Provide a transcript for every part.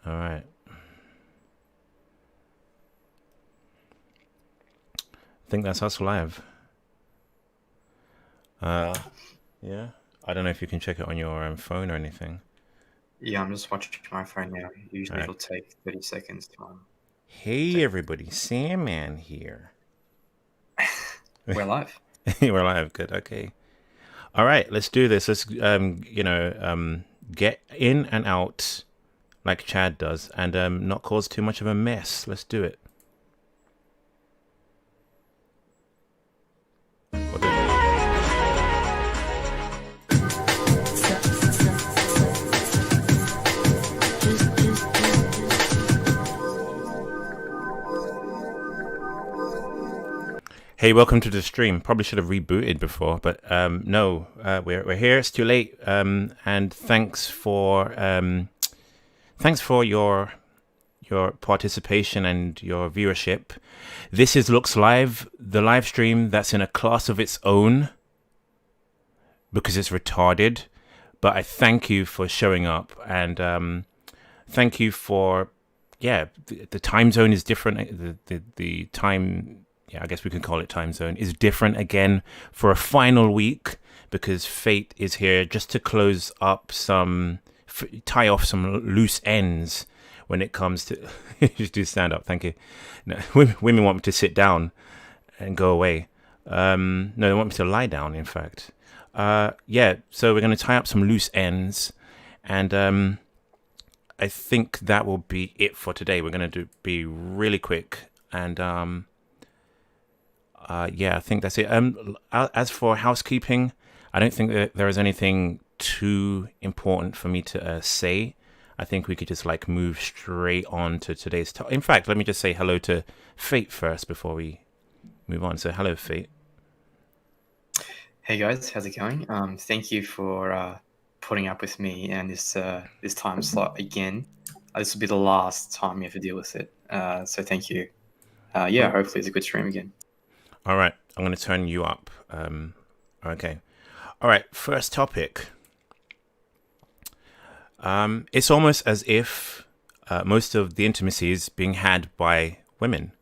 All right. I think that's us live. Yeah. I don't know if you can check it on your phone or anything. Yeah, I'm just watching my phone now. All Usually right. it'll take 30 seconds to Hey, take. everybody. Sandman here. We're live. We're live. Good. Okay. All right. Let's do this. Let's, get in and out like Chad does and not cause too much of a mess. Let's do it. What the- Hey, welcome to the stream. Probably should have rebooted before, but no, we're here. It's too late. And thanks for your participation and your viewership. This is Looks Live, the live stream that's in a class of its own because it's retarded. But I thank you for showing up and thank you for the time zone is different. The time, yeah, I guess we can call it time zone, is different again for a final week because Fate is here just to close up tie off some loose ends when it comes to just do stand up. Thank you. No, women want me to sit down and go away. No, they want me to lie down. In fact, so we're going to tie up some loose ends, and I think that will be it for today. We're going to be really quick, and I think that's it. As for housekeeping, I don't think that there is anything too important for me to say. I think we could just like move straight on to today's topic. In fact, let me just say hello to Fate first before we move on. So hello, Fate. Hey guys, how's it going? Thank you for putting up with me and this time slot again. This will be the last time you have to deal with it. So thank you. Hopefully it's a good stream again. All right, I'm going to turn you up. Okay. All right, first topic. It's almost as if most of the intimacy is being had by women.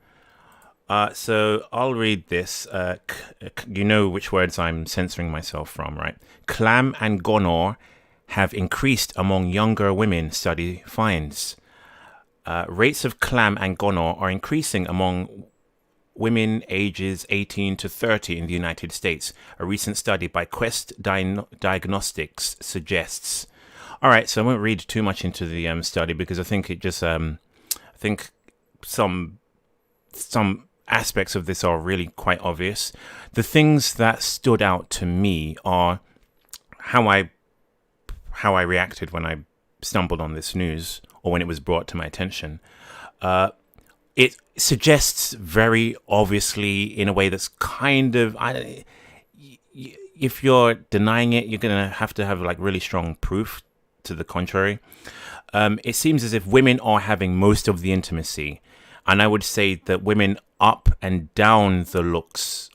So I'll read this. You know which words I'm censoring myself from, right? Clam and gonorrhea have increased among younger women, study finds. Rates of clam and gonorrhea are increasing among women ages 18 to 30 in the United States. A recent study by Quest Diagnostics suggests. All right, so I won't read too much into the study because I think it just I think some aspects of this are really quite obvious. The things that stood out to me are how I reacted when I stumbled on this news or when it was brought to my attention. It suggests very obviously in a way that's kind of if you're denying it, you're gonna have to have like really strong proof to the contrary. It seems as if women are having most of the intimacy, and I would say that women up and down the looks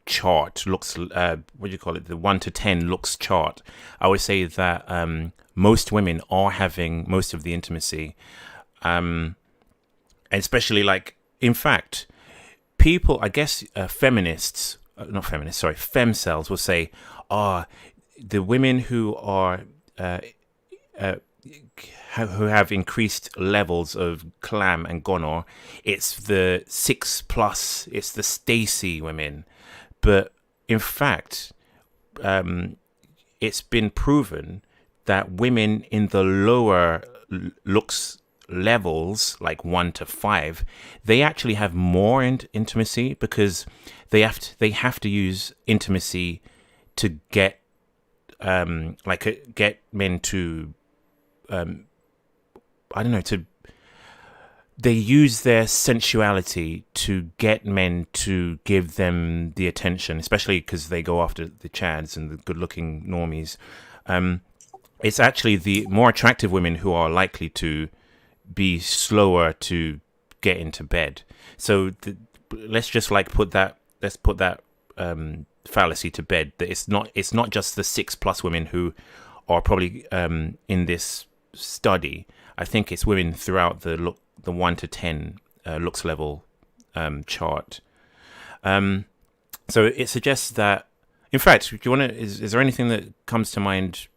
chart, looks what do you call it, the 1 to 10 looks chart, I would say that most women are having most of the intimacy, especially like, in fact, people, I guess, feminists, not feminists, sorry, femcells will say, the women who are who have increased levels of clam and gonorrhea, it's the 6+, it's the Stacy women. But in fact, it's been proven that women in the lower looks levels, like 1 to 5, they actually have more intimacy because they have to use intimacy to get get men to they use their sensuality to get men to give them the attention, especially because they go after the chads and the good-looking normies. It's actually the more attractive women who are likely to be slower to get into bed. So let's just like put that fallacy to bed. That it's not just the 6+ women who are probably in this study. I think it's women throughout the 1 to 10 looks level chart. So it suggests that, in fact, do you want to? Is there anything that comes to mind,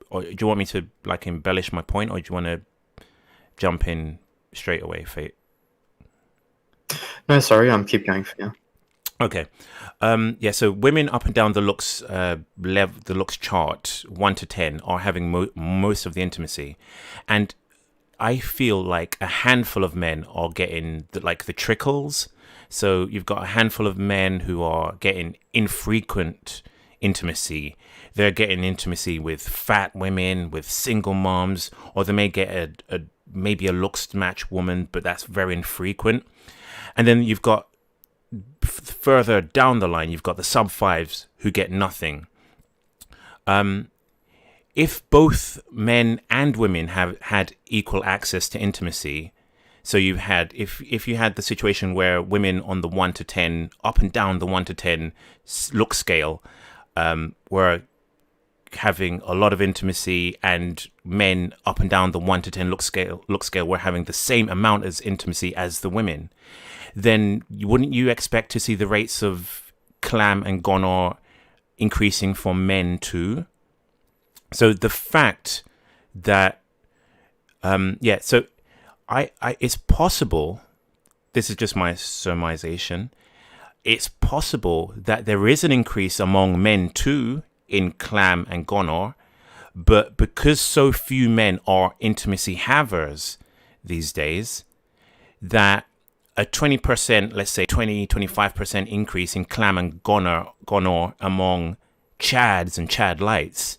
or do you want me to like embellish my point, or do you want to jump in straight away, Fate? No, sorry, keep going for now. Okay. Yeah, so women up and down the looks the looks chart 1 to 10 are having most of the intimacy, and I feel like a handful of men are getting the trickles. So you've got a handful of men who are getting infrequent intimacy. They're getting intimacy with fat women, with single moms, or they may get maybe a looks match woman, but that's very infrequent. And then you've got further down the line, you've got the sub-5s who get nothing. If both men and women have had equal access to intimacy, so you had, if you had the situation where women on the 1 to 10, up and down the 1 to 10 look scale, were having a lot of intimacy, and men up and down the 1 to 10 look scale were having the same amount as intimacy as the women, then wouldn't you expect to see the rates of clam and gonorrhea increasing for men too? So the fact that, so it's possible, this is just my surmisation, it's possible that there is an increase among men too in clam and gonorrhea, but because so few men are intimacy havers these days, that a 20%, let's say 25% increase in clam and gonorrhea among chads and chad lights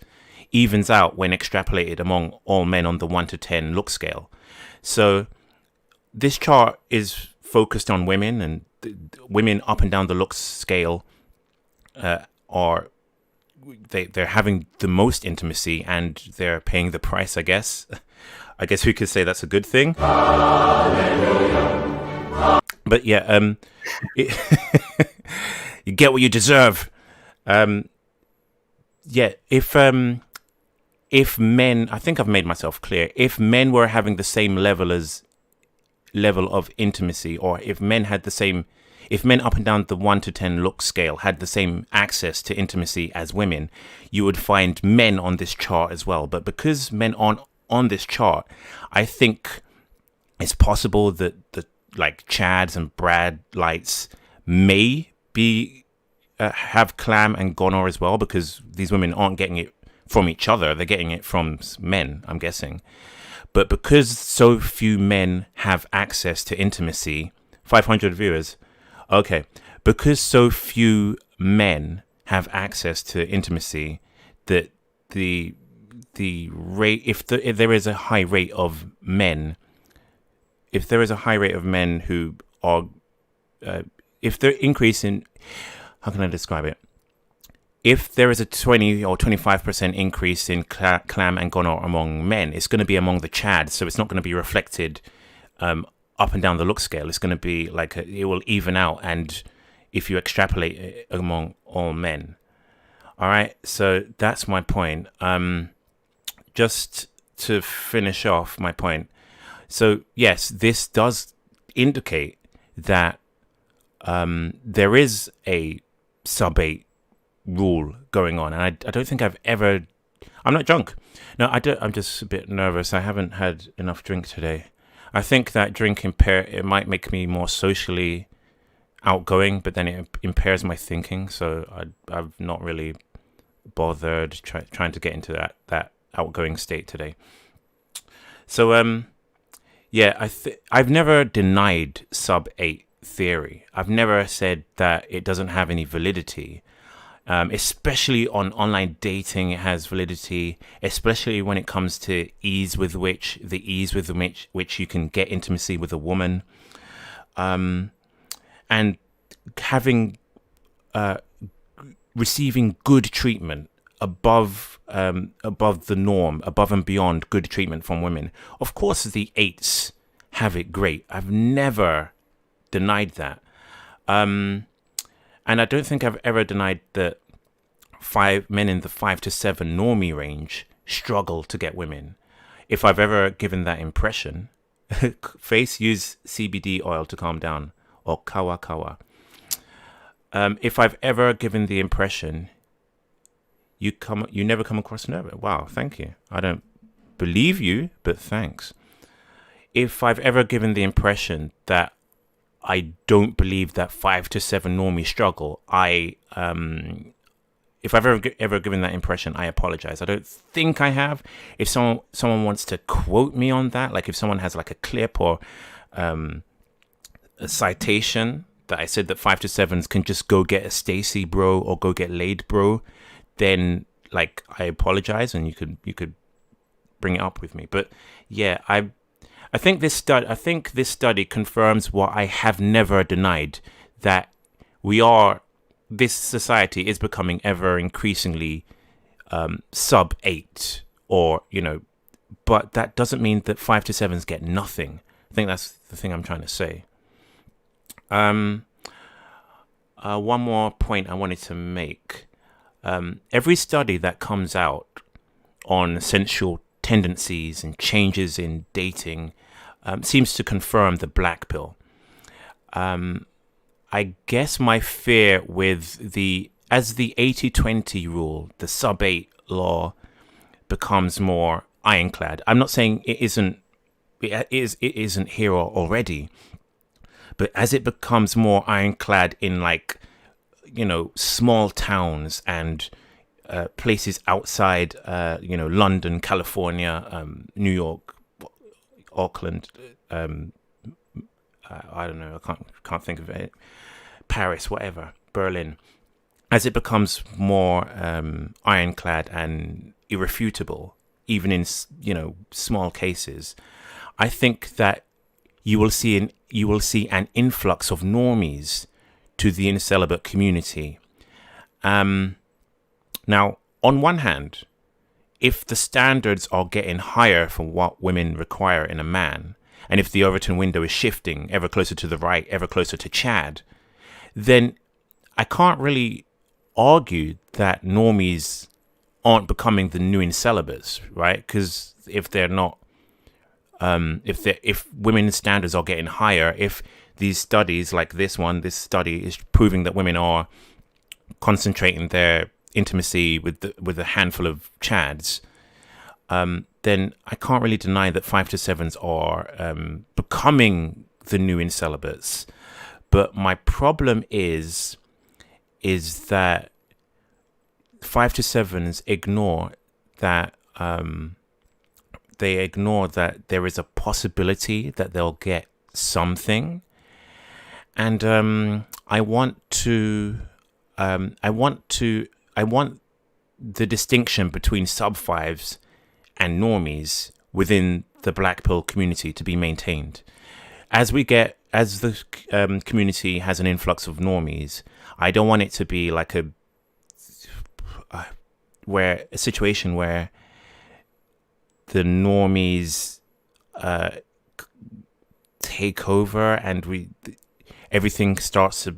evens out when extrapolated among all men on the 1 to 10 look scale. So this chart is focused on women, and women up and down the looks scale are they're having the most intimacy, and they're paying the price, I guess. I guess we could say that's a good thing. Hallelujah. But yeah, you get what you deserve. Yeah, if men, I think I've made myself clear. If men were having the same level of intimacy, or if men up and down the 1 to 10 look scale had the same access to intimacy as women, you would find men on this chart as well. But because men aren't on this chart, I think it's possible that the like chads and brad lights may be have clam and gonorrhea as well, because these women aren't getting it from each other, they're getting it from men, I'm guessing. But because so few men have access to intimacy, 500 viewers, okay, because so few men have access to intimacy, that the rate, if there is a high rate of men, who are, if they're increasing, how can I describe it? If there is a 20 or 25% increase in clam and gonorrhea among men, it's going to be among the chads, so it's not going to be reflected up and down the look scale. It's going to be like it will even out, and if you extrapolate it among all men. All right, so that's my point. Just to finish off my point. So yes, this does indicate that there is a sub-8 rule going on, and I don't think I'm not drunk. No, I'm just a bit nervous. I haven't had enough drink today. I think that drink it might make me more socially outgoing, but then it impairs my thinking. So I've not really bothered trying to get into that outgoing state today. So yeah, I've never denied sub-8 theory. I've never said that it doesn't have any validity. Especially on online dating, it has validity, especially when it comes to the ease with which you can get intimacy with a woman, and receiving good treatment above the norm, above and beyond good treatment from women. Of course, the 8s have it great. I've never denied that. And I don't think I've ever denied that men in the 5 to 7 normie range struggle to get women. if I've ever given that impression, Face use CBD oil to calm down, or kawa kawa. If I've ever given the impression, you never come across nervous. Wow, thank you. I don't believe you, but thanks. If I've ever given the impression that I don't believe that 5 to 7 normies struggle, if I've ever given that impression, I apologize. I don't think I have. If someone wants to quote me on that, like if someone has like a clip or a citation that I said that 5 to 7s can just go get a Stacy bro or go get laid bro, then like I apologize, and you could bring it up with me. But yeah, I think this study confirms what I have never denied, that this society is becoming ever increasingly sub-8, or but that doesn't mean that 5 to 7s get nothing. I think that's the thing I'm trying to say. One more point I wanted to make. Every study that comes out on sensual tendencies and changes in dating seems to confirm the black pill. I guess my fear with as the 80-20 rule, the sub-8 law becomes more ironclad. I'm not saying it isn't here already, but as it becomes more ironclad in small towns and places outside London, California, New York, Auckland, I don't know, I can't think of it, Paris, whatever, Berlin, as it becomes more ironclad and irrefutable, even in small cases, I think that you will see an influx of normies to the celibate community. Now, on one hand, if the standards are getting higher for what women require in a man, and if the Overton window is shifting ever closer to the right, ever closer to Chad, then I can't really argue that normies aren't becoming the new celibates, right? Because if they're not, if women's standards are getting higher, if these studies like this study is proving that women are concentrating their intimacy with a handful of Chads, then I can't really deny that 5 to 7s are becoming the new celibates. But my problem is that 5 to 7s ignore that there is a possibility that they'll get something, and I want the distinction between sub-5s and normies within the black pill community to be maintained. As the community has an influx of normies, I don't want it to be like a situation where the normies take over and everything starts to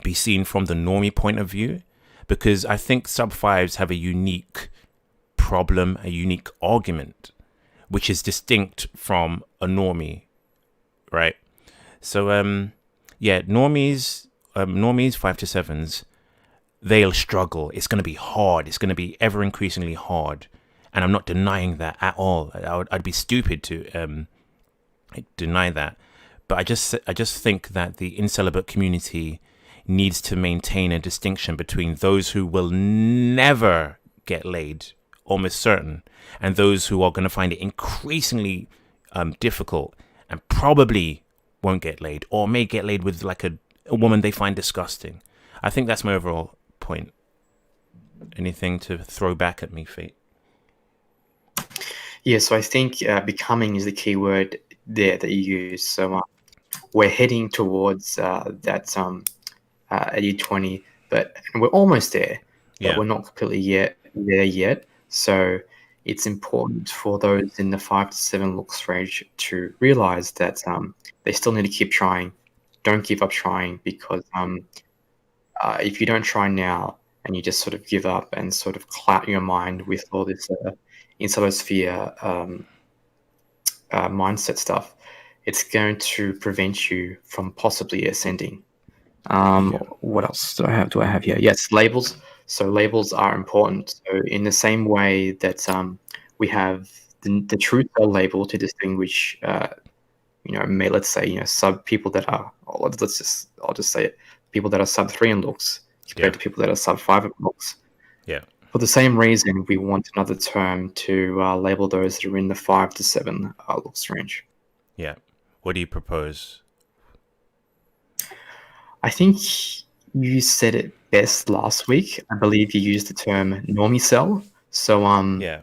be seen from the normie point of view, because I think sub-5s have a unique problem, a unique argument, which is distinct from a normie, right? So normies 5 to 7s, they'll struggle. It's going to be hard. It's going to be ever increasingly hard, and I'm not denying that at all. I'd be stupid to deny that, but I just think that the incelibate community needs to maintain a distinction between those who will never get laid, almost certain, and those who are going to find it increasingly difficult and probably won't get laid, or may get laid with like a woman they find disgusting. I think that's my overall point. Anything to throw back at me, Fate? Yeah, so I think becoming is the key word there that you use. So we're heading towards that 80-20, but we're almost there, but we're not completely there yet. So it's important for those in the 5 to 7 looks range to realize that they still need to keep trying. Don't give up trying, because if you don't try now and you just sort of give up and sort of cloud your mind with all this in Sub5s mindset stuff, it's going to prevent you from possibly ascending. Yeah. What else do I have? Here? Yes, labels. So labels are important. So in the same way that we have the true cell label to distinguish, let's say, people that are, I'll just say it, people that are sub 3 in looks compared Yeah. to people that are sub 5 in looks. Yeah. For the same reason, we want another term to label those that are in the 5 to 7 looks range. Yeah. What do you propose? I think you said it best last week. I believe you used the term normie cell. So Yeah.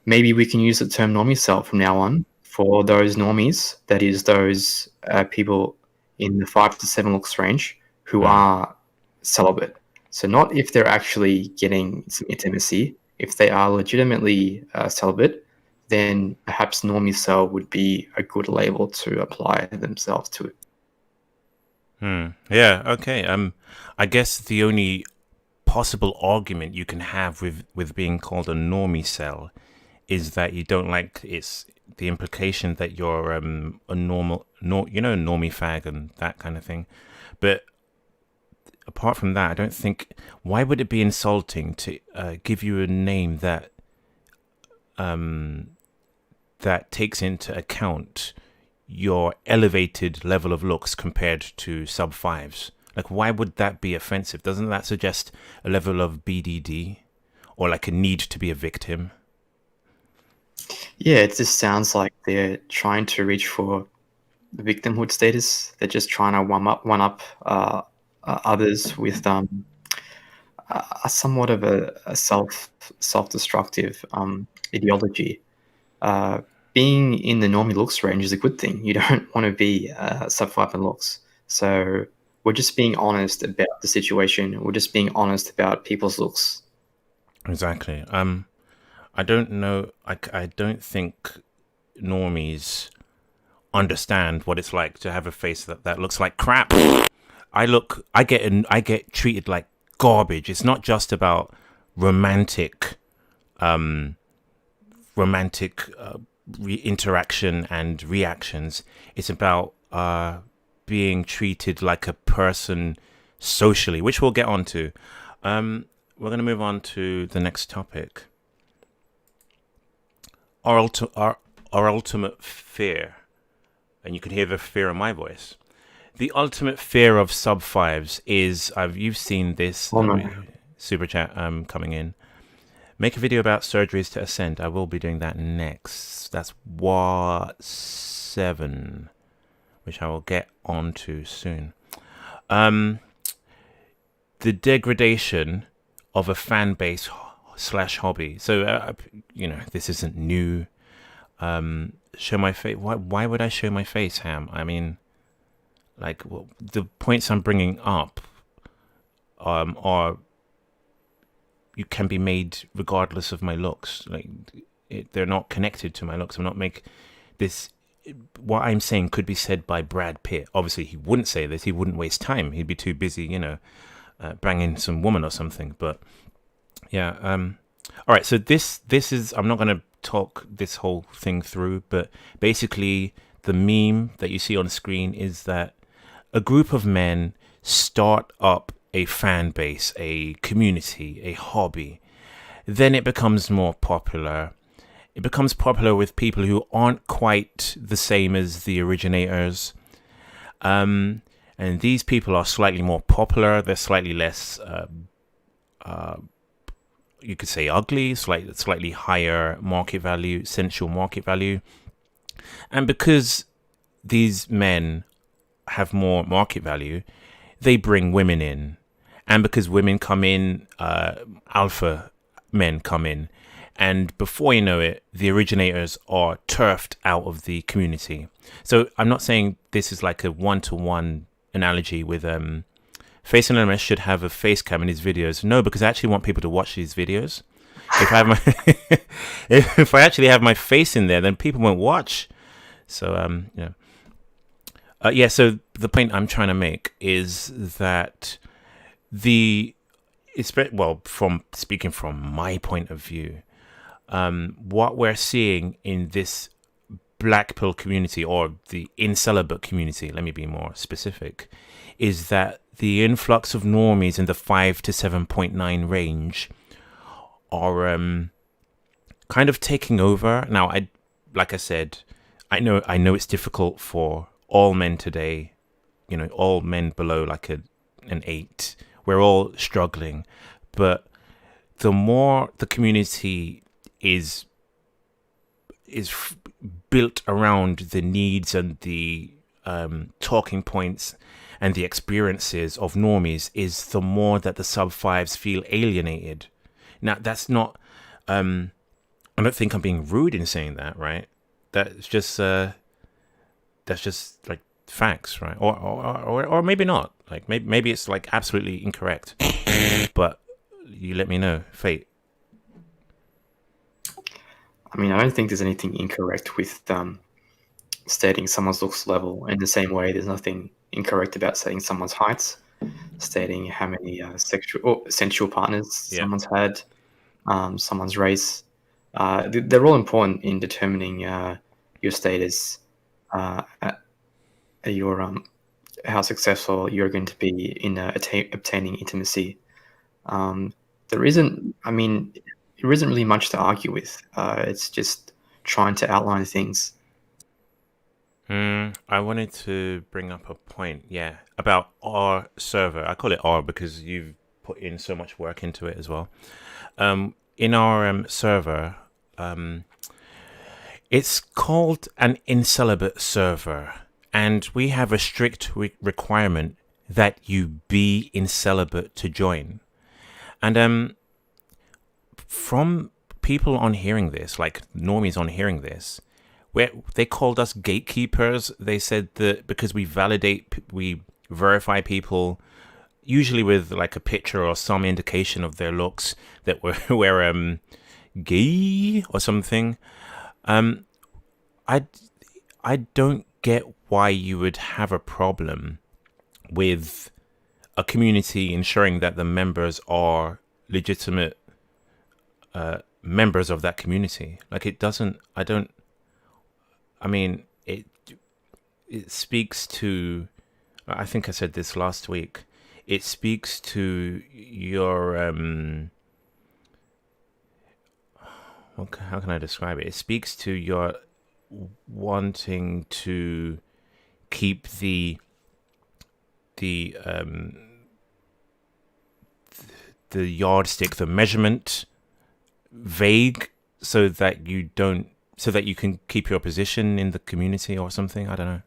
maybe we can use the term normie cell from now on for those normies. That is, those people in the 5 to 7 looks range who are celibate. So not if they're actually getting some intimacy. If they are legitimately celibate, then perhaps normie cell would be a good label to apply themselves to it. Yeah. Okay. I guess the only possible argument you can have with being called a normie cell is that you don't like the implication that you're a normie fag and that kind of thing. But apart from that, I don't think, why would it be insulting to give you a name that that takes into account your elevated level of looks compared to sub 5s? Like, why would that be offensive? Doesn't that suggest a level of BDD or like a need to be a victim? Yeah, it just sounds like they're trying to reach for the victimhood status. They're just trying to one up others with a somewhat of a self destructive ideology. Being in the normie looks range is a good thing. You don't want to be sub 5 in looks. So we're just being honest about the situation. We're just being honest about people's looks. Exactly. I don't know. I don't think normies understand what it's like to have a face that looks like crap. I get treated like garbage. It's not just about romantic interaction and reactions. It's about being treated like a person socially, which we'll get onto. We're going to move on to the next topic. Our ultimate fear, and you can hear the fear in my voice. The ultimate fear of sub 5s is, you've seen this super chat coming in. Make a video about surgeries to ascend. I will be doing that next. That's what 7, which I will get onto soon. The degradation of a fan base / hobby. So this isn't new. Show my face. Why would I show my face, Ham? I mean, like, the points I'm bringing up are you can be made regardless of my looks. Like, they're not connected to my looks. I'm not make this. What I'm saying could be said by Brad Pitt. Obviously, he wouldn't say this. He wouldn't waste time. He'd be too busy, banging some woman or something. But yeah. All right. So this is. I'm not going to talk this whole thing through, but basically, the meme that you see on screen is that a group of men start up a fan base, a community, a hobby. Then it becomes more popular. It becomes popular with people who aren't quite the same as the originators. And these people are slightly more popular. They're slightly less, you could say, ugly, slightly higher market value, sensual market value. And because these men have more market value, they bring women in. And because women come in, alpha men come in. And before you know it, the originators are turfed out of the community. So I'm not saying this is like a one-to-one analogy with FACEandLMS should have a face cam in his videos. No, because I actually want people to watch these videos. If I have my if I actually have my face in there, then people won't watch. So so the point I'm trying to make is that from speaking from my point of view, what we're seeing in this black pill community, or the incelibate community, let me be more specific, is that the influx of normies in the 5 to 7.9 range are kind of taking over. Now, like I said, I know it's difficult for all men today, all men below like an 8. We're all struggling, but the more the community is built around the needs and the talking points and the experiences of normies, is the more that the sub-5s feel alienated. Now, that's not... I don't think I'm being rude in saying that, right? That's just like facts, right? Or maybe not. Like maybe it's like absolutely incorrect. But you let me know, Fate. I mean, I don't think there's anything incorrect with stating someone's looks level. In the same way, there's nothing incorrect about stating someone's heights, stating how many sexual or sensual partners someone's had, someone's race. They're all important in determining your status, your how successful you're going to be in obtaining intimacy. There isn't really much to argue with. It's just trying to outline things. I wanted to bring up a point, about our server. I call it R because you've put in so much work into it as well. In our server, it's called an incelibate server, and we have a strict requirement that you be incelibate to join. And from people on hearing this, like normies on hearing this, where they called us gatekeepers. They said that because we verify people, usually with like a picture or some indication of their looks, that we're gay or something. I don't get why you would have a problem with a community ensuring that the members are legitimate members of that community. Like, it doesn't. It speaks to, I think I said this last week, it speaks to your, how can I describe it? It speaks to your wanting to keep the yardstick, the measurement vague, so that you can keep your position in the community or something. I don't know.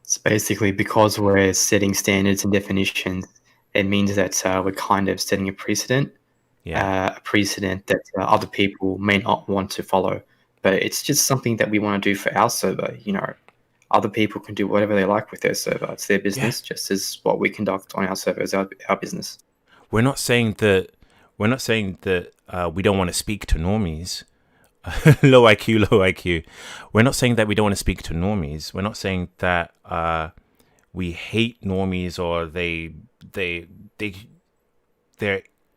It's basically because we're setting standards and definitions, it means that we're kind of setting a precedent, a precedent that other people may not want to follow. But it's just something that we want to do for our server. Other people can do whatever they like with their server. It's their business, just as what we conduct on our server is our business. We're not saying that we don't want to speak to normies. Low IQ. We're not saying that we don't want to speak to normies. We're not saying that we hate normies or they're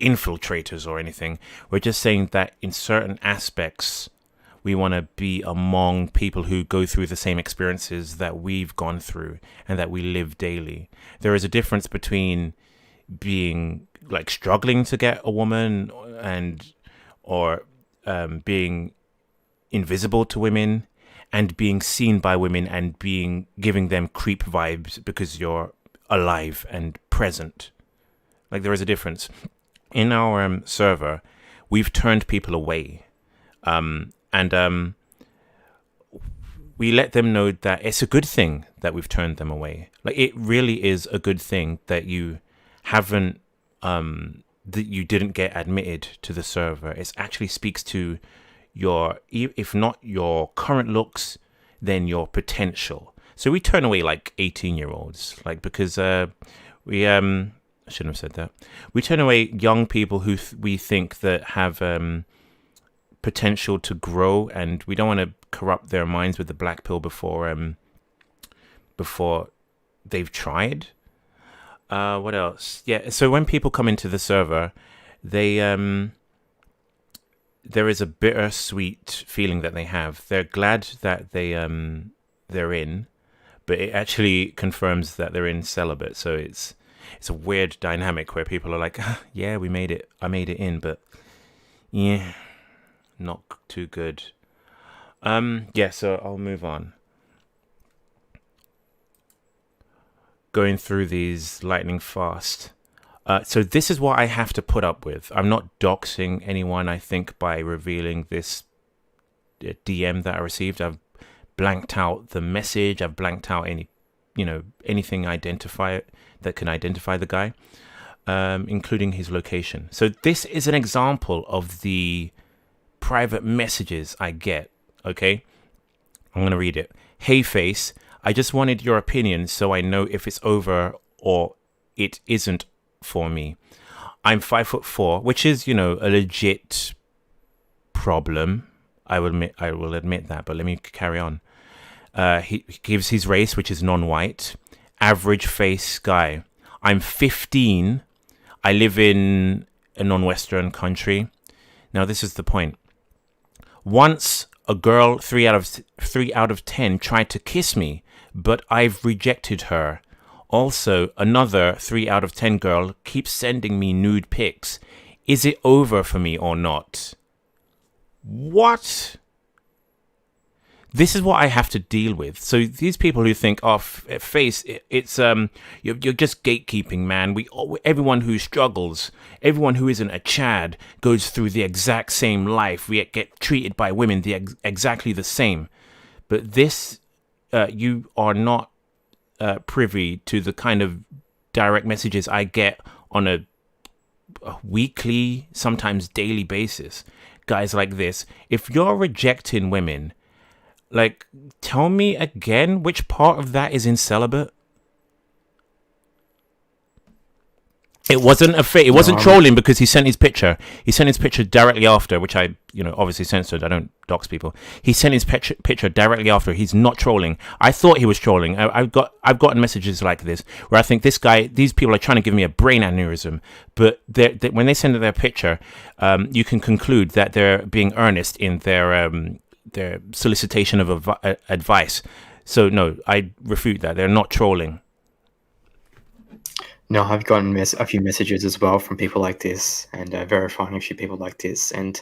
infiltrators or anything. We're just saying that in certain aspects, we want to be among people who go through the same experiences that we've gone through and that we live daily. There is a difference between being like struggling to get a woman or being invisible to women and being seen by women and giving them creep vibes because you're alive and present. Like, there is a difference. In our server, we've turned people away. And we let them know that it's a good thing that we've turned them away. Like, it really is a good thing that you haven't, that you didn't get admitted to the server. It actually speaks to your, if not your current looks, then your potential. So we turn away like 18-year-olds, like, because we I shouldn't have said that. We turn away young people who we think that have potential to grow, and we don't want to corrupt their minds with the black pill before they've tried. What else? Yeah. So when people come into the server, they there is a bittersweet feeling that they have. They're glad that they're in, but it actually confirms that they're in celibate. So it's a weird dynamic where people are like, yeah, we made it. I made it in, but yeah, not too good. Yeah, so I'll move on. Going through these lightning fast. So this is what I have to put up with. I'm not doxing anyone, I think, by revealing this DM that I received. I've blanked out the message. I've blanked out anything that can identify the guy, including his location. So this is an example of the private messages I get. Okay, I'm going to read it. Hey, Face, I just wanted your opinion so I know if it's over or it isn't for me. I'm 5'4", which is, a legit problem. I will admit that, but let me carry on. He gives his race, which is non-white. Average face guy. I'm 15. I live in a non-Western country. Now, this is the point. Once a girl, 3 out of 10, tried to kiss me, but I've rejected her. Also, another 3 out of 10 girl keeps sending me nude pics. Is it over for me or not? What? This is what I have to deal with. So these people who think, Face, it's you're just gatekeeping, man. Everyone who struggles, everyone who isn't a Chad, goes through the exact same life. We get treated by women exactly the same. But this, you are not privy to the kind of direct messages I get on a weekly, sometimes daily basis. Guys like this. If you're rejecting women, like, tell me again which part of that is in celibate. It wasn't it wasn't trolling because he sent his picture. He sent his picture directly after, which I, obviously censored. I don't dox people. He sent his picture directly after. He's not trolling. I thought he was trolling. I've gotten messages like this where I think these people are trying to give me a brain aneurysm. But when they send their picture, you can conclude that they're being earnest in their solicitation of advice. So no, I refute that. They're not trolling. No, I've gotten a few messages as well from people like this, and verifying a few people like this, and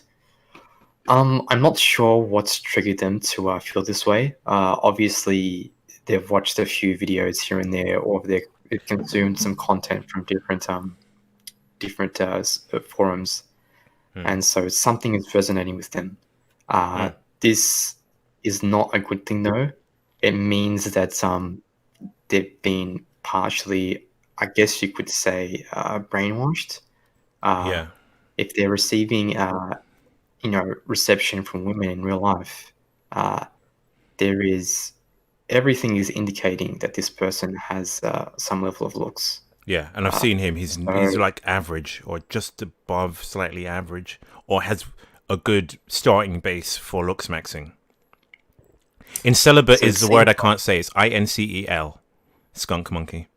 I'm not sure what's triggered them to feel this way. Obviously, they've watched a few videos here and there, or they've consumed some content from different forums, and so something is resonating with them. This is not a good thing, though. It means that they've been partially, I guess you could say, brainwashed. If they're receiving, reception from women in real life, everything is indicating that this person has some level of looks. Yeah, and I've seen him. He's like average or just above slightly average, or has a good starting base for looks maxing. In celibate is the word I can't say. It's INCEL. Skunk monkey.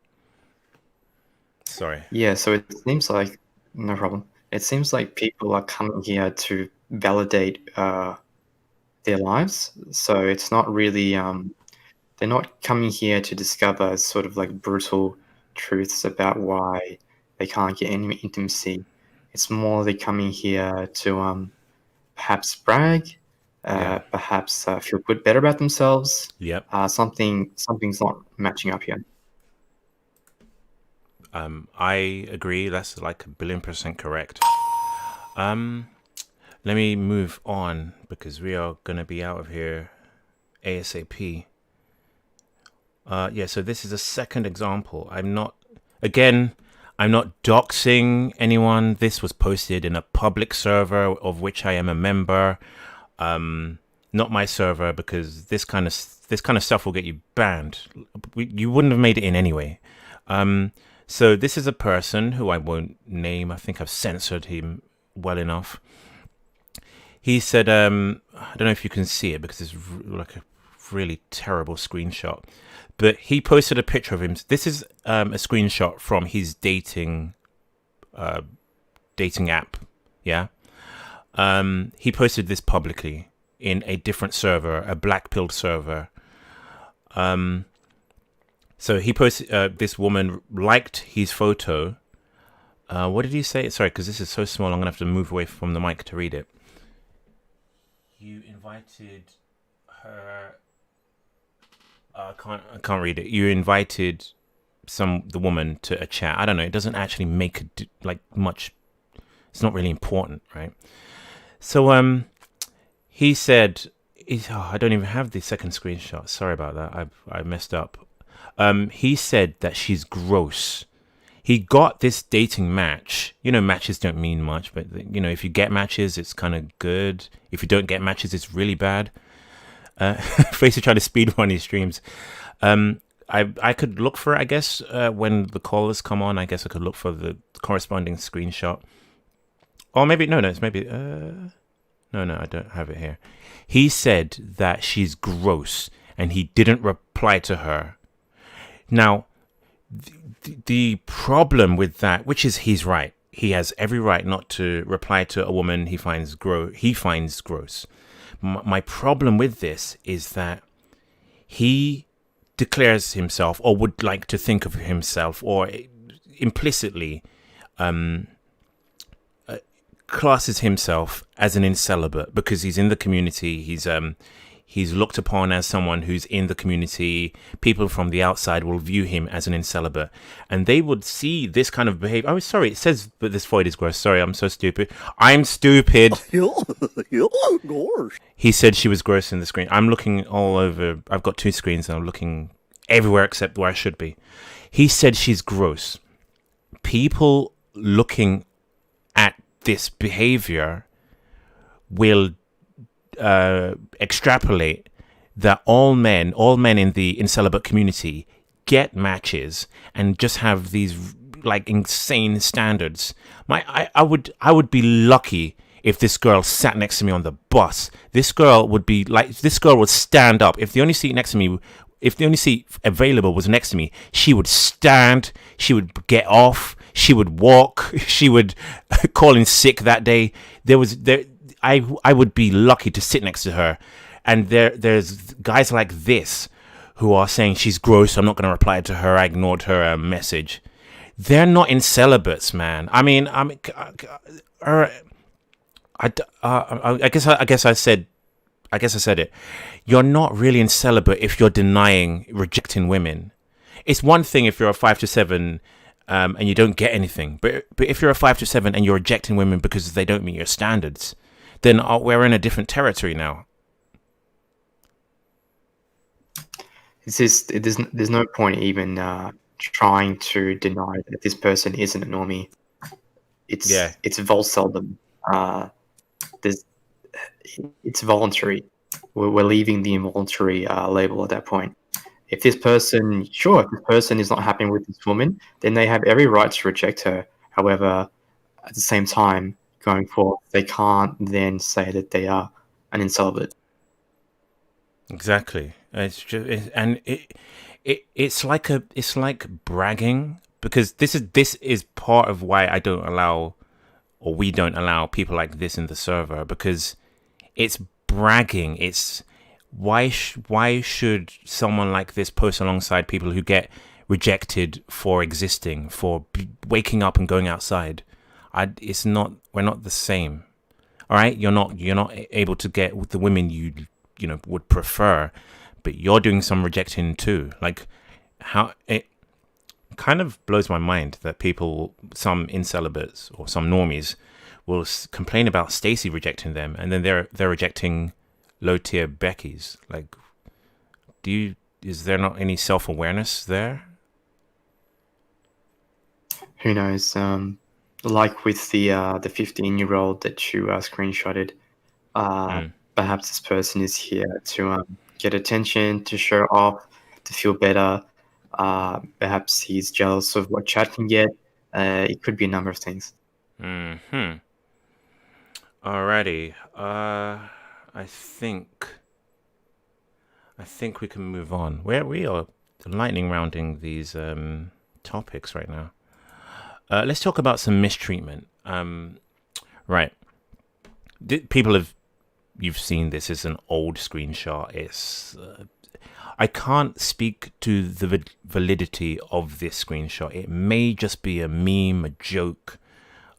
Sorry. Yeah, so it seems like, no problem. It seems like people are coming here to validate their lives. So it's not really, they're not coming here to discover sort of like brutal truths about why they can't get any intimacy. It's more they're coming here to perhaps brag, perhaps feel better about themselves. Yep. Something's not matching up here. I agree. That's like 1,000,000,000% correct. Let me move on because we are going to be out of here ASAP. So this is a second example. I'm not doxing anyone. This was posted in a public server of which I am a member. Not my server, because this kind of stuff will get you banned. You wouldn't have made it in anyway. So this is a person who I won't name. I think I've censored him well enough. He said, I don't know if you can see it because it's like a really terrible screenshot, but he posted a picture of him. This is a screenshot from his dating app. Yeah. He posted this publicly in a different server, a black-pilled server. So he posted, this woman liked his photo. What did he say? Sorry, because this is so small, I'm going to have to move away from the mic to read it. You invited her... I can't read it. You invited the woman to a chat. I don't know. It doesn't actually make much. It's not really important, right? So he said, I don't even have the second screenshot. Sorry about that. I messed up. He said that she's gross. He got this dating match. Matches don't mean much, but if you get matches, it's kind of good. If you don't get matches, it's really bad. Face is trying to speed run his streams. I could look for it, I guess, when the callers come on. I guess I could look for the corresponding screenshot. Or maybe, no, it's maybe, no, I don't have it here. He said that she's gross and he didn't reply to her. Now, the problem with that, which is he's right. He has every right not to reply to a woman he finds gross. My problem with this is that he declares himself, or would like to think of himself, or implicitly classes himself as an incelibate because he's in the community. He's looked upon as someone who's in the community. People from the outside will view him as an incelibate, and they would see this kind of behavior. Oh, sorry, it says that this void is gross. Sorry, I'm so stupid. I'm stupid. He said she was gross in the screen. I'm looking all over. I've got two screens and I'm looking everywhere except where I should be. He said she's gross. People looking at this behavior will extrapolate that all men in the incelibate community get matches and just have these insane standards. I would be lucky if this girl sat next to me on the bus. This girl would stand up. If the only seat available was next to me, she would stand, she would get off, she would walk, she would call in sick that day. I would be lucky to sit next to her. And there's guys like this who are saying she's gross, I'm not going to reply to her, I ignored her message. They're not incelibates, man. I guess I said it. You're not really incelibate if you're rejecting women. It's one thing if you're a 5 to 7 and you don't get anything, but if you're a 5 to 7 and you're rejecting women because they don't meet your standards, then we're in a different territory now. There's no point even trying to deny that this person isn't a normie. It's seldom. It's voluntary. We're leaving the involuntary label at that point. If this person is not happy with this woman, then they have every right to reject her. However, at the same time, going forth, they can't then say that they are an incelibate. Exactly. It's like bragging, because this is part of why I don't allow, or we don't allow people like this in the server, because it's bragging. It's why should someone like this post alongside people who get rejected for existing, for waking up and going outside? We're not the same. All right, you're not able to get the women you would prefer, but you're doing some rejecting too. Like, how it kind of blows my mind that some incelibates or some normies will complain about Stacy rejecting them, and then they're rejecting low tier Beckys. Like, is there not any self-awareness there? Who knows? Like with the 15-year-old that you screenshotted, perhaps this person is here to get attention, to show off, to feel better. Perhaps he's jealous of what Chad can get. It could be a number of things. Alrighty. I think we can move on. We are lightning rounding these topics right now. Let's talk about some mistreatment. Right. You've seen this as an old screenshot. It's I can't speak to the validity of this screenshot. It may just be a meme, a joke.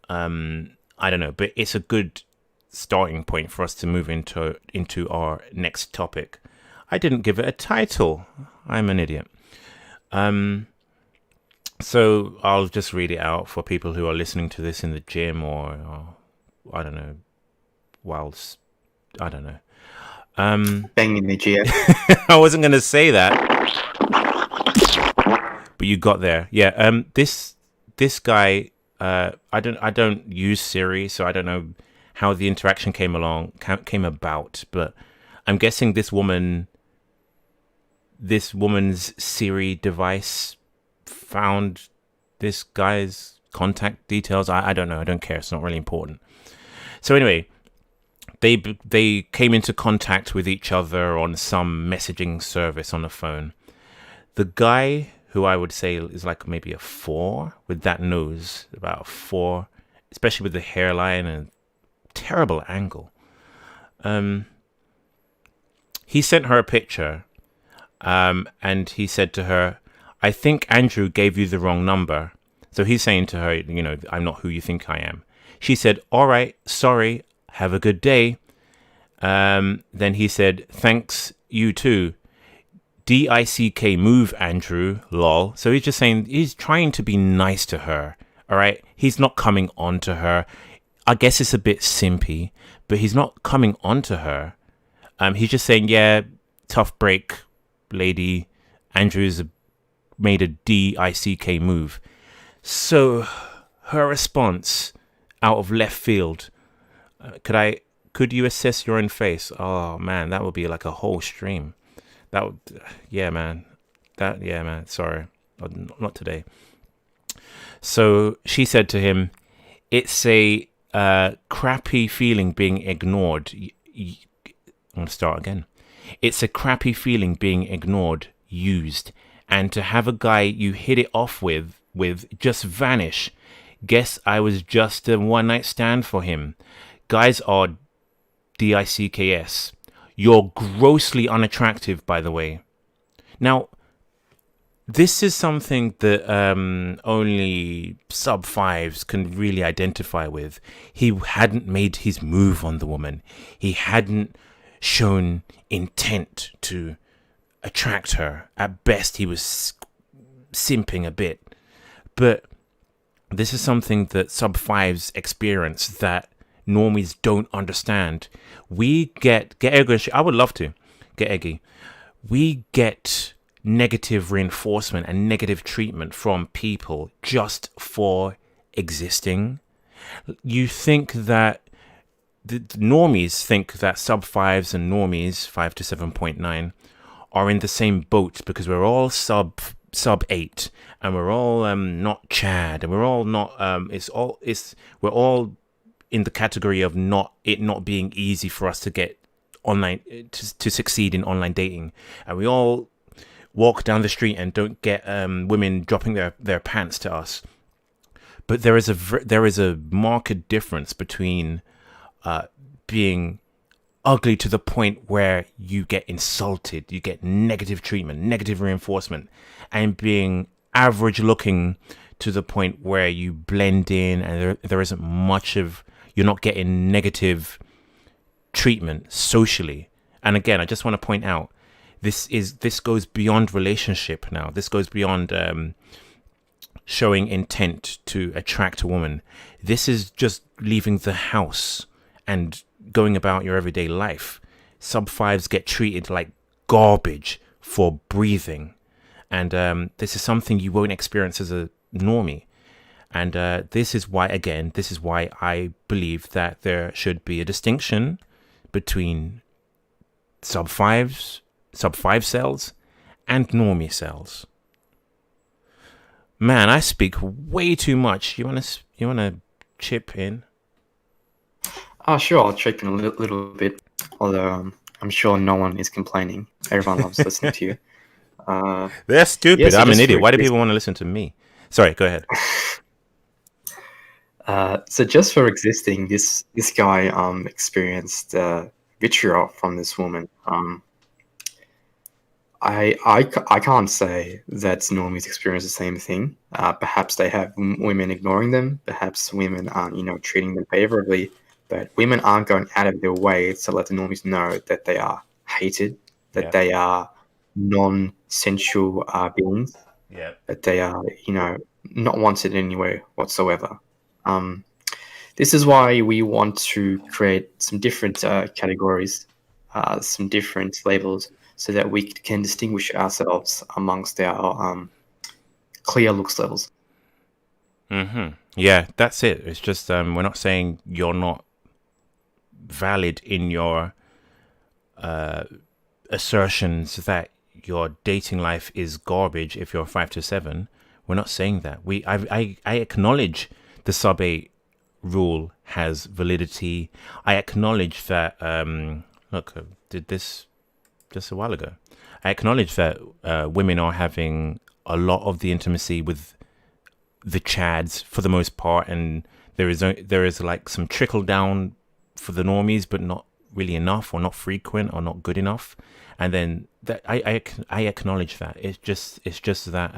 I don't know, but it's a good starting point for us to move into our next topic. I didn't give it a title. I'm an idiot. So I'll just read it out for people who are listening to this in the gym or I don't know, whilst I don't know. Banging the GF. I wasn't going to say that, but you got there. Yeah. This guy. I don't use Siri, so I don't know how the interaction came about. But I'm guessing this woman's Siri device found this guy's contact details. I don't know. I don't care. It's not really important. So anyway, they came into contact with each other on some messaging service on the phone. The guy, who I would say is like maybe a 4 with that nose, about a 4, especially with the hairline and terrible angle. He sent her a picture, and he said to her, "I think Andrew gave you the wrong number." So he's saying to her, "I'm not who you think I am." She said, "All right, sorry, have a good day." Then he said, "Thanks, you too. DICK move, Andrew, lol." So he's just saying, he's trying to be nice to her, all right? He's not coming on to her. I guess it's a bit simpy, but he's not coming on to her. He's just saying, yeah, tough break, lady. Andrew's made a DICK move. So her response out of left field, could you assess your own face? Oh, man, that would be like a whole stream. Yeah, man. Sorry, not today. So she said to him, "It's a crappy feeling being ignored." I'm going to start again. "It's a crappy feeling being ignored, used, and to have a guy you hit it off with just vanish. Guess I was just a one-night stand for him. Guys are DICKS. You're grossly unattractive, by the way." Now, this is something that only Sub5s can really identify with. He hadn't made his move on the woman. He hadn't shown intent to attract her. At best, he was simping a bit. But this is something that Sub5s experience that Normies don't understand. We get eggy. I would love to get eggy. We get negative reinforcement and negative treatment from people just for existing. You think that the Normies think that Sub5s and Normies 5 to 7.9 are in the same boat because we're all sub 8 and we're all not Chad and we're all not we're all in the category of not being easy for us to get online to succeed in online dating, and we all walk down the street and don't get women dropping their pants to us. But there is a marked difference between being ugly to the point where you get insulted, you get negative treatment, negative reinforcement, and being average looking to the point where you blend in and there isn't much of, you're not getting negative treatment socially. And again, I just want to point out, this goes beyond relationship now. This goes beyond showing intent to attract a woman. This is just leaving the house and going about your everyday life. Sub5s get treated like garbage for breathing. And this is something you won't experience as a normie. And this is why I believe that there should be a distinction between Sub5 cells and normie cells. Man, I speak way too much. You wanna chip in? Oh, sure, I'll chip in a little bit. Although I'm sure no one is complaining. Everyone loves listening to you. They're stupid. I'm an idiot. Why do people want to listen to me? Sorry, go ahead. So just for existing, this guy experienced vitriol from this woman. I can't say that normies experience the same thing. Perhaps they have women ignoring them. Perhaps women aren't, treating them favorably. But women aren't going out of their way to let the normies know that they are hated, that Yeah. they are non-sensual beings, Yeah. that they are, not wanted anywhere whatsoever. Um, this is why we want to create some different categories, some different labels, so that we can distinguish ourselves amongst our clear looks levels. Yeah, that's it. It's just we're not saying you're not valid in your assertions that your dating life is garbage if you're 5 to 7. We're not saying that. I acknowledge the sub 8 rule has validity. I acknowledge that look, I did this just a while ago. I acknowledge that women are having a lot of the intimacy with the chads for the most part, and there is like some trickle down for the normies, but not really enough, or not frequent, or not good enough. And then that I acknowledge that. It's just that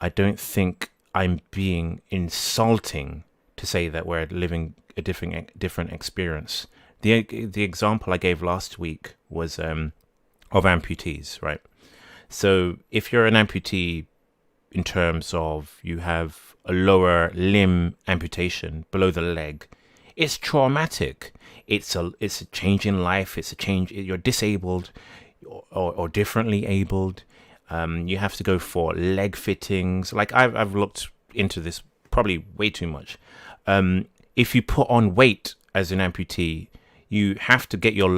I don't think I'm being insulting to say that we're living a different experience. The example I gave last week was of amputees, right? So if you're an amputee, in terms of you have a lower limb amputation below the leg, it's traumatic. It's a change in life. It's a change. You're disabled or differently abled. You have to go for leg fittings. Like I've looked into this probably way too much. If you put on weight as an amputee, you have to get your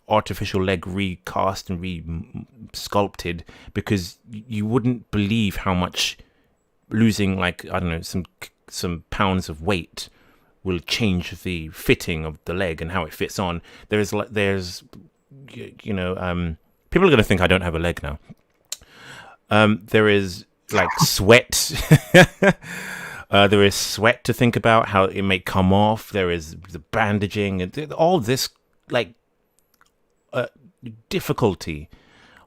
artificial leg recast and re-sculpted, because you wouldn't believe how much losing, like, I don't know, some pounds of weight will change the fitting of the leg and how it fits on. There's people are going to think I don't have a leg now. There is like sweat. There is sweat to think about, how it may come off. There is the bandaging and all this, like, difficulty,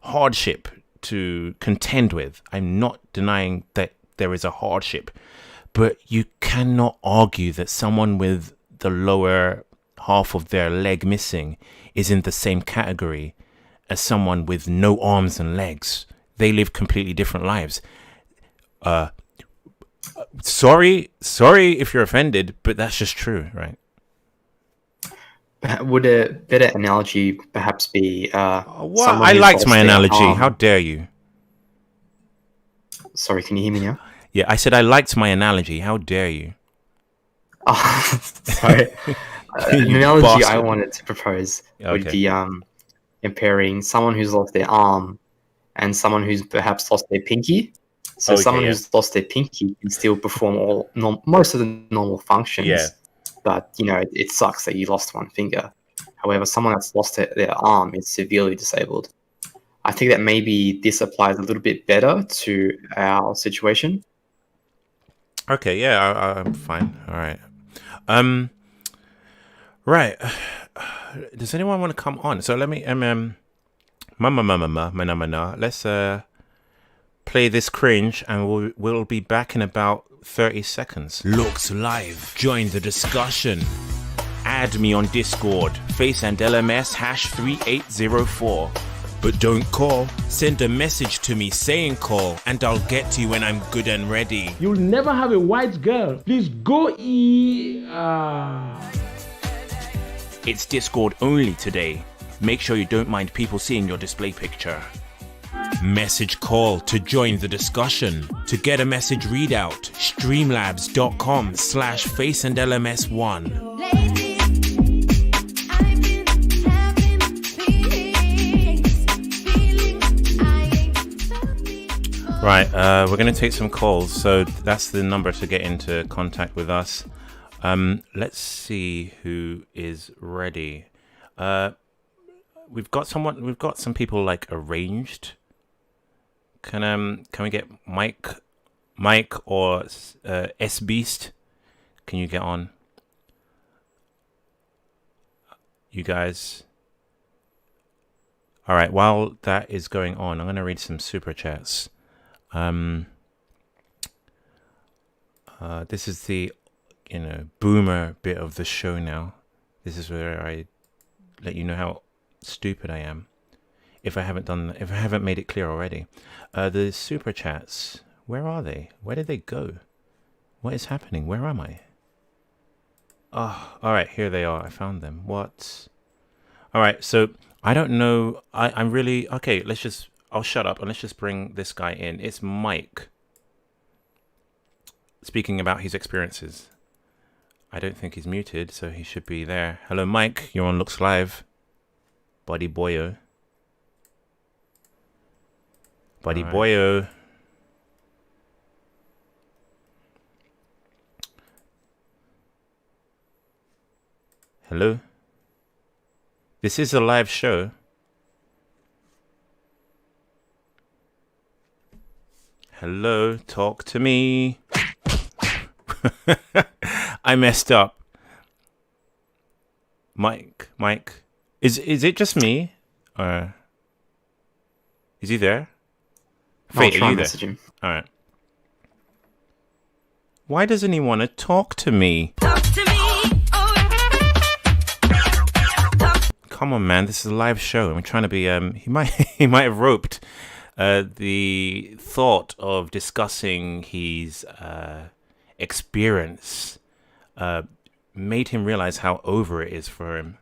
hardship to contend with. I'm not denying that there is a hardship, but you cannot argue that someone with the lower half of their leg missing is in the same category as someone with no arms and legs. They live completely different lives. Sorry if you're offended, but that's just true, right? Would a better analogy perhaps be What? I liked my analogy. How dare you? Sorry, can you hear me now? Yeah, I said I liked my analogy. How dare you? Sorry. An analogy bastard. I wanted to propose would be comparing someone who's lost their arm and someone who's perhaps lost their pinky. So someone who's lost their pinky can still perform most of the normal functions. Yeah. But, it sucks that you lost one finger. However, someone that's lost their arm is severely disabled. I think that maybe this applies a little bit better to our situation. Okay, yeah, I'm fine. All right. Right. Does anyone want to come on? So let me let's play this cringe, and we'll be back in about 30 seconds. Looks live. Join the discussion. Add me on Discord. FACEandLMS #3804. But don't call. Send a message to me saying call, and I'll get to you when I'm good and ready. You'll never have a white girl. Please go It's Discord only today. Make sure you don't mind people seeing your display picture. Message call to join the discussion. To get a message readout, streamlabs.com/FACEandLMS1. Right, we're going to take some calls, so that's the number to get into contact with us. Let's see who is ready. We've got some people like arranged. Can we get Mike Mike or S Beast, can you get on? You guys. All right. While that is going on, I'm going to read some super chats. This is the, boomer bit of the show now. This is where I let you know how stupid I am. If I haven't made it clear already. The super chats, where are they? Where did they go? What is happening? Where am I? Oh, all right, here they are. I found them. What? All right, so I don't know. I'm really okay. I'll shut up and let's just bring this guy in. It's Mike. Speaking about his experiences. I don't think he's muted, so he should be there. Hello, Mike. You're on Looks Live. Buddy boyo. Buddy boyo. Hello? This is a live show. Hello, talk to me. I messed up. Mike. Is it just me? Or is he there? Fate, I'll try are you and there? message him. Alright. Why doesn't he want to talk to me? Come on, man. This is a live show. I'm trying to be he might have roped the thought of discussing his experience made him realize how over it is for him.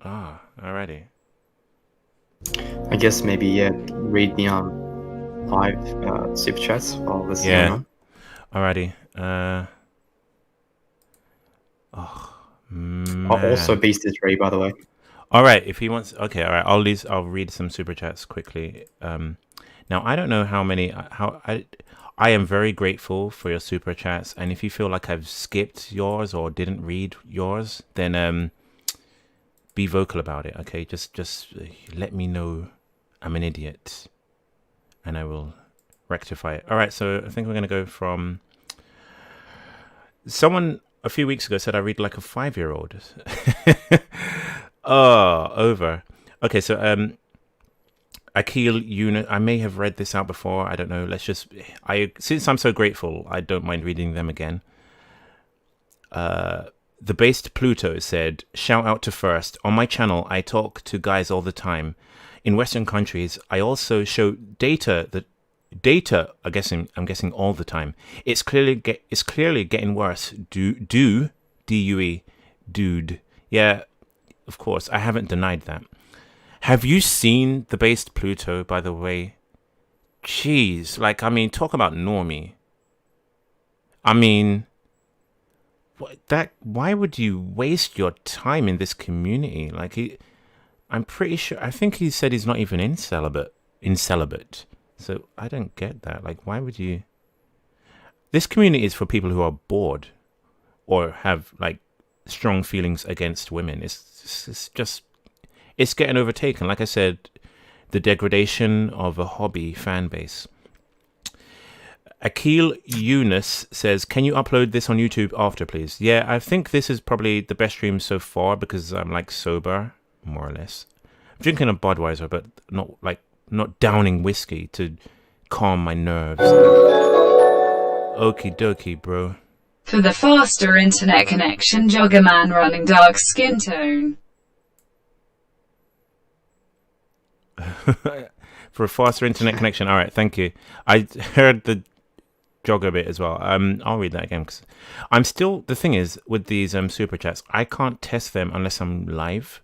Alrighty. I guess maybe read the live super chats while this is going on. Alrighty. Also, Beast is ready, by the way. All right, if he wants, okay, all right. I'll read some super chats quickly. Now I don't know how many. I am very grateful for your super chats, and if you feel like I've skipped yours or didn't read yours, then be vocal about it. Okay, just let me know I'm an idiot, and I will rectify it. All right, so I think we're gonna go from someone a few weeks ago said I read like a 5-year-old. Oh, over. Okay, so Akil Unit, I may have read this out before, I don't know. Since I'm so grateful, I don't mind reading them again. The Based Pluto said, shout out to First. On my channel, I talk to guys all the time. In Western countries, I also show data I'm guessing all the time. It's clearly getting worse. DUE, dude. Yeah, of course, I haven't denied that. Have you seen The Based Pluto, by the way? Jeez, talk about normie. Why would you waste your time in this community? I'm pretty sure, I think he said he's not even in celibate. So I don't get that. Why would you? This community is for people who are bored or have strong feelings against women. It's getting overtaken. Like I said, the degradation of a hobby fan base. Akil Eunice says, can you upload this on YouTube after, please? Yeah, I think this is probably the best stream so far because I'm sober, more or less. I'm drinking a Budweiser, but not downing whiskey to calm my nerves. Okie dokie, bro. For the faster internet connection, jogger man running dark skin tone. For a faster internet connection. All right, thank you. I heard the jogger bit as well. I'll read that again because I'm still. The thing is with these super chats, I can't test them unless I'm live.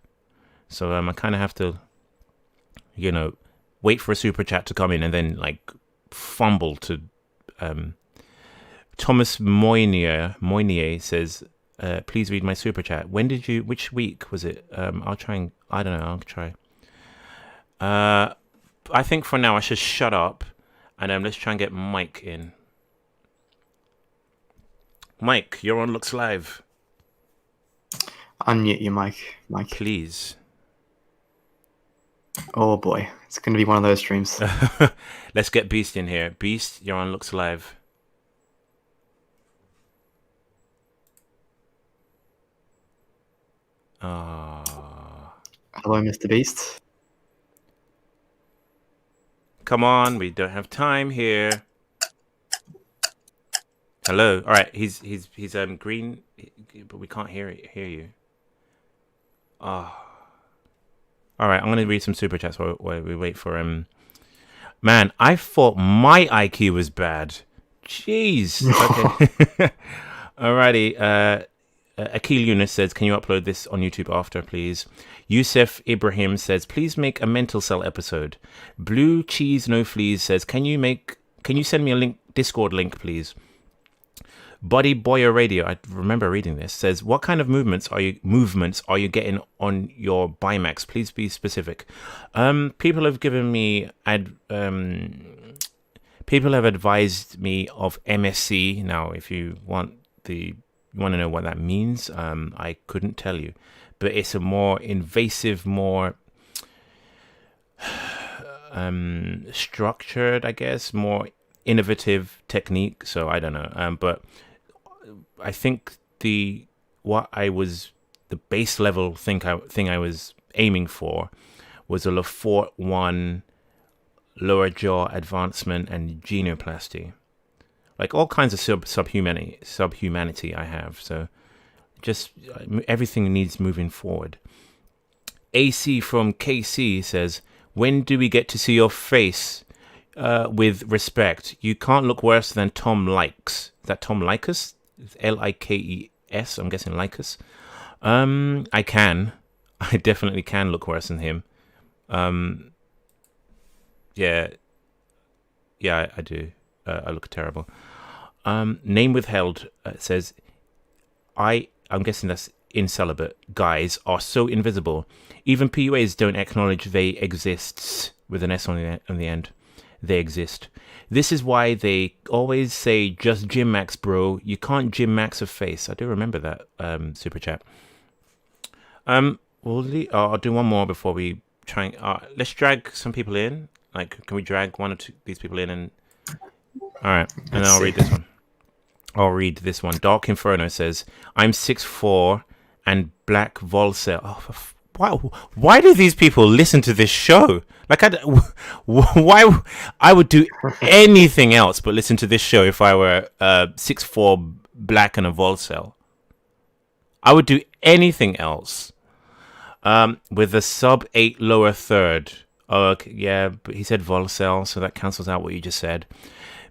So I kind of have to, wait for a super chat to come in and then fumble to. Thomas Moynier says, please read my super chat. Which week was it? I'll try. I'll try. I think for now I should shut up and let's try and get Mike in. Mike, you're on Looks Live. Unmute your mic, Mike. Please. Oh boy, it's going to be one of those streams. Let's get Beast in here. Beast, you're on Looks Live. Hello, Mr. Beast. Come on, we don't have time here. Hello. All right, he's green, but we can't hear you. All right, I'm gonna read some super chats while we wait for him. Man, I thought my IQ was bad. Jeez. Okay. Alrighty. Akil Yunus says, "Can you upload this on YouTube after, please?" Yusuf Ibrahim says, "Please make a mental cell episode." Blue Cheese No Fleas says, Can you send me a Discord link, please?" Buddy Boyer Radio, I remember reading this, says, "What kind of movements are you getting on your Bimax? Please be specific." People have given me people have advised me of MSC. Now, if you want to know what that means, I couldn't tell you, but it's a more invasive, more structured, I guess, more innovative technique. So I don't know, but I think the base level thing I was aiming for was a Lefort 1 lower jaw advancement and genoplasty, like all kinds of subhumanity I have. So just everything needs moving forward. AC from KC says, "When do we get to see your face? With respect, you can't look worse than Tom Likes." Is that Tom Likas? Likes. I'm guessing Likas. I definitely can look worse than him. Yeah, I do. I look terrible. Name withheld says, I'm guessing that's incelibate guys are so invisible. Even PUAs don't acknowledge they exist with an S on the end. They exist. This is why they always say, "Just gym max, bro. You can't gym max a face." I do remember that super chat. I'll do one more before we try. Let's drag some people in. Like, can we drag one or two these people in? And all right, and then I'll read this one. Dark Inferno says, "I'm 6'4" and black Volcel." Oh, why do these people listen to this show? Like, why I would do anything else but listen to this show if I were 6'4" black and a Volcel. I would do anything else. With a sub-8 lower third. Oh, okay, yeah, but he said Volcel, so that cancels out what you just said.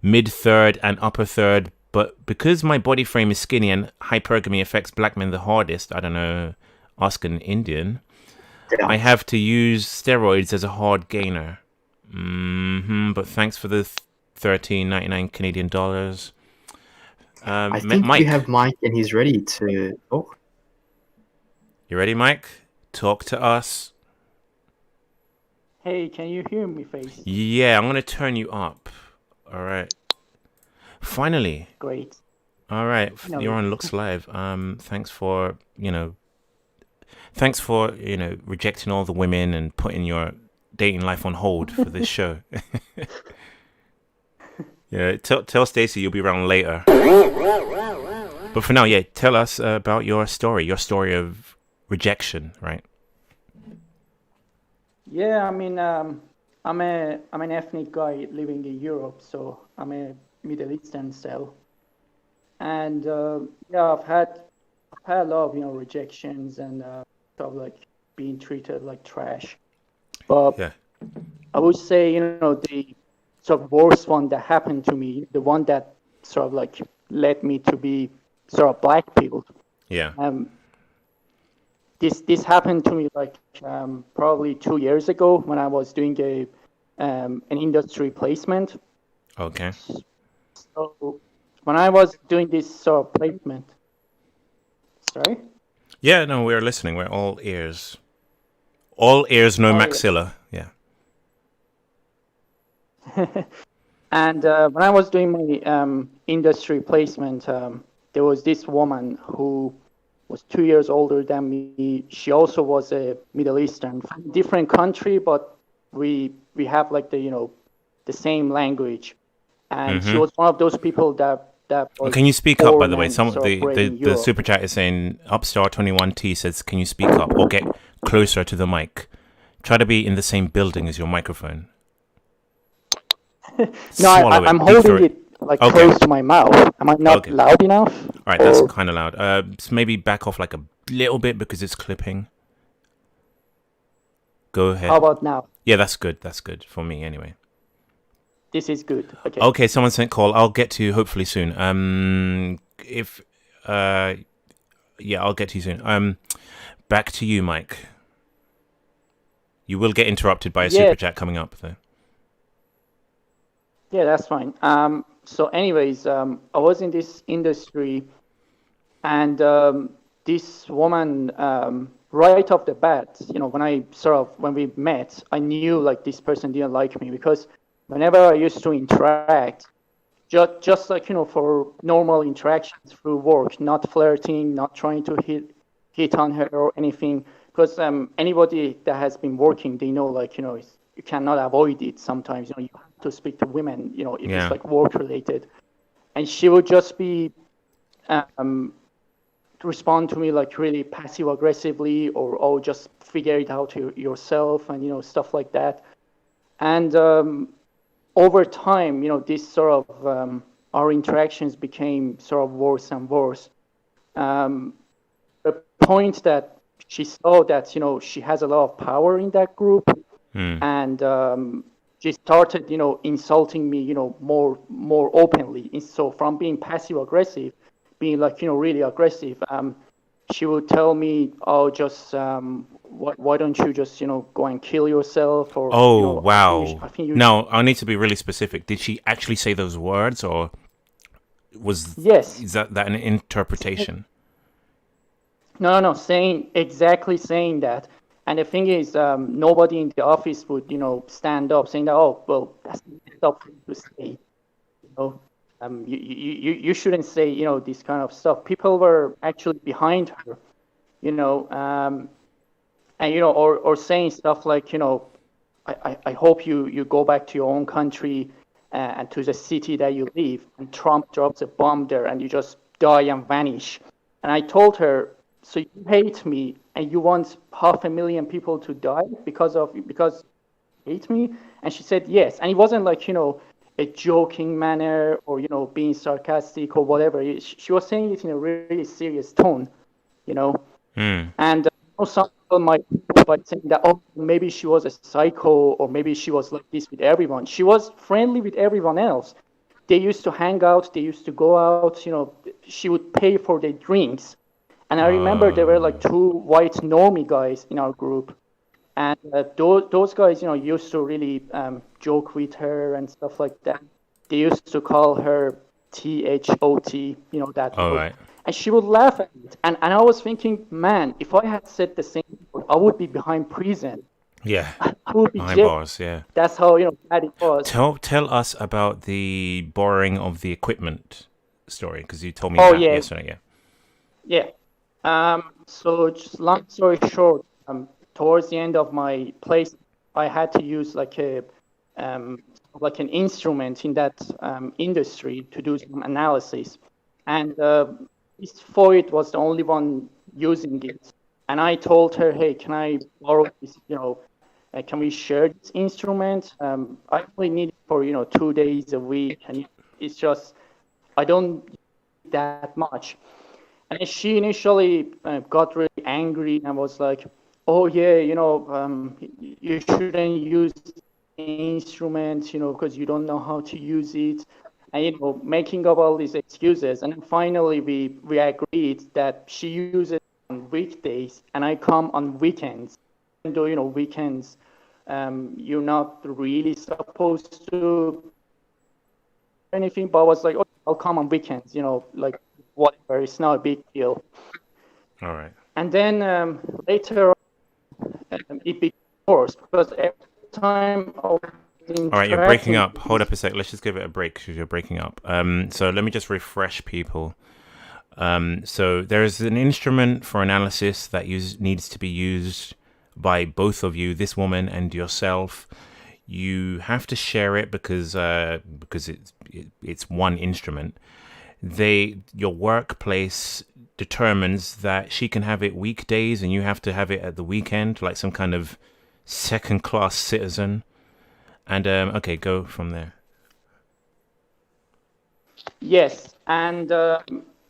Mid third and upper third, but because my body frame is skinny and hypergamy affects black men the hardest, I don't know, ask an Indian, I have to use steroids as a hard gainer. But thanks for the $13.99 Canadian dollars. I think Mike. we have Mike and he's ready to talk. You ready, Mike? Talk to us. Hey, can you hear me, Face? Yeah, I'm going to turn you up. All right. Finally. Great. All right. You're on Looks Live. Thanks for rejecting all the women and putting your dating life on hold for this show. Yeah, tell Stacey you'll be around later. But for now, yeah, tell us about your story of rejection, right? Yeah, I mean, I'm an ethnic guy living in Europe, so I'm a Middle Eastern cell, and I've had a lot of rejections and sort of like being treated like trash. But yeah. I would say the sort of worst one that happened to me, the one that sort of like led me to be sort of black people. Yeah. This happened to me like probably 2 years ago when I was doing an industry placement. Okay. So when I was doing this sort of placement, sorry. Yeah, no, we're listening. We're all ears. All ears, no maxilla. Yeah. And when I was doing my industry placement, there was this woman who was 2 years older than me. She also was a Middle Eastern, from a different country, but we have like the same language. And she was one of those people that was Can you speak up, by the way? born Some and of sort of bred in the Europe. super chat is saying Upstar21T says, can you speak up or get closer to the mic? Try to be in the same building as your microphone. No, I'm holding it like close to my mouth. Am I not loud enough? All right, that's kind of loud. Just maybe back off like a little bit because it's clipping. Go ahead. How about now? Yeah, that's good. That's good for me anyway. This is good. Okay. Okay, someone sent call. I'll get to you hopefully soon. Yeah, I'll get to you soon. Back to you, Mike. You will get interrupted by a super chat coming up, though. Yeah, that's fine. So anyways, I was in this industry, and this woman, right off the bat, when we met, I knew like this person didn't like me, because whenever I used to interact, just like, for normal interactions through work, not flirting, not trying to hit on her or anything, because anybody that has been working, they know, like, you cannot avoid it sometimes. You have to speak to women, if it's like work related. And she would just be respond to me like really passive aggressively, or just figure it out yourself, and stuff like that. And over time, this sort of our interactions became sort of worse and worse. The point that she saw that she has a lot of power in that group, and she started insulting me more openly. And so from being passive aggressive, being like really aggressive, she would tell me, oh, just why don't you just go and kill yourself, or wow. I think now I need to be really specific. Did she actually say those words, or is that an interpretation? No, exactly saying that. And the thing is, nobody in the office would stand up saying that, oh, well, that's not for you to say. You shouldn't say this kind of stuff. People were actually behind her, and or saying stuff like, I hope you go back to your own country and to the city that you live, and Trump drops a bomb there and you just die and vanish. And I told her, so you hate me and you want 500,000 people to die because you hate me? And she said yes. And it wasn't like a joking manner, or being sarcastic or whatever. She was saying it in a really serious tone, And some people might by saying that, oh, maybe she was a psycho, or maybe she was like this with everyone. She was friendly with everyone else. They used to hang out. They used to go out. She would pay for their drinks. And I remember there were like 2 white normie guys in our group. And those guys, used to really joke with her and stuff like that. They used to call her THOT, that word. Right. And she would laugh at it. And I was thinking, man, if I had said the same word, I would be behind prison. Yeah. I would be behind jailed. bars, yeah. That's how, bad it was. Tell us about the borrowing of the equipment story, because you told me that yesterday, Yeah. So just long story short, towards the end of my place, I had to use like an instrument in that industry to do some analysis, and this FOID was the only one using it. And I told her, hey, can I borrow this? Can we share this instrument? I only need it for 2 days a week, and it's just I don't need that much. And she initially got really angry and was like, oh, yeah, you shouldn't use the instrument, because you don't know how to use it. And, making up all these excuses. And then finally, we agreed that she uses it on weekdays and I come on weekends. Even though, weekends, you're not really supposed to do anything, but I was like, okay, I'll come on weekends, like whatever, it's not a big deal. All right. And then later it became worse, because every time I was all right, you're breaking up. Hold up a sec. Let's just give it a break because you're breaking up. So let me just refresh people. So there is an instrument for analysis that needs to be used by both of you, this woman and yourself. You have to share it because it's one instrument. Your workplace determines that she can have it weekdays and you have to have it at the weekend, like some kind of second-class citizen. And okay, go from there. Yes, and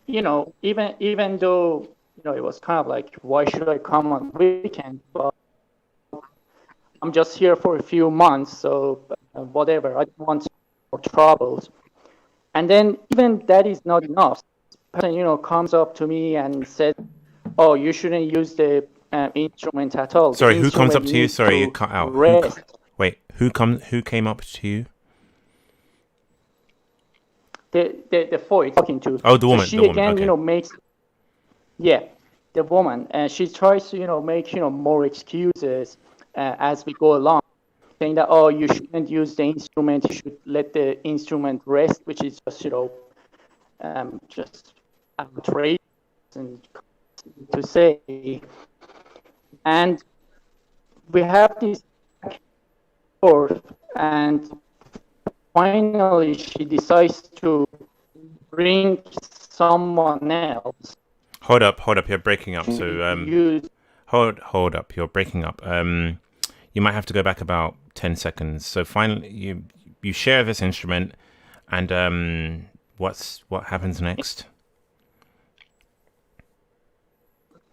even though it was kind of like, why should I come on weekend? But I'm just here for a few months, so whatever. I don't want more troubles. And then even that is not enough. Person, comes up to me and says, "Oh, you shouldn't use the instrument at all." Sorry, who comes up to you? Sorry, you cut out. Who came up to you? The voice talking to. Oh, the woman. So she the woman. again, Okay. makes. Yeah, the woman, and she tries to, make more excuses as we go along, saying that, oh, you shouldn't use the instrument, you should let the instrument rest, which is just, just outrageous and to say. And we have this back and forth, and finally she decides to bring someone else. Hold up, you're breaking up. So hold up, you're breaking up. You might have to go back about 10 seconds. So finally you share this instrument, and what happens next?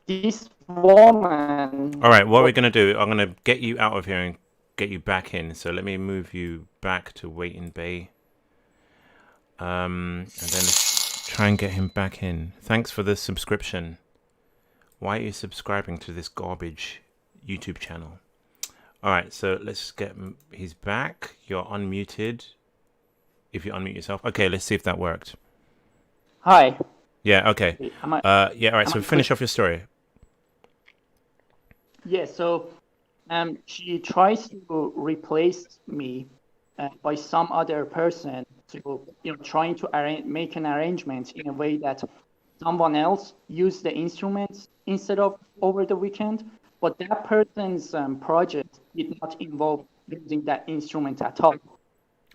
This woman. All right, what we're going to do, I'm going to get you out of here and get you back in. So let me move you back to waiting bay. And then let's try and get him back in. Thanks for the subscription. Why are you subscribing to this garbage YouTube channel? All right, so let's get he's back. You're unmuted. If you unmute yourself. Okay, let's see if that worked. Hi. Yeah, okay. Yeah, all right, so finish off your story. Yeah, so she tries to replace me by some other person, to trying to make an arrangement in a way that someone else use the instruments instead of over the weekend. But that person's project did not involve using that instrument at all.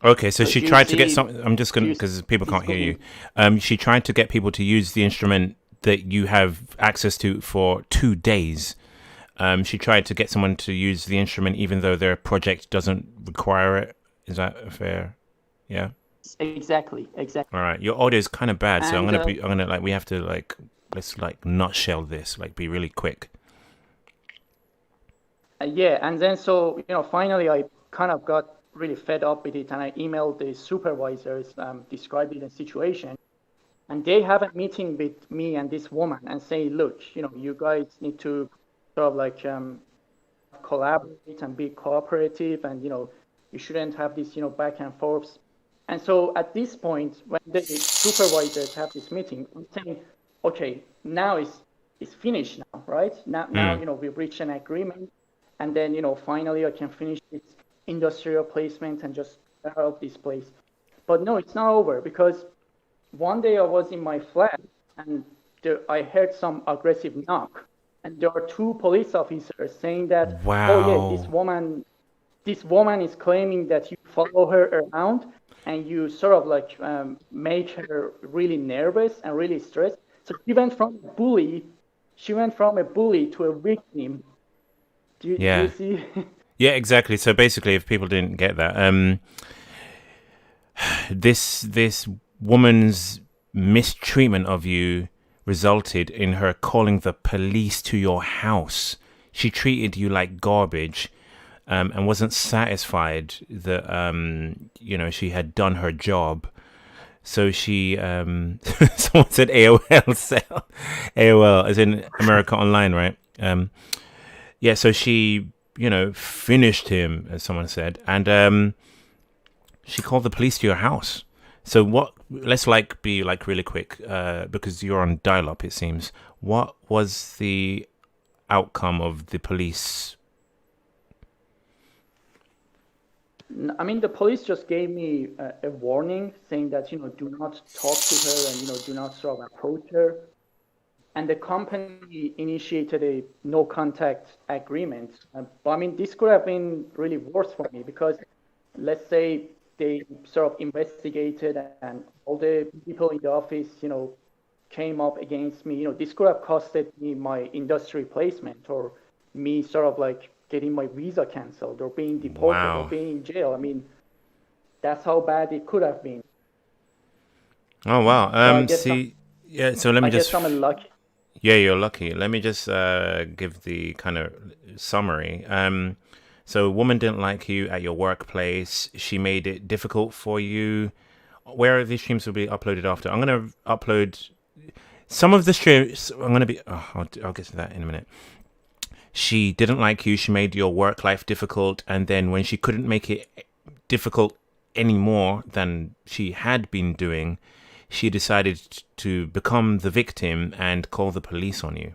Okay, so she tried to get some. I'm just gonna, because people can't hear you. She tried to get people to use the instrument that you have access to for 2 days. She tried to get someone to use the instrument even though their project doesn't require it. Is that fair? Yeah. Exactly. All right, your audio is kind of bad, so I'm gonna we have to let's nutshell this, be really quick. Yeah, and then so finally I kind of got really fed up with it, and I emailed the supervisors describing the situation, and they have a meeting with me and this woman and say, look, you guys need to sort of collaborate and be cooperative, and you shouldn't have this back and forth. And so at this point, when the supervisors have this meeting, I'm saying, okay, now it's finished now, right? Now we've reached an agreement, and then finally I can finish this industrial placement and just get out of this place. But no, it's not over, because one day I was in my flat and I heard some aggressive knock, and there are 2 police officers saying that, wow, oh yeah, this woman is claiming that you follow her around and you sort of make her really nervous and really stressed. So she went from a bully to a victim. Do you see? Yeah, exactly. So basically, if people didn't get that, this woman's mistreatment of you resulted in her calling the police to your house. She treated you like garbage, and wasn't satisfied that she had done her job. So she someone said AOL sell. AOL as in America Online, right? Yeah, so she finished him, as someone said, and she called the police to your house. So what? Let's be really quick, because you're on dial-up, it seems. What was the outcome of the police? I mean, the police just gave me a warning saying that, do not talk to her and, do not sort of approach her. And the company initiated a no contact agreement. But I mean, this could have been really worse for me because let's say they sort of investigated and all the people in the office, came up against me. This could have costed me my industry placement or me sort of like getting my visa canceled or being deported or being in jail. I mean, that's how bad it could have been. Oh, wow. So let me I guess I'm lucky. Yeah, you're lucky. Let me just give the kind of summary. So a woman didn't like you at your workplace. She made it difficult for you. Where these streams will be uploaded after. I'm going to upload some of the streams. I'm going to be... I'll get to that in a minute. She didn't like you. She made your work life difficult. And then when she couldn't make it difficult any more than she had been doing, she decided to become the victim and call the police on you.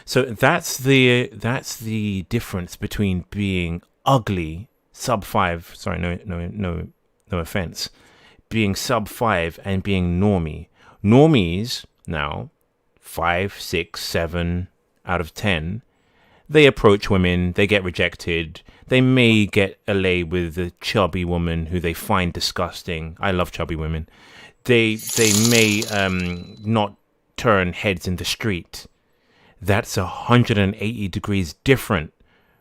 So that's the difference between being ugly, sub-5. Sorry, no offense. Being sub-5 and being normie. Normies now, 5, 6, 7 out of 10. They approach women, they get rejected. They may get a lay with a chubby woman who they find disgusting. I love chubby women. They may not turn heads in the street. That's 180 degrees different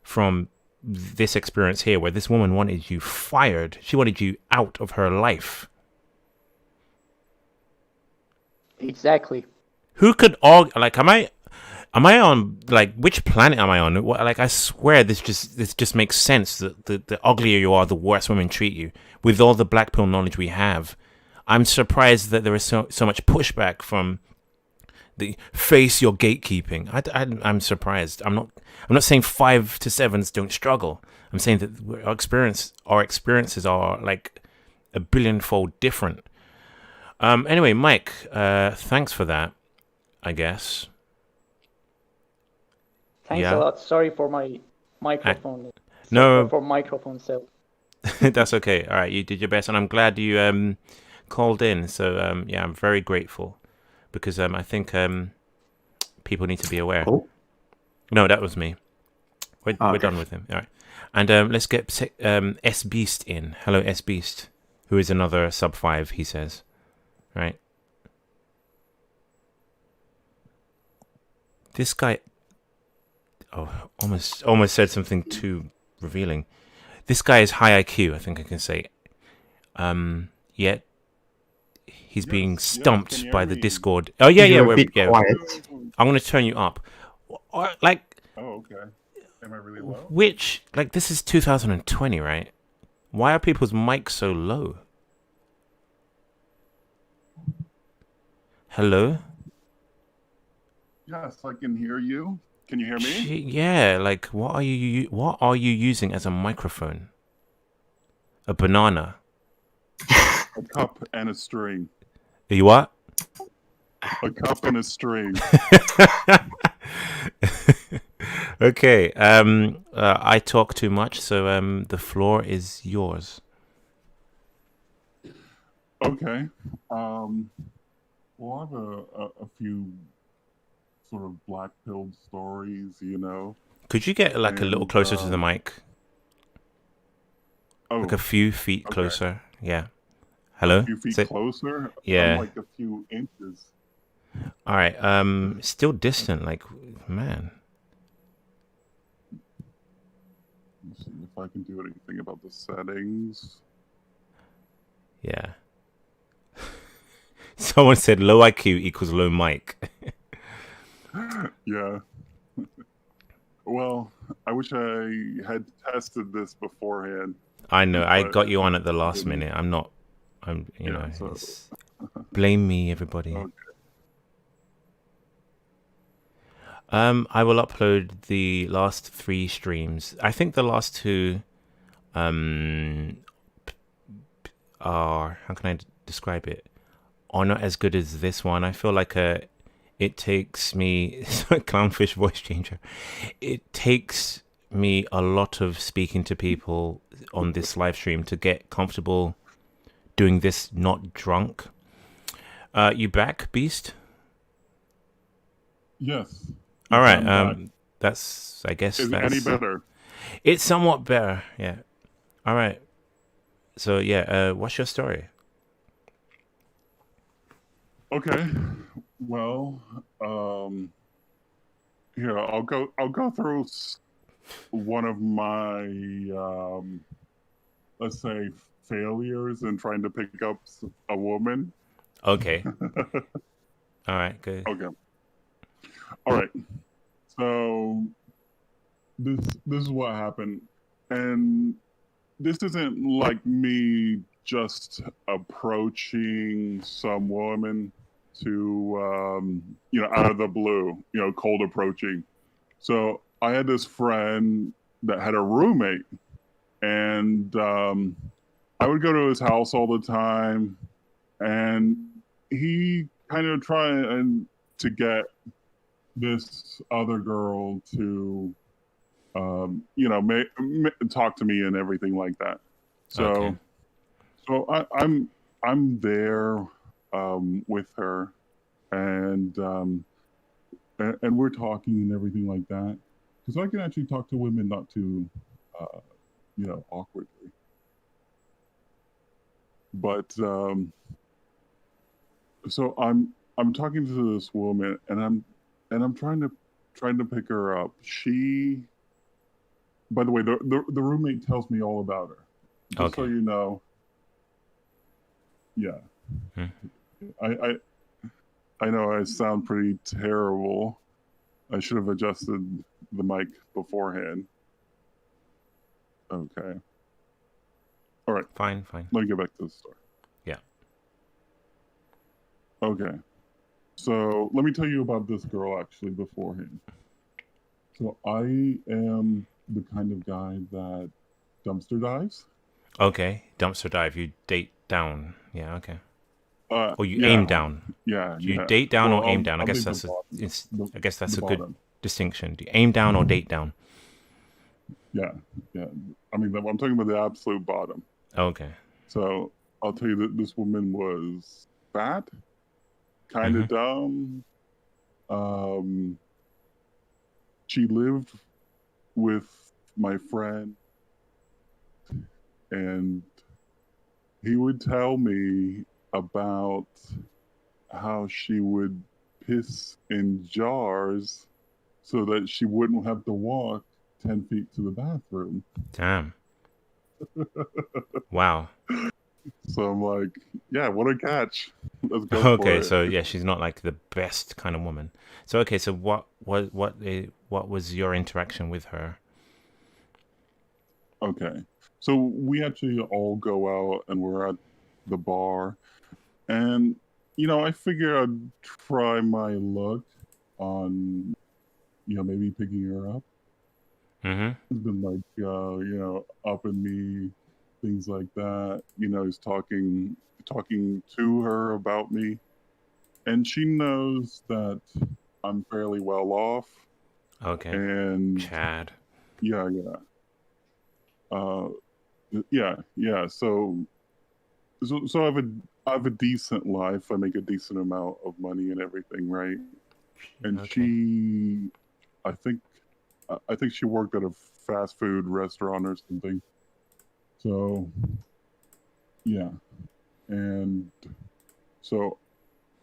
from this experience here, where this woman wanted you fired. She wanted you out of her life. Exactly. Who could argue? Like, am I on, like, which planet am I on? Like, I swear this just makes sense. The uglier you are, the worse women treat you. With all the black pill knowledge we have, I'm surprised that there is so much pushback from the face your gatekeeping. I'm surprised. I'm not saying 5 to 7s don't struggle. I'm saying that our experiences are like a billionfold different. Anyway, Mike, thanks for that, I guess. Thanks a lot. Sorry for my microphone. For microphone self. That's okay. All right, you did your best, and I'm glad you called in. So I'm very grateful because I think people need to be aware. Oh. No, that was me. We're done with him. All right, and let's get S Beast in. Hello, S Beast, who is another sub-5. He says, right. This guy, almost said something too revealing. This guy is high IQ, I think I can say. Yet he's being stumped by the Discord. Oh yeah, You're a bit quiet. I'm gonna turn you up. Like. Oh, okay. Am I really low? Which, like, this is 2020, right? Why are people's mics so low? Hello? Yes, I can hear you. Can you hear me? Yeah, like, what are you using as a microphone? A banana? A cup and a string. You what? A cup and a string. Okay. I talk too much, so the floor is yours. Okay. Well, I have a few sort of black-pilled stories, you know. Could you get like a little closer to the mic? Oh, like a few feet closer. Yeah. Hello? A few feet closer? Yeah. I'm like a few inches. All right. Still distant. Like, man. Let's see if I can do anything about the settings. Yeah. Someone said low IQ equals low mic. Yeah. Well, I wish I had tested this beforehand. I know. I got you on at the last minute. Blame me, everybody. Okay. I will upload the last 3 streams. I think the last 2 are, how can I describe it? Are not as good as this one. I feel like it takes me, clownfish voice changer. It takes me a lot of speaking to people on this live stream to get comfortable doing this not drunk. You back, Beast? Yes. All Yes, right. I'm back. That's, I guess Is it that's any better? it's somewhat better. Yeah. All right. So yeah, what's your story? Okay. Well, here I'll go through one of my let's say failures in trying to pick up a woman. Okay. All right. Good. Okay. All right. So this is what happened, and this isn't like me just approaching some woman to out of the blue, cold approaching. So I had this friend that had a roommate, and I would go to his house all the time, and he kind of tried to get this other girl to talk to me and everything like that. So, Okay. so I'm there with her, and we're talking and everything like that. Because I can actually talk to women not too, awkwardly. But so I'm talking to this woman, and I'm trying to pick her up. She, by the way, the roommate tells me all about her. Just so Okay. you know. Yeah. Hmm. I know I sound pretty terrible. I should have adjusted the mic beforehand. Okay. All right. Fine. Let me get back to the story. Yeah. Okay. So let me tell you about this girl actually beforehand. So I am the kind of guy that dumpster dives. Okay. Dumpster dive. You date down. Yeah. Okay. Or you Yeah, aim down. Yeah. Do you Yeah. date down Well, or aim down? I I'll guess date that's the a. bottom. It's, The- I guess that's the a good bottom. distinction. Do you aim down or date down? Yeah. I mean, I'm talking about the absolute bottom. Okay. So I'll tell you that this woman was fat, kind of dumb. She lived with my friend, and he would tell me about how she would piss in jars so that she wouldn't have to walk 10 feet to the bathroom. Damn. Wow. So I'm like, yeah, what a catch. Let's go for Okay, it. so yeah, she's not like the best kind of woman. So okay, so what was your interaction with her? Okay. So we actually all go out and we're at the bar. And, I figure I'd try my luck on, maybe picking her up. Mm-hmm. He's been like, upping me, things like that. He's talking to her about me. And she knows that I'm fairly well off. Okay. And Chad. yeah. Yeah. So I have a decent life. I make a decent amount of money and everything, right? And Okay. she, I think she worked at a fast food restaurant or something. So, yeah. And so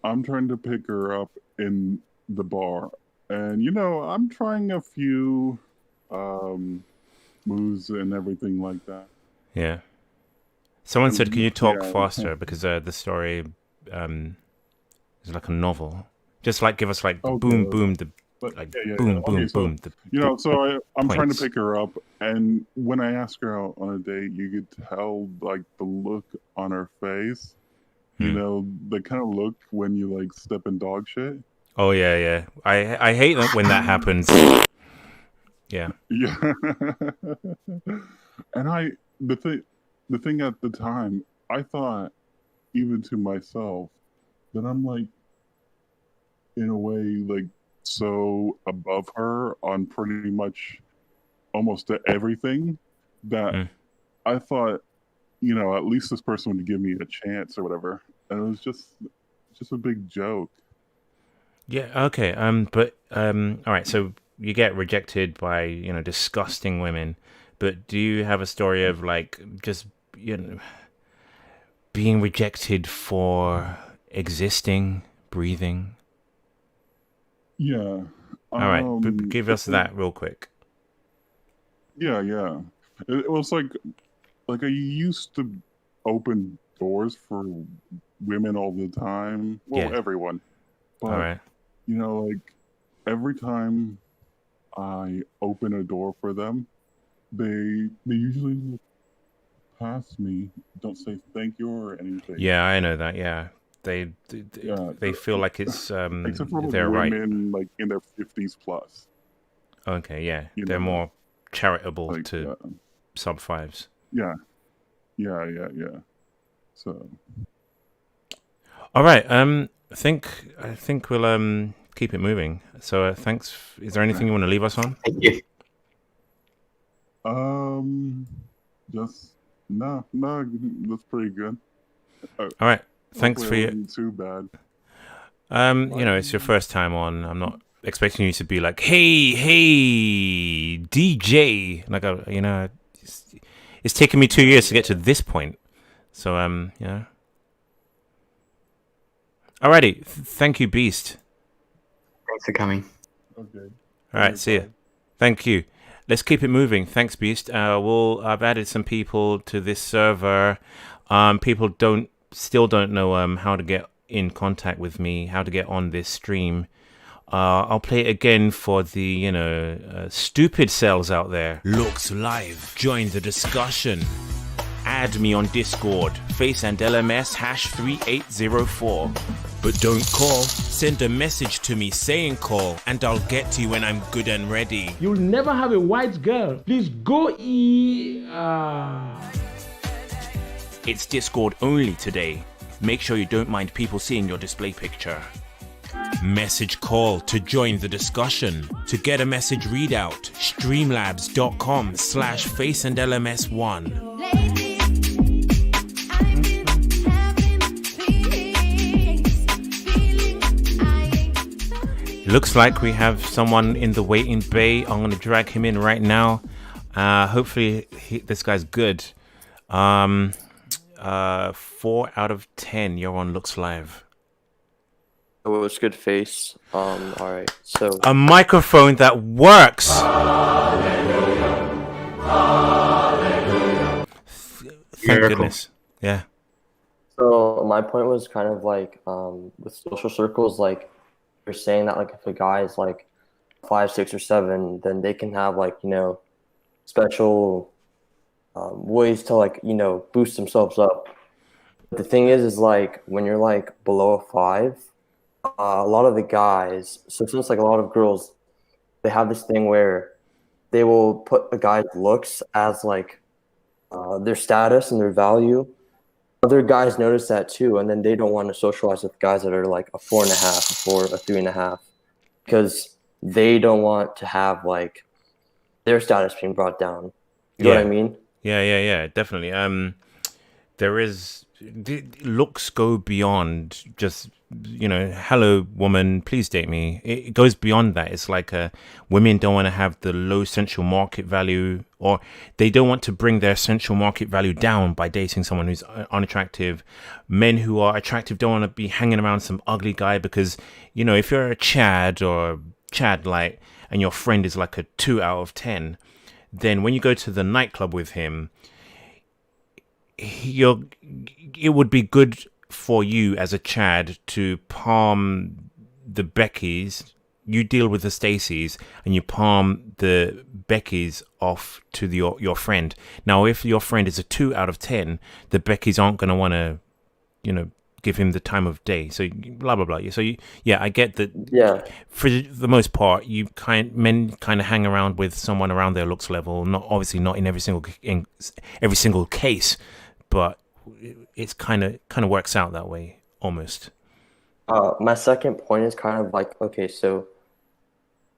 I'm trying to pick her up in the bar. And, I'm trying a few moves and everything like that. Yeah. Someone said, "Can you talk Yeah. faster?" Because the story is like a novel. Just like give us like the boom, boom, the like boom, boom, Okay, so, boom. So I'm trying to points. pick her up, and when I ask her out on a date, you could tell like the look on her face. The kind of look when you like step in dog shit. Oh yeah. I hate that when that happens. Yeah. Yeah. And the thing at the time, I thought even to myself that I'm like in a way like so above her on pretty much almost to everything that I thought, at least this person would give me a chance or whatever. And it was just a big joke. Yeah. Okay. But all right. So you get rejected by disgusting women, but do you have a story of like just being rejected for existing, breathing? Yeah. All right. But give us that real quick. Yeah. It was like I used to open doors for women all the time. Well, everyone. But, all right. Like every time I open a door for them, they usually pass me, don't say thank you or anything. Yeah, I know that. Yeah, they feel like it's except for they're women right. like in their 50s plus. Okay, yeah, they're more charitable to Sub5s. Yeah. So. All right. I think we'll keep it moving. So thanks. Is there anything you want to leave us on? Thank you. Just no, that's pretty good. All right. Thanks for your. Too bad. It's your first time on. I'm not expecting you to be like, hey, DJ. Like, it's taken me 2 years to get to this point. So, Alrighty. Thank you, Beast. Thanks for coming. Okay. All right. See ya. Thank you. Let's keep it moving. Thanks, Beast. I've added some people to this server. People still don't know how to get in contact with me, how to get on this stream. I'll play it again for the stupid cells out there. Looks live. Join the discussion. Add me on Discord. FACEandLMS #3804. But don't call. Send a message to me saying call, and I'll get to you when I'm good and ready. You'll never have a white girl. Please go It's Discord only today. Make sure you don't mind people seeing your display picture. Message call to join the discussion. To get a message readout, streamlabs.com/FACEandLMS1. Looks like we have someone in the waiting bay. I'm going to drag him in right now. Hopefully this guy's good. 4 out of 10. You're on Looks Live. Oh, it's good face. All right. So a microphone that works. Thank goodness. Yeah. So my point was kind of like with social circles, like you're saying that like if a guy is like 5, 6, or 7, then they can have like special ways to like boost themselves up. But the thing is like when you're like below a 5, a lot of the guys, so since like a lot of girls, they have this thing where they will put a guy's looks as like their status and their value. Other guys notice that too, and then they don't want to socialize with guys that are like a 4.5 or a 3.5 because they don't want to have like their status being brought down. You know what I mean? Yeah, definitely. Looks go beyond just hello woman, please date me. It goes beyond that. It's like women don't want to have the low central market value, or they don't want to bring their central market value down by dating someone who's unattractive. Men who are attractive don't want to be hanging around some ugly guy because if you're a Chad or Chad light and your friend is like a 2 out of 10, then when you go to the nightclub with him, it would be good for you as a Chad to palm the Beckys. You deal with the Stacys and you palm the Beckys off to your friend. Now, if your friend is a 2 out of 10, the Beckys aren't going to want to, give him the time of day. So blah blah blah. So I get that. Yeah. For the most part, men kind of hang around with someone around their looks level. Not in every single case, but it's kind of works out that way almost. My second point is kind of like, okay, so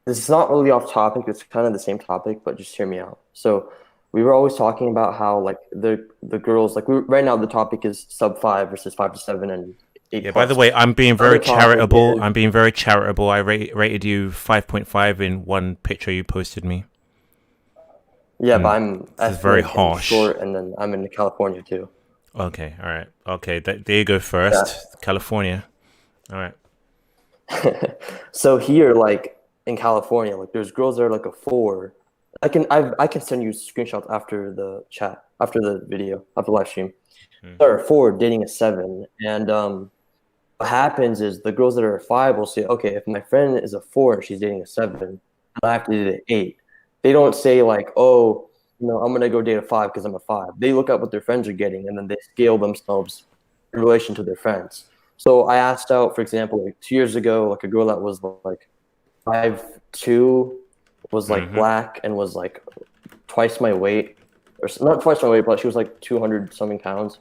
this is not really off topic. It's kind of the same topic, but just hear me out. So we were always talking about how like the girls like right now the topic is sub 5 versus 5 to 7 and 8 Yeah. plus. By the way, I'm being very Other topic charitable. is- I'm being very charitable. I rated you 5.5 in one picture you posted me. Yeah, but I'm This is very ethnic and harsh. short, and then I'm in California too. Okay. All right. Okay. There you go. First, California. All right. So here, like in California, like there's girls that are like a 4. I can send you screenshots after the chat, after the video, after the live stream. There are 4 dating a 7, and what happens is the girls that are a 5 will say, okay, if my friend is a 4 and she's dating a 7, I have to date an 8. They don't say like, oh, I'm gonna go date a 5 because I'm a 5. They look at what their friends are getting and then they scale themselves in relation to their friends. So I asked out, for example, like 2 years ago, like a girl that was like 5'2", was like black and was like twice my weight, or not twice my weight, but she was like 200 something pounds,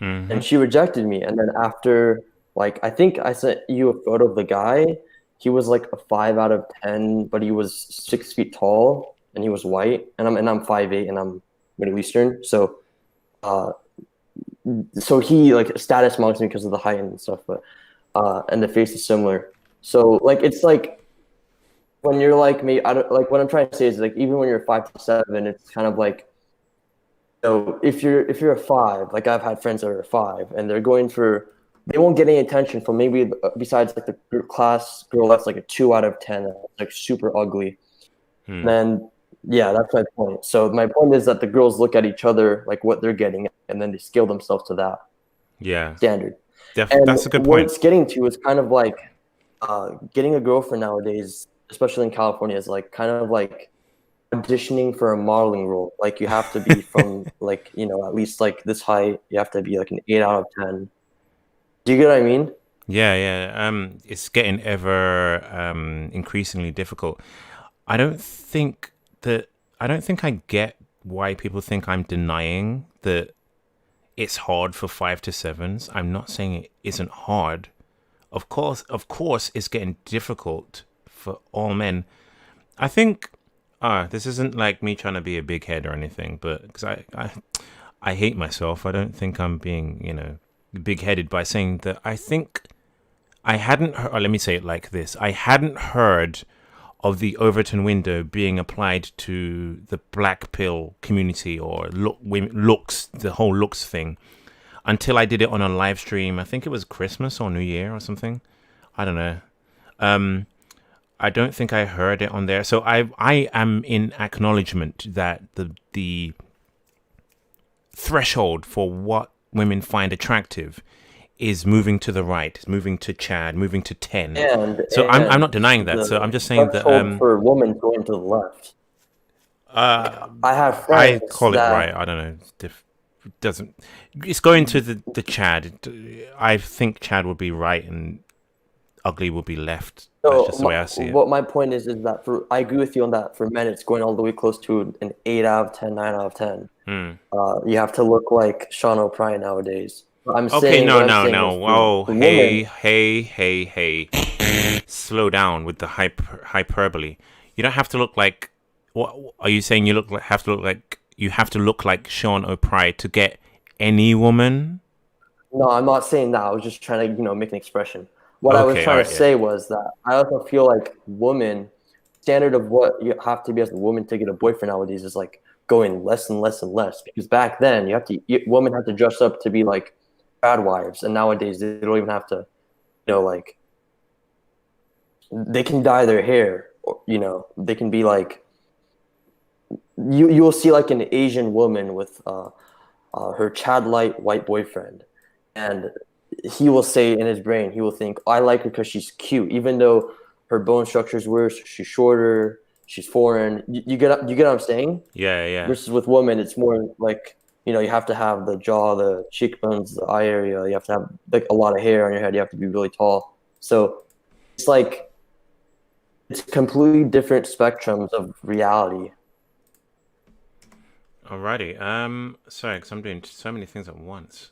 and she rejected me. And then after, like, I think I sent you a photo of the guy. He was like a 5 out of 10, but he was 6 feet tall and he was white, and I'm 5'8" and I'm Middle Eastern, so he like status marks me because of the height and stuff, but and the face is similar. So like it's like when you're like me, I don't like what I'm trying to say is like even when you're 5 to 7, it's kind of like, so if you're a 5, like I've had friends that are a 5 and they won't get any attention from maybe besides like the class girl that's like a 2 out of 10, that's like super ugly. Then yeah, that's my point. So my point is that the girls look at each other like what they're getting, and then they scale themselves to that standard. And That's a good what point. it's getting to is kind of like getting a girlfriend nowadays, especially in California, is like kind of like auditioning for a modeling role. Like you have to be from like, at least like this height. You have to be like an 8 out of 10. Do you get what I mean? Yeah. It's getting ever increasingly difficult. I don't think I get why people think I'm denying that it's hard for 5 to 7s. I'm not saying it isn't hard. Of course, it's getting difficult for all men. I think this isn't like me trying to be a big head or anything, but because I hate myself. I don't think I'm being, big headed by saying that I think I hadn't heard, or let me say it like this. I hadn't heard of the Overton window being applied to the black pill community or looks, the whole looks thing, until I did it on a live stream. I think it was Christmas or New Year or something. I don't know. I don't think I heard it on there. So I am in acknowledgement that the threshold for what women find attractive is moving to the right, moving to Chad, moving to 10. I'm not denying that. So I'm just saying that for women going to the left. I have friends. I call it right. I don't know. It's going to the Chad. I think Chad would be right and ugly will be left. That's just the way I see it. What my point is that I agree with you on that. For men, it's going all the way close to an 8 out of 10, 9 out of 10. You have to look like Sean O'Brien nowadays. I'm saying, no. Whoa, hey. Slow down with the hyperbole. You don't have to look like. What are you saying? You have to look like Sean O'Brien to get any woman? No, I'm not saying that. I was just trying to, make an expression. What I was trying to say was that I also feel like standard of what you have to be as a woman to get a boyfriend nowadays is like going less and less and less. Because back then women had to dress up to be like bad wives, and nowadays they don't even have to, like they can dye their hair, or, they can be like you'll see like an Asian woman with her Chad Light white boyfriend, and he will say in his brain, he will think, I like her because she's cute, even though her bone structure is worse, she's shorter, she's foreign. You get what I'm saying? Yeah. Versus with women, it's more like, you have to have the jaw, the cheekbones, the eye area. You have to have like a lot of hair on your head. You have to be really tall. So it's like, it's completely different spectrums of reality. Alrighty. Sorry, because I'm doing so many things at once.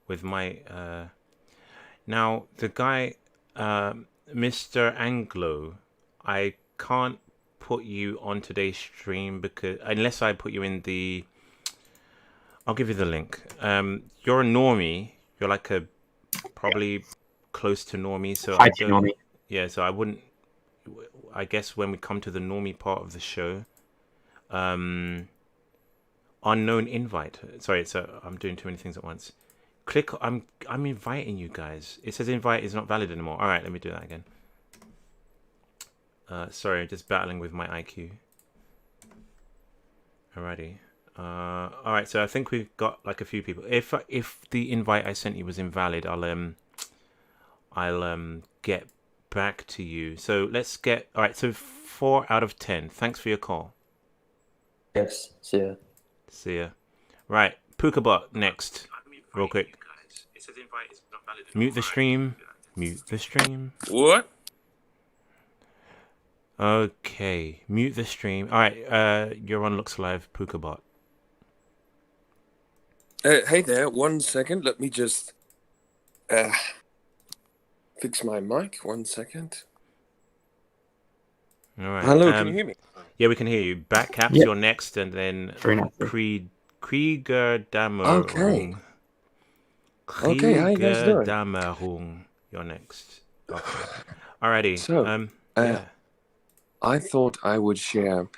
With my now the guy, Mr. Anglo, I can't put you on today's stream because unless I put you in the. I'll give you the link. You're a normie. You're like a probably close to normie. So Hi, I don't. Normie. Yeah. So I wouldn't. I guess when we come to the normie part of the show, unknown invite. Sorry, so I'm doing too many things at once. Click. I'm inviting you guys. It says invite is not valid anymore. All right, let me do that again. Sorry, just battling with my IQ. Alrighty. All right, so I think we've got like a few people. If the invite I sent you was invalid, I'll get back to you. So let's get. All right, so 4 out of 10. Thanks for your call. Yes. See ya. See ya. Right, Pukabot next. Real quick. Mute the stream. Mute the stream. What? Okay, mute the stream. All right, you're on Looks Live, Pukabot. Hey there, 1 second. Let me just fix my mic. 1 second. All right. Hello, can you hear me? Yeah, we can hear you. Backcaps, Yep. you're next, and then Very nice. Krieger Damerung. Okay. Okay, how you guys doing? Damerung, you're next. Okay. Alrighty. So, yeah. I thought I would share.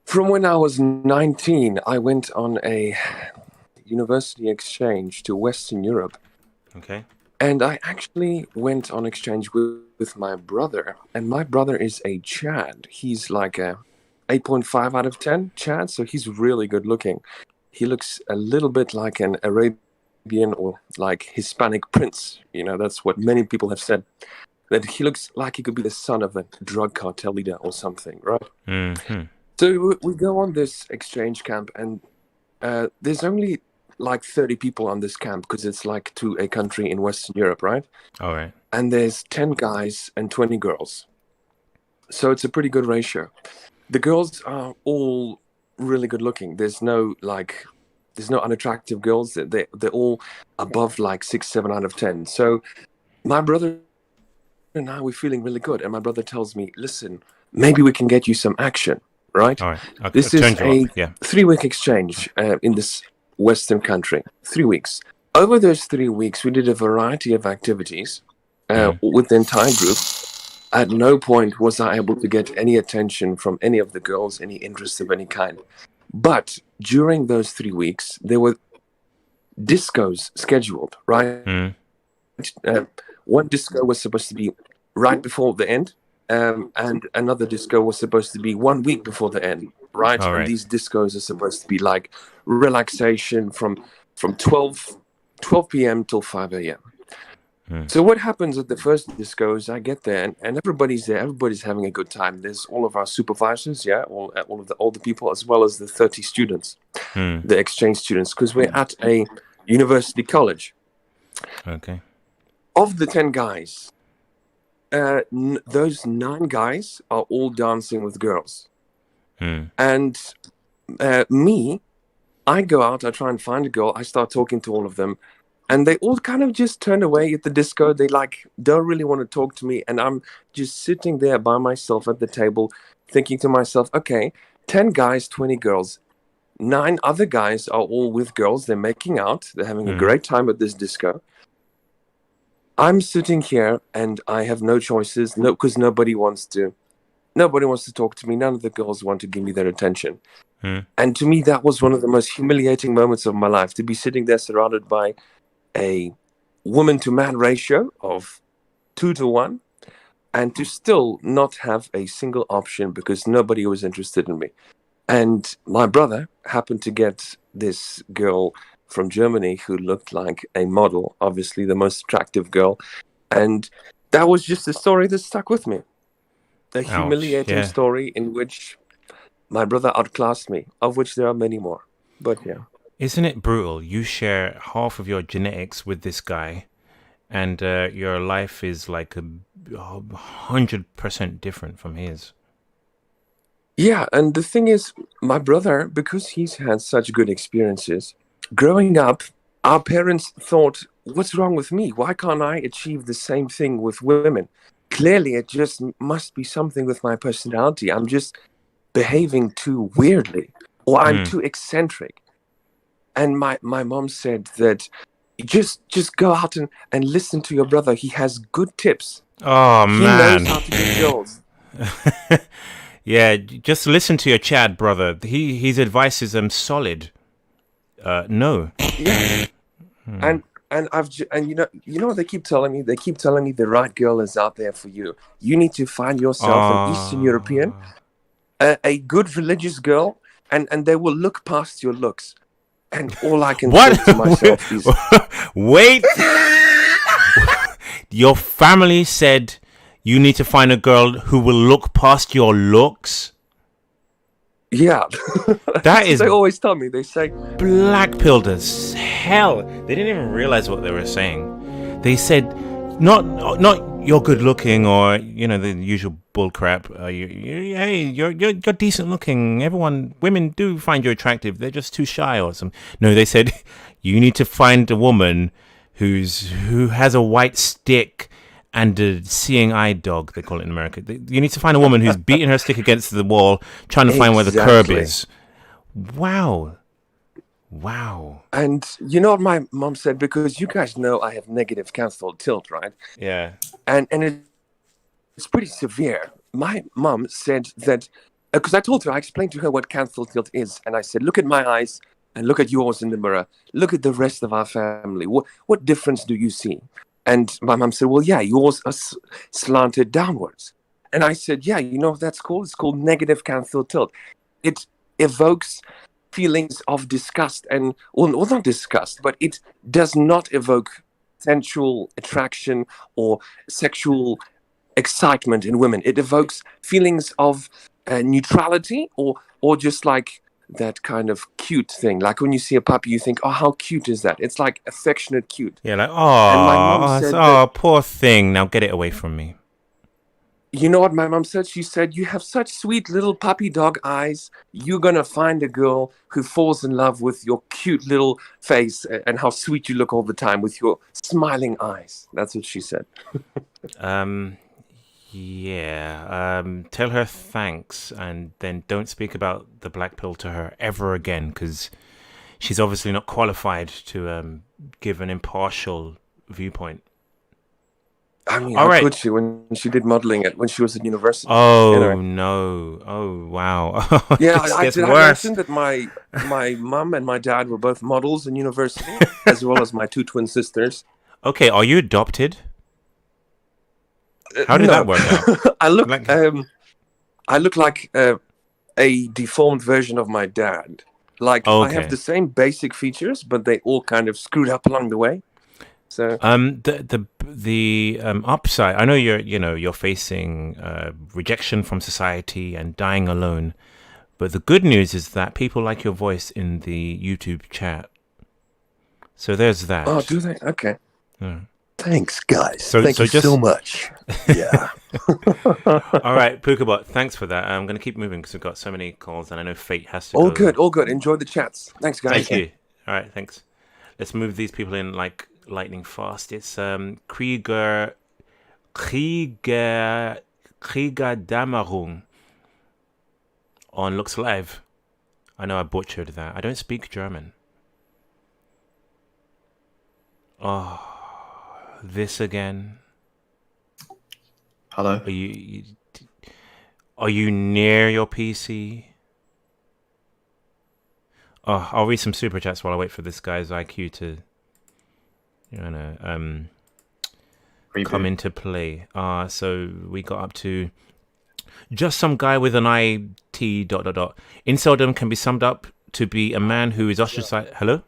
From when I was 19, I went on a university exchange to Western Europe. Okay. And I actually went on exchange with my brother. And my brother is a Chad. He's like a 8.5 out of 10 Chad, so he's really good looking. He looks a little bit like an Arabian or like Hispanic prince. You know, that's what many people have said. That he looks like he could be the son of a drug cartel leader or something, right? Mm-hmm. So we go on this exchange camp, and there's only like 30 people on this camp because it's like to a country in Western Europe, right? All right. And there's 10 guys and 20 girls. So it's a pretty good ratio. The girls are all really good looking. There's no unattractive girls. They're all above like 6, 7 out of 10. So my brother and I were feeling really good. And my brother tells me, listen, maybe we can get you some action, right? All right. Okay. This is a Yeah. 3-week exchange in this Western country. 3 weeks. Over those 3 weeks, we did a variety of activities with the entire group. At no point was I able to get any attention from any of the girls, any interest of any kind. But during those 3 weeks, there were discos scheduled, right? Mm. One disco was supposed to be right before the end, and another disco was supposed to be 1 week before the end, right? All right. And these discos are supposed to be like relaxation from 12 p.m. till 5 a.m. So what happens at the first disco is I get there and everybody's there, everybody's having a good time. There's all of our supervisors, all of the people, as well as the 30 students, the exchange students, because we're at a university college. Okay. Of the 10 guys, those 9 guys are all dancing with girls. And me, I go out, I try and find a girl, I start talking to all of them, and they all kind of just turn away at the disco. They don't really want to talk to me, and I'm just sitting there by myself at the table thinking to myself, okay, 10 guys, 20 girls. 9 other guys are all with girls, they're making out, they're having a great time at this disco. I'm sitting here and I have no choices, because nobody wants to talk to me. None of the girls want to give me their attention. And to me, that was one of the most humiliating moments of my life, to be sitting there surrounded by a woman to man ratio of 2 to 1, and to still not have a single option because nobody was interested in me. And my brother happened to get this girl from Germany who looked like a model, obviously the most attractive girl. And that was just a story that stuck with me. A humiliating story in which my brother outclassed me, of which there are many more. But yeah. Isn't it brutal? You share half of your genetics with this guy, and your life is like 100% different from his. Yeah, and the thing is, my brother, because he's had such good experiences, growing up, our parents thought, what's wrong with me? Why can't I achieve the same thing with women? clearly it just must be something with my personality. I'm just behaving too weirdly, or I'm too eccentric. And my mom said that just go out and listen to your brother. He has good tips. Oh, He man. knows how to get girls. Yeah, just listen to your Chad brother. His advice is solid. No. Yeah. And you know what they keep telling me? They keep telling me the right girl is out there for you. You need to find yourself an Eastern European, a good religious girl, and they will look past your looks. And all I can say to myself is, wait. Your family said you need to find a girl who will look past your looks? Yeah. That is... They always tell me. They say... Black-pilled as hell. They didn't even realize what they were saying. They said, not you're good looking or, the usual bull crap. Hey, you're decent looking. Women do find you attractive. They're just too shy or something. No, they said, you need to find a woman who has a white stick and a seeing eye dog, they call it in America. You need to find a woman who's beating her stick against the wall, trying to find where the curb is. Wow. And you know what my mom said? Because you guys know I have negative cancel tilt, right? Yeah. And it's pretty severe. My mom said that, because I explained to her what cancel tilt is. And I said, look at my eyes and look at yours in the mirror. Look at the rest of our family. What difference do you see? And my mom said, well, yeah, yours are slanted downwards. And I said, yeah, you know what that's called? It's called negative cancel tilt. It evokes feelings of disgust well, not disgust, but it does not evoke sensual attraction or sexual excitement in women. It evokes feelings of neutrality or just like that kind of cute thing. Like when you see a puppy, you think, oh, how cute is that? It's like affectionate cute. Yeah, like, and my mom said poor thing. Now get it away from me. You know what my mom said? She said, you have such sweet little puppy dog eyes. You're going to find a girl who falls in love with your cute little face and how sweet you look all the time with your smiling eyes. That's what she said. Yeah. Tell her thanks and then don't speak about the black pill to her ever again, because she's obviously not qualified to give an impartial viewpoint. I mean, how could she when she did modeling when she was at university? Oh, no. Oh, wow. Yeah, This I gets did worse. I mention that my mum and my dad were both models in university, as well as my two twin sisters. Okay, are you adopted? How did that work out? I look like a deformed version of my dad. Like, I have the same basic features, but they all kind of screwed up along the way. So the upside, I know you're facing rejection from society and dying alone, but the good news is that people like your voice in the YouTube chat. So there's that. Oh, do they? Okay. Yeah. Thanks, guys. Thank you so much. Yeah. All right, Pukabot, thanks for that. I'm going to keep moving because we've got so many calls, and I know Fate has to go. All good. Enjoy the chats. Thanks, guys. Thank you. All right, thanks. Let's move these people in like lightning fast. It's Krieger Damarung on Looks Live. I know I butchered that. I don't speak German. Oh, this again. Hello. Are you near your PC? Oh, I'll read some super chats while I wait for this guy's IQ to come into play. So we got up to just some guy with an IT ... Inceldom can be summed up to be a man who is ostracized. Hello?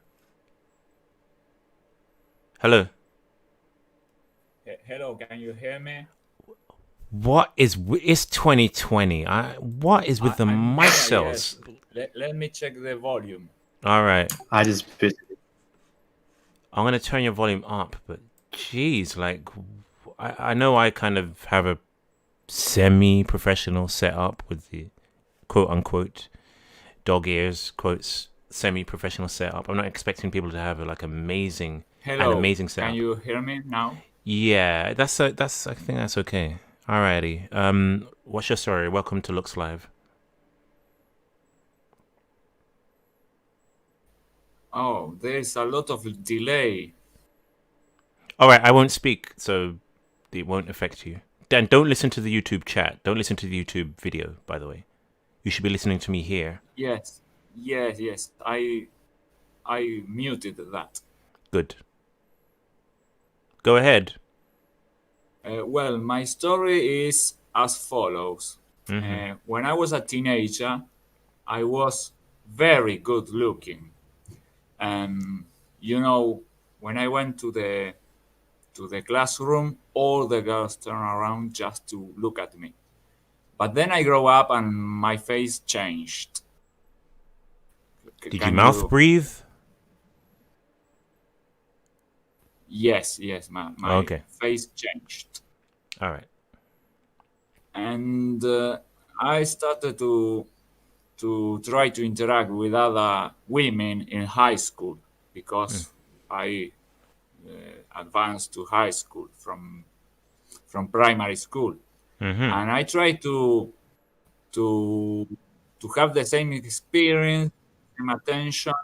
Hello? Hello, can you hear me? What is... It's 2020. What is with the mic cells? Yes. Let me check the volume. All right. I just... I'm going to turn your volume up, but geez, like, I know I kind of have a semi-professional setup with the quote-unquote dog ears, quotes, semi-professional setup. I'm not expecting people to have an amazing setup. Can you hear me now? Yeah, I think that's okay. Alrighty. What's your story? Welcome to Looks Live. Oh, there's a lot of delay. Alright, I won't speak, so it won't affect you. Dan, don't listen to the YouTube chat. Don't listen to the YouTube video, by the way. You should be listening to me here. Yes. I muted that. Good. Go ahead. Well, my story is as follows. When I was a teenager, I was very good looking. You know, when I went to the classroom, all the girls turn around just to look at me. But then I grow up and my face changed. Did you mouth breathe? Yes, my Okay. face changed. All right. And I started to try to interact with other women in high school because I advanced to high school from primary school, and I tried to have the same experience, same attention,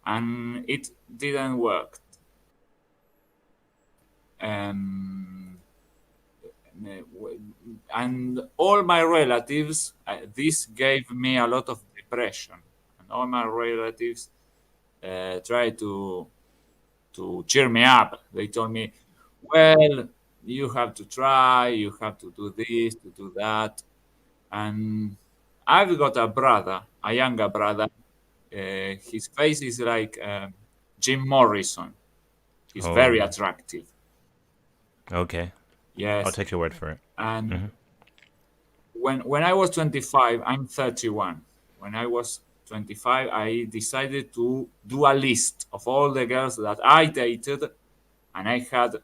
and it didn't work. And all my relatives, this gave me a lot of depression, and all my relatives tried to cheer me up. They told me, well, you have to try, you have to do this, to do that. And I've got a brother, a younger brother. His face is like Jim Morrison. He's very attractive. Okay. Yes. I'll take your word for it. And when I was 25, I'm 31. When I was 25, I decided to do a list of all the girls that I dated, and I had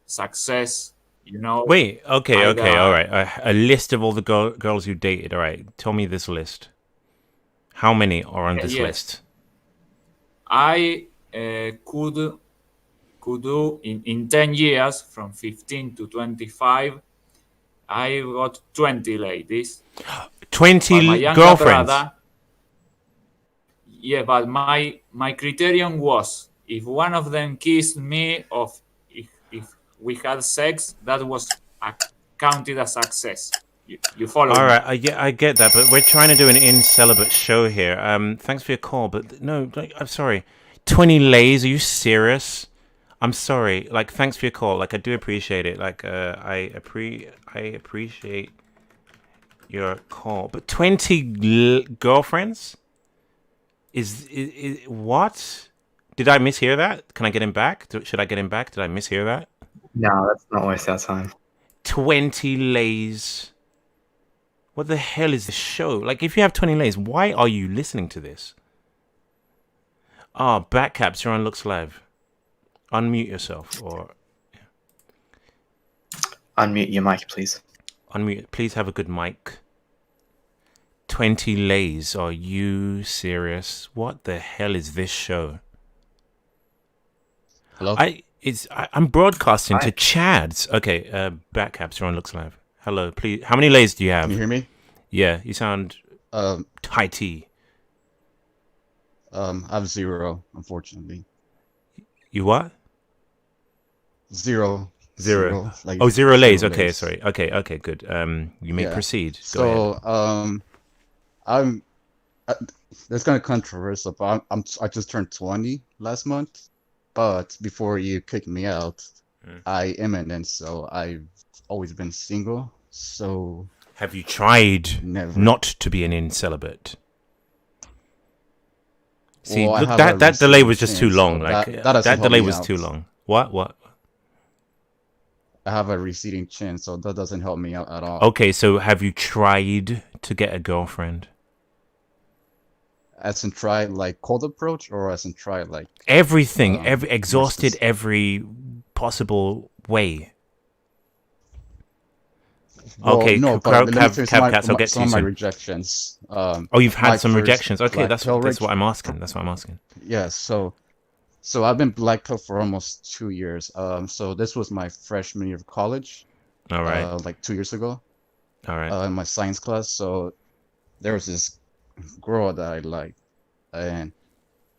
success, you know. Wait, okay, all right. A list of all the girls you dated. All right, tell me this list. How many are on this list? I could do in 10 years, from 15 to 25, I got 20 ladies. 20 girlfriends? Brother, yeah, but my criterion was if one of them kissed me or if we had sex, that was counted as success. You follow me? All right, I get that, but we're trying to do an in-celibate show here. Thanks for your call, but no, I'm sorry. 20 lays? Are you serious? I'm sorry. Like, thanks for your call. Like, I do appreciate it. Like, I appreciate your call. But 20 girlfriends? Is what? Did I mishear that? Can I get him back? Should I get him back? Did I mishear that? No, that's not waste our time. 20 lays. What the hell is this show? Like, if you have 20 lays, why are you listening to this? Ah, Backcaps, you're on Looks Live. Unmute yourself, or unmute your mic, please. Unmute. Please have a good mic. 20 lays. Are you serious? What the hell is this show? Hello. I'm broadcasting to Chads. Okay, Backcaps, you're on Looks Live. Hello, please. How many lays do you have? Can you hear me? Yeah, you sound high tea. I have 0, unfortunately. You what? 0. Like 0 lays. Okay, sorry. Okay, good. You may proceed. Go ahead. That's kind of controversial, but I just turned 20 last month. But before you kicked me out, I immigrant, so I've always been single. So have you tried not to be an in-celibate? See, well, look, that delay was just too long. Like that delay was too long. What? I have a receding chin, so that doesn't help me out at all. Okay, so have you tried to get a girlfriend? As in try like cold approach, or as in try like everything, exhausted every possible way. Well, okay, no, Cats, I'll get to you my soon. rejections. You've had some rejections. Okay, that's what I'm asking. Yeah, so I've been blackpilled for almost 2 years. So this was my freshman year of college, All right. Like 2 years ago, All right. in my science class. So there was this girl that I liked, and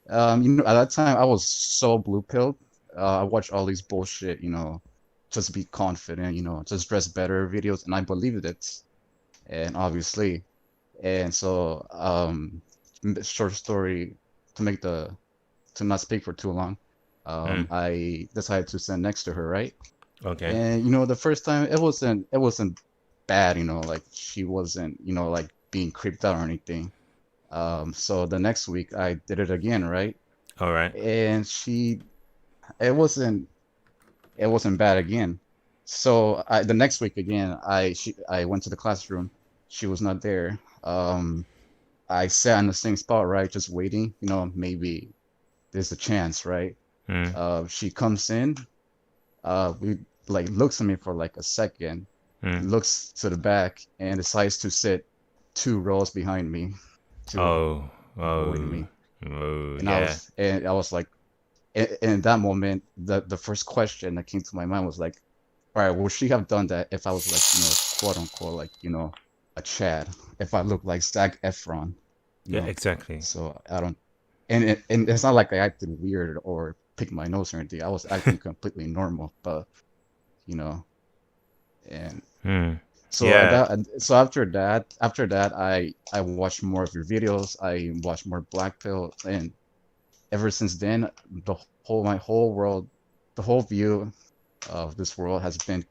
at that time I was so blue pilled. I watched all these bullshit, just be confident, just dress better videos, and I believed it. And obviously, and so short story to not speak for too long. I decided to stand next to her, right? Okay. And the first time it wasn't bad, like she wasn't, like being creeped out or anything. So the next week I did it again, right? All right. And it wasn't bad again. So the next week again, I went to the classroom. She was not there. I sat in the same spot, right, just waiting. Maybe there's a chance, right? She comes in. We like looks at me for like a second, looks to the back, and decides to sit 2 rows behind me to avoid me. And Yeah. I was like, and in that moment, the first question that came to my mind was like, all right, would she have done that if I was like, quote unquote, like, a Chad, if I looked like Zac Efron? Yeah, exactly. So I don't, and it's not like I acted weird or picked my nose or anything. I was acting completely normal, but and so Yeah. so after that, I watched more of your videos. I watched more Black Pill, and ever since then, my whole world, the whole view of this world has been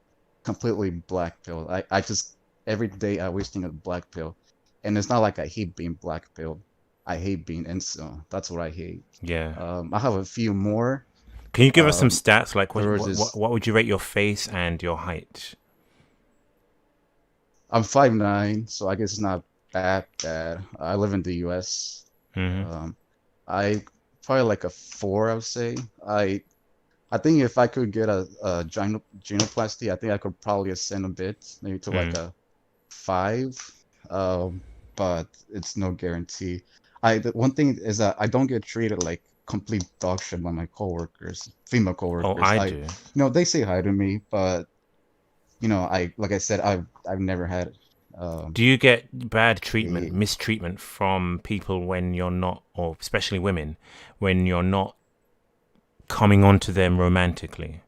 completely Black Pill. I just every day I always think of Black Pill, and it's not like I hate being Black Pill. I hate being incel. That's what I hate. Yeah. I have a few more. Can you give us some stats? Like, there was this- what would you rate your face and your height? I'm 5'9", so I guess it's not that bad. I live in the US. I probably like a 4, I would say. I think if I could get a genoplasty, I think I could probably ascend a bit, maybe to like a 5. But it's no guarantee. The one thing is that I don't get treated like complete dog shit by my coworkers, female coworkers. Oh, I do. They say hi to me, but like I said, I've never had. Do you get bad treatment, mistreatment from people when you're not, or especially women, when you're not coming onto them romantically?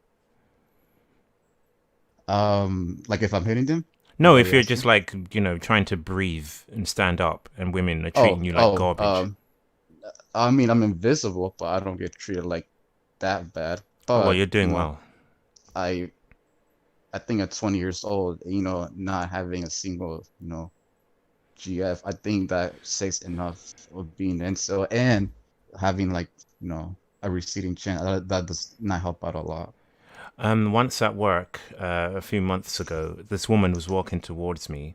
Like if I'm hitting them? No, if you're just like, trying to breathe and stand up, and women are treating you like garbage. I mean, I'm invisible, but I don't get treated like that bad. But well, you're doing well. I think at 20 years old, not having a single, GF, I think that says enough of being incel and having like, a receding chin. That does not help out a lot. Once at work, a few months ago, this woman was walking towards me.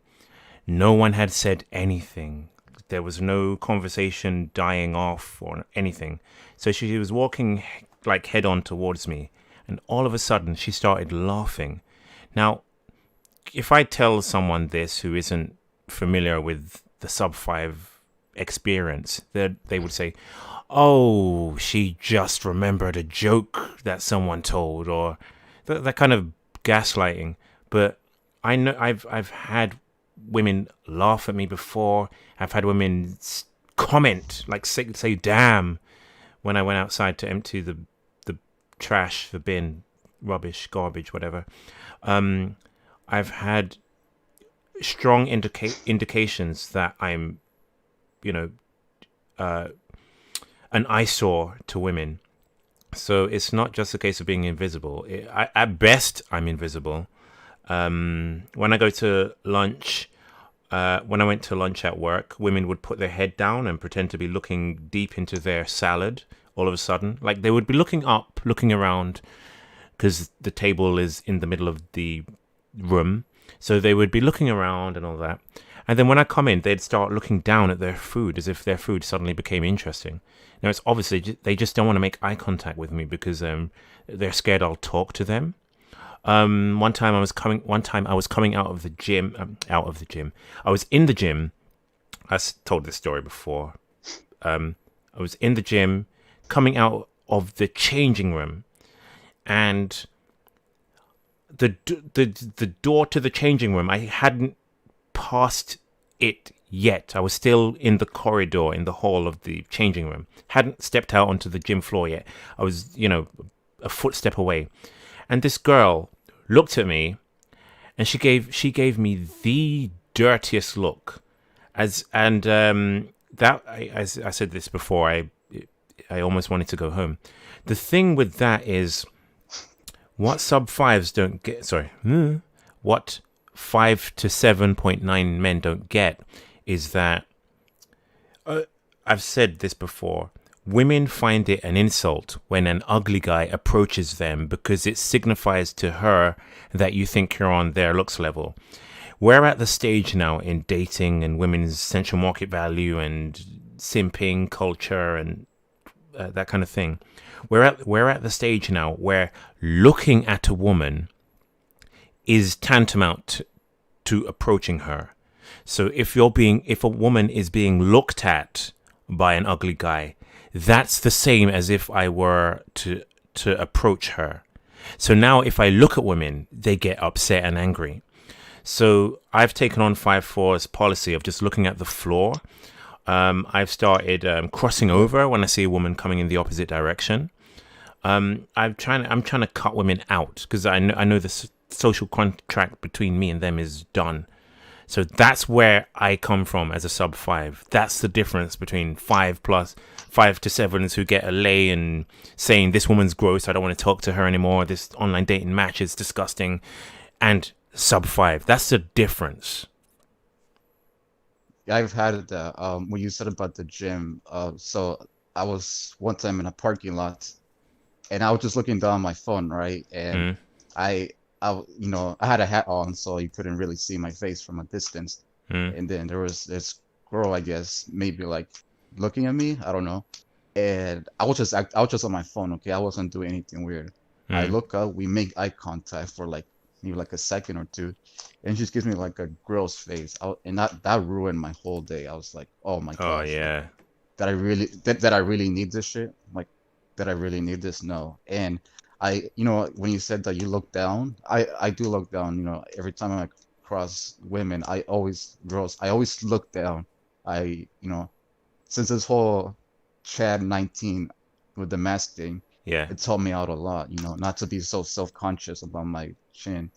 No one had said anything. There was no conversation dying off or anything. So she was walking like head on towards me, and all of a sudden she started laughing. Now, if I tell someone this who isn't familiar with the Sub5 experience, they would say, oh, she just remembered a joke that someone told, or that kind of gaslighting. But I know I've had women laugh at me before. I've had women comment, like say damn, when I went outside to empty the trash, the bin, rubbish, garbage, whatever. I've had strong indications that I'm, an eyesore to women. So it's not just a case of being invisible. At best, I'm invisible. When I go to lunch, when I went to lunch at work, women would put their head down and pretend to be looking deep into their salad all of a sudden. Like they would be looking up, looking around, because the table is in the middle of the room. So they would be looking around and all that. And then when I come in, they'd start looking down at their food as if their food suddenly became interesting. Now, it's obviously they just don't want to make eye contact with me because they're scared I'll talk to them. One time I was coming out of the gym. I was in the gym. I told this story before. I was in the gym, coming out of the changing room, and the door to the changing room, I hadn't passed it yet. I was still in the corridor in the hall of the changing room. Hadn't stepped out onto the gym floor yet. I was, a footstep away. And this girl looked at me and she gave me the dirtiest look. As I said this before, I almost wanted to go home. The thing with that is what sub-5s don't get, what 5 to 7.9 men don't get is that, I've said this before, women find it an insult when an ugly guy approaches them because it signifies to her that you think you're on their looks level. We're at the stage now in dating and women's central market value and simping culture and that kind of thing. We're at the stage now where looking at a woman is tantamount to approaching her. So if a woman is being looked at by an ugly guy, that's the same as if I were to approach her. So now if I look at women, they get upset and angry. So I've taken on 5-4's policy of just looking at the floor. I've started crossing over when I see a woman coming in the opposite direction. I'm trying to cut women out because I know the social contract between me and them is done. So that's where I come from as a sub-5. That's the difference between 5 to 7s who get a lay and saying this woman's gross, I don't want to talk to her anymore, this online dating match is disgusting, and sub-5. That's the difference. I've had that. When you said about the gym, so I was one time in a parking lot, and I was just looking down my phone, right? And I had a hat on, so you couldn't really see my face from a distance. And then there was this girl, I guess, maybe like looking at me. I don't know. And I was just on my phone. Okay, I wasn't doing anything weird. I look up, we make eye contact for maybe a second or two, and she just gives me like a gross face. And that ruined my whole day. I was like, oh my god. Oh yeah. That I really need this shit. Like, that I really need this? No. And when you said that you look down, I do look down. Every time I cross women, I always look down. Since this whole Chad 19 with the mask thing, it's helped me out a lot. Not to be so self-conscious about my chin.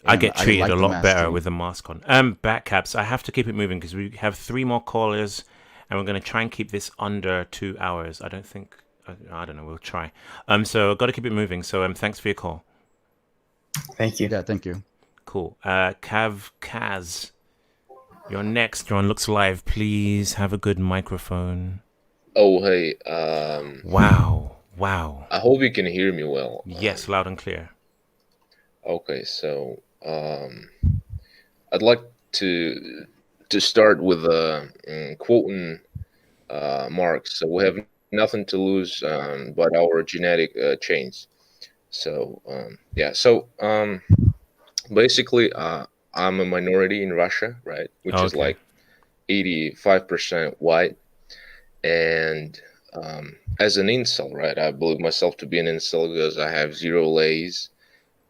I get treated a lot better with a mask on. Back caps. I have to keep it moving because we have 3 more callers, and we're going to try and keep this under 2 hours. I don't know. We'll try. So I've got to keep it moving. So thanks for your call. Thank you. Yeah, thank you. Cool. Kaz, you're next. You're on Looks Live. Please have a good microphone. Oh, hey. Wow. I hope you can hear me well. Yes, loud and clear. Okay, so I'd like to start with quoting Marx. So we have nothing to lose but our genetic chains. So basically I'm a minority in Russia, right, which is like 85% white, and as an incel, right, I believe myself to be an incel because I have 0 lays.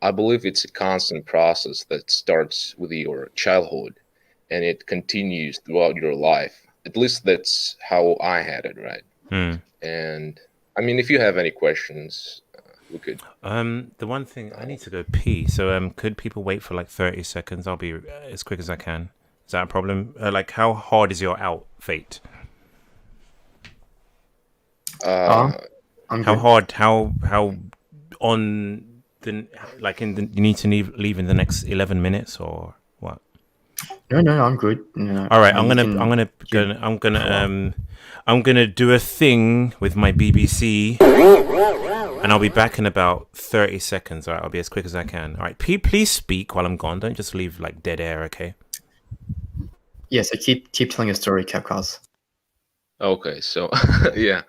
I believe it's a constant process that starts with your childhood and it continues throughout your life. At least that's how I had it, right? And I mean, if you have any questions, we could. The one thing, I need to go pee. So could people wait for like 30 seconds? I'll be as quick as I can. Is that a problem? How hard is your out, Fate? How hard? How on the you need to leave in the next 11 minutes or what? No, I'm good. No, all right, I'm gonna do a thing with my BBC, and I'll be back in about 30 seconds. All right, I'll be as quick as I can. All right, please speak while I'm gone. Don't just leave like dead air, okay? Yeah, so keep telling your story, Capcars. Okay, so yeah.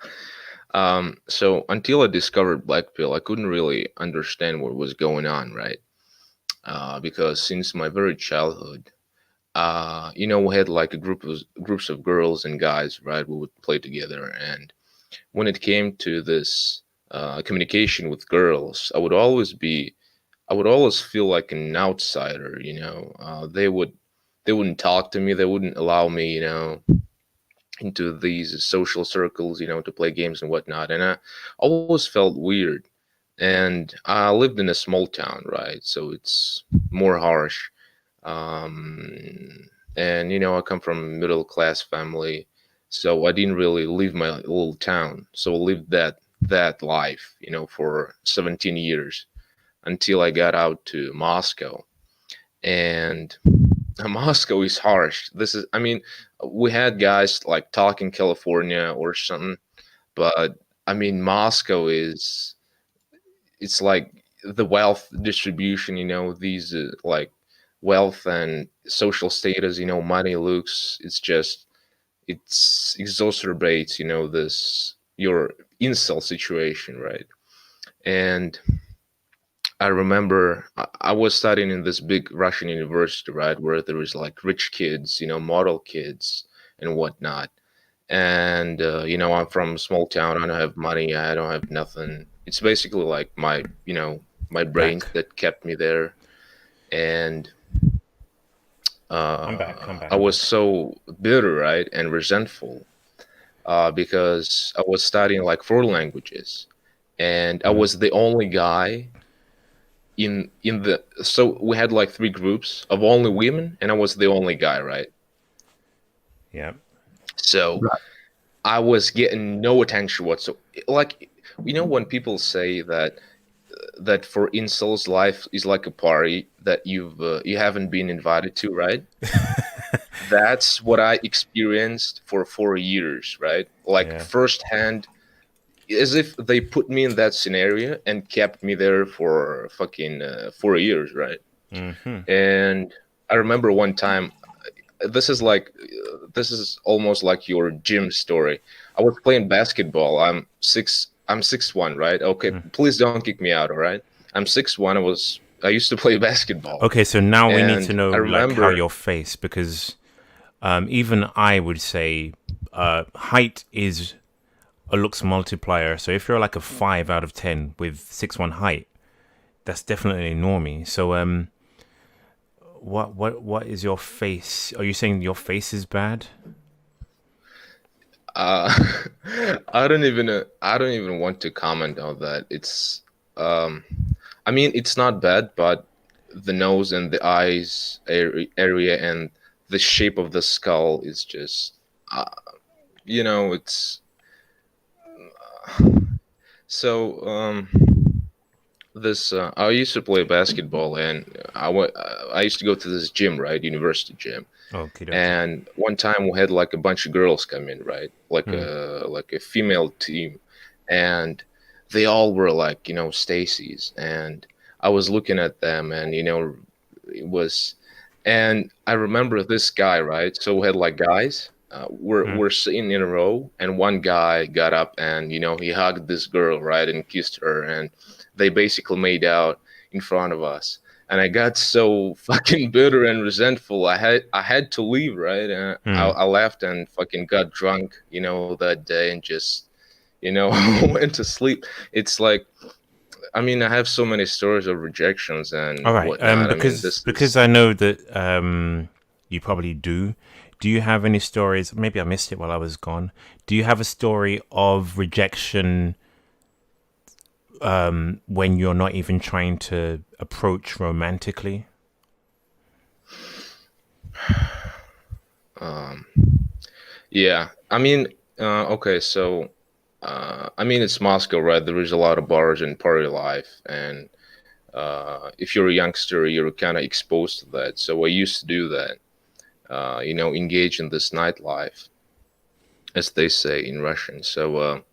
So until I discovered Black Pill, I couldn't really understand what was going on, right? Because since my very childhood, we had like groups of girls and guys, right? We would play together, and when it came to this communication with girls, I would always be I would always feel like an outsider. They wouldn't talk to me. They wouldn't allow me, into these social circles, to play games and whatnot. And I always felt weird. And I lived in a small town, right? So it's more harsh. And I come from a middle class family, so I didn't really leave my little town. So I lived that life, for 17 years until I got out to Moscow. And Moscow is harsh. I mean, we had guys like talk in California or something, but I mean, Moscow it's like the wealth distribution, these like wealth and social status, money looks, it's exacerbates, this your incel situation, right? And I remember I was studying in this big Russian university, right, where there was like rich kids, model kids and whatnot. And I'm from a small town. I don't have money. I don't have nothing. It's basically like my brain that kept me there. And I'm back. I was so bitter, right, and resentful because I was studying like 4 languages, and I was the only guy so we had like 3 groups of only women, and I was the only guy, right? Yeah. So I was getting no attention whatsoever. Like, when people say that for incels life is like a party that you haven't been invited to, right? That's what I experienced for 4 years, right? Like firsthand, as if they put me in that scenario and kept me there for fucking 4 years, right? And I remember one time, this is almost like your gym story. I was playing basketball. I'm 6'1", right? Okay, please don't kick me out, all right? I'm 6'1". I used to play basketball. Okay, so now we need And to know I remember, how your face, because even I would say height is a looks multiplier. So if you're like a 5 out of 10 with 6'1" height, that's definitely normie. So what is your face? Are you saying your face is bad? I don't even want to comment on that. It's I mean, it's not bad, but the nose and the eyes area and the shape of the skull is just it's so this I used to play basketball, and I used to go to this gym, right, university gym. Okay. And one time we had like a bunch of girls come in, right, like a female team, and they all were like Stacy's, and I was looking at them, and it was, and I remember this guy, right? So we had like guys. We're sitting in a row, and one guy got up and he hugged this girl, right, and kissed her, and they basically made out in front of us. And I got so fucking bitter and resentful. I had to leave, right? And I left and fucking got drunk, that day, and just went to sleep. It's like, I mean, I have so many stories of rejections and all right, whatnot. because I know that you probably do. Do you have any stories? Maybe I missed it while I was gone. Do you have a story of rejection when you're not even trying to approach romantically? Yeah, I mean, okay, so I mean, it's Moscow, right? There is a lot of bars and party life, and if you're a youngster, you're kind of exposed to that. So I used to do that. Engage in this nightlife, as they say in Russian. So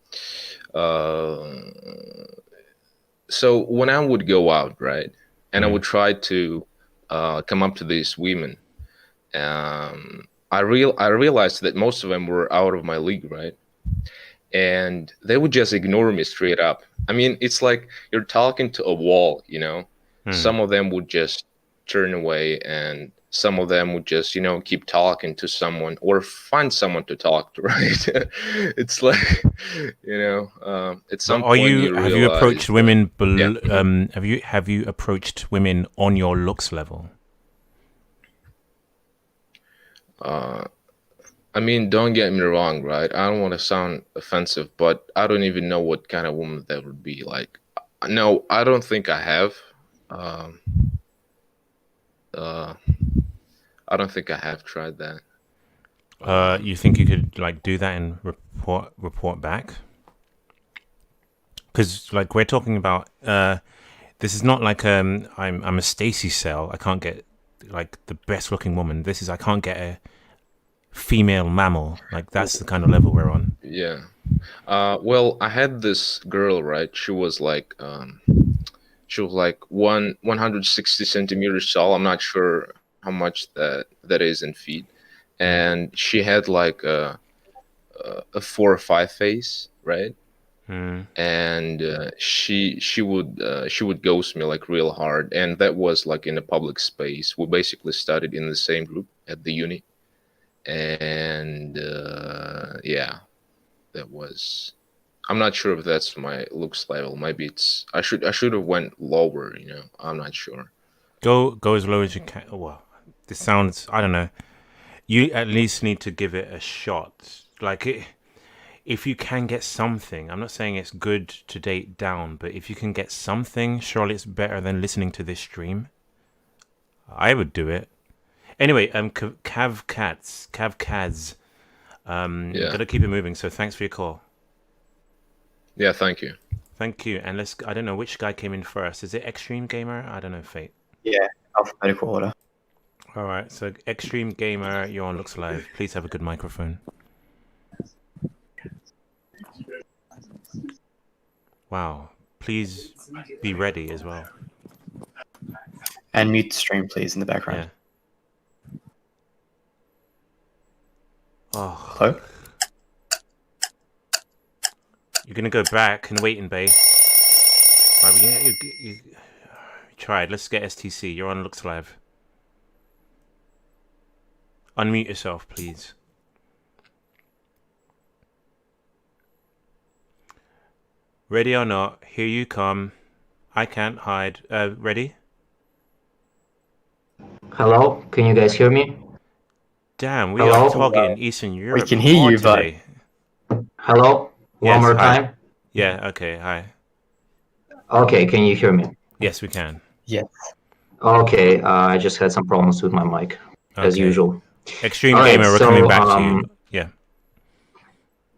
when I would go out, right, and I would try to come up to these women, I realized that most of them were out of my league, right, and they would just ignore me straight up. I mean, it's like you're talking to a wall, Some of them would just turn away and some of them would just, keep talking to someone or find someone to talk to, right? It's like, at some point you have you approached women? yeah. Have you approached women on your looks level? I mean, don't get me wrong, right? I don't want to sound offensive, but I don't even know what kind of woman that would be. Like, no, I don't think I have. I don't think I have tried that. You think you could like do that and report back? Because like we're talking about, this is not like I'm a Stacy cell. I can't get like the best looking woman. This is I can't get a female mammal. Like that's the kind of level we're on. Yeah. Well, I had this girl, right? She was like 160 centimeters tall. I'm not sure how much that is in feet, and she had like a 4 or 5 face, right? And she would ghost me like real hard, and that was like in a public space. We basically studied in the same group at the uni, and yeah, that was. I'm not sure if that's my looks level. Maybe it's I should have went lower. I'm not sure. Go as low as you can. Oh, well, this sounds. I don't know. You at least need to give it a shot. Like if you can get something. I'm not saying it's good to date down, but if you can get something, surely it's better than listening to this stream. I would do it. Anyway, Cavcaz. Gotta keep it moving. So thanks for your call. Yeah, thank you. Thank you. And I don't know which guy came in first. Is it Extreme Gamer? I don't know, Fate. Yeah, alphabetical order. All right. So Extreme Gamer, you're on Looks Live. Please have a good microphone. Wow. Please be ready as well. And mute the stream, please, in the background. Yeah. Oh. Hello? You're going to go back and wait in bay. Right, yeah, you tried. Let's get STC. You're on Looks Live. Unmute yourself, please. Ready or not, here you come. I can't hide. Ready? Hello, can you guys hear me? Damn, we Hello? are targeting Eastern Europe. We can hear you, today. Hello? One more hi. time? Yeah, okay, hi. Okay, can you hear me? Yes, we can. Yes. Okay, I just had some problems with my mic, as Okay. usual. Extreme All right, Gamer, we're so, coming back to you. Yeah.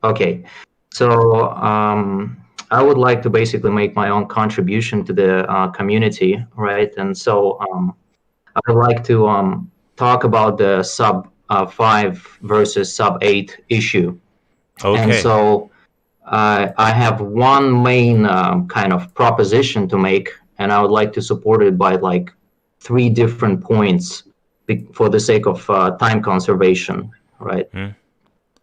Okay, so I would like to basically make my own contribution to the community, right? And so I would like to talk about the Sub5 versus Sub8 issue. Okay. And so I have one main kind of proposition to make, and I would like to support it by like 3 different points for the sake of time conservation, right?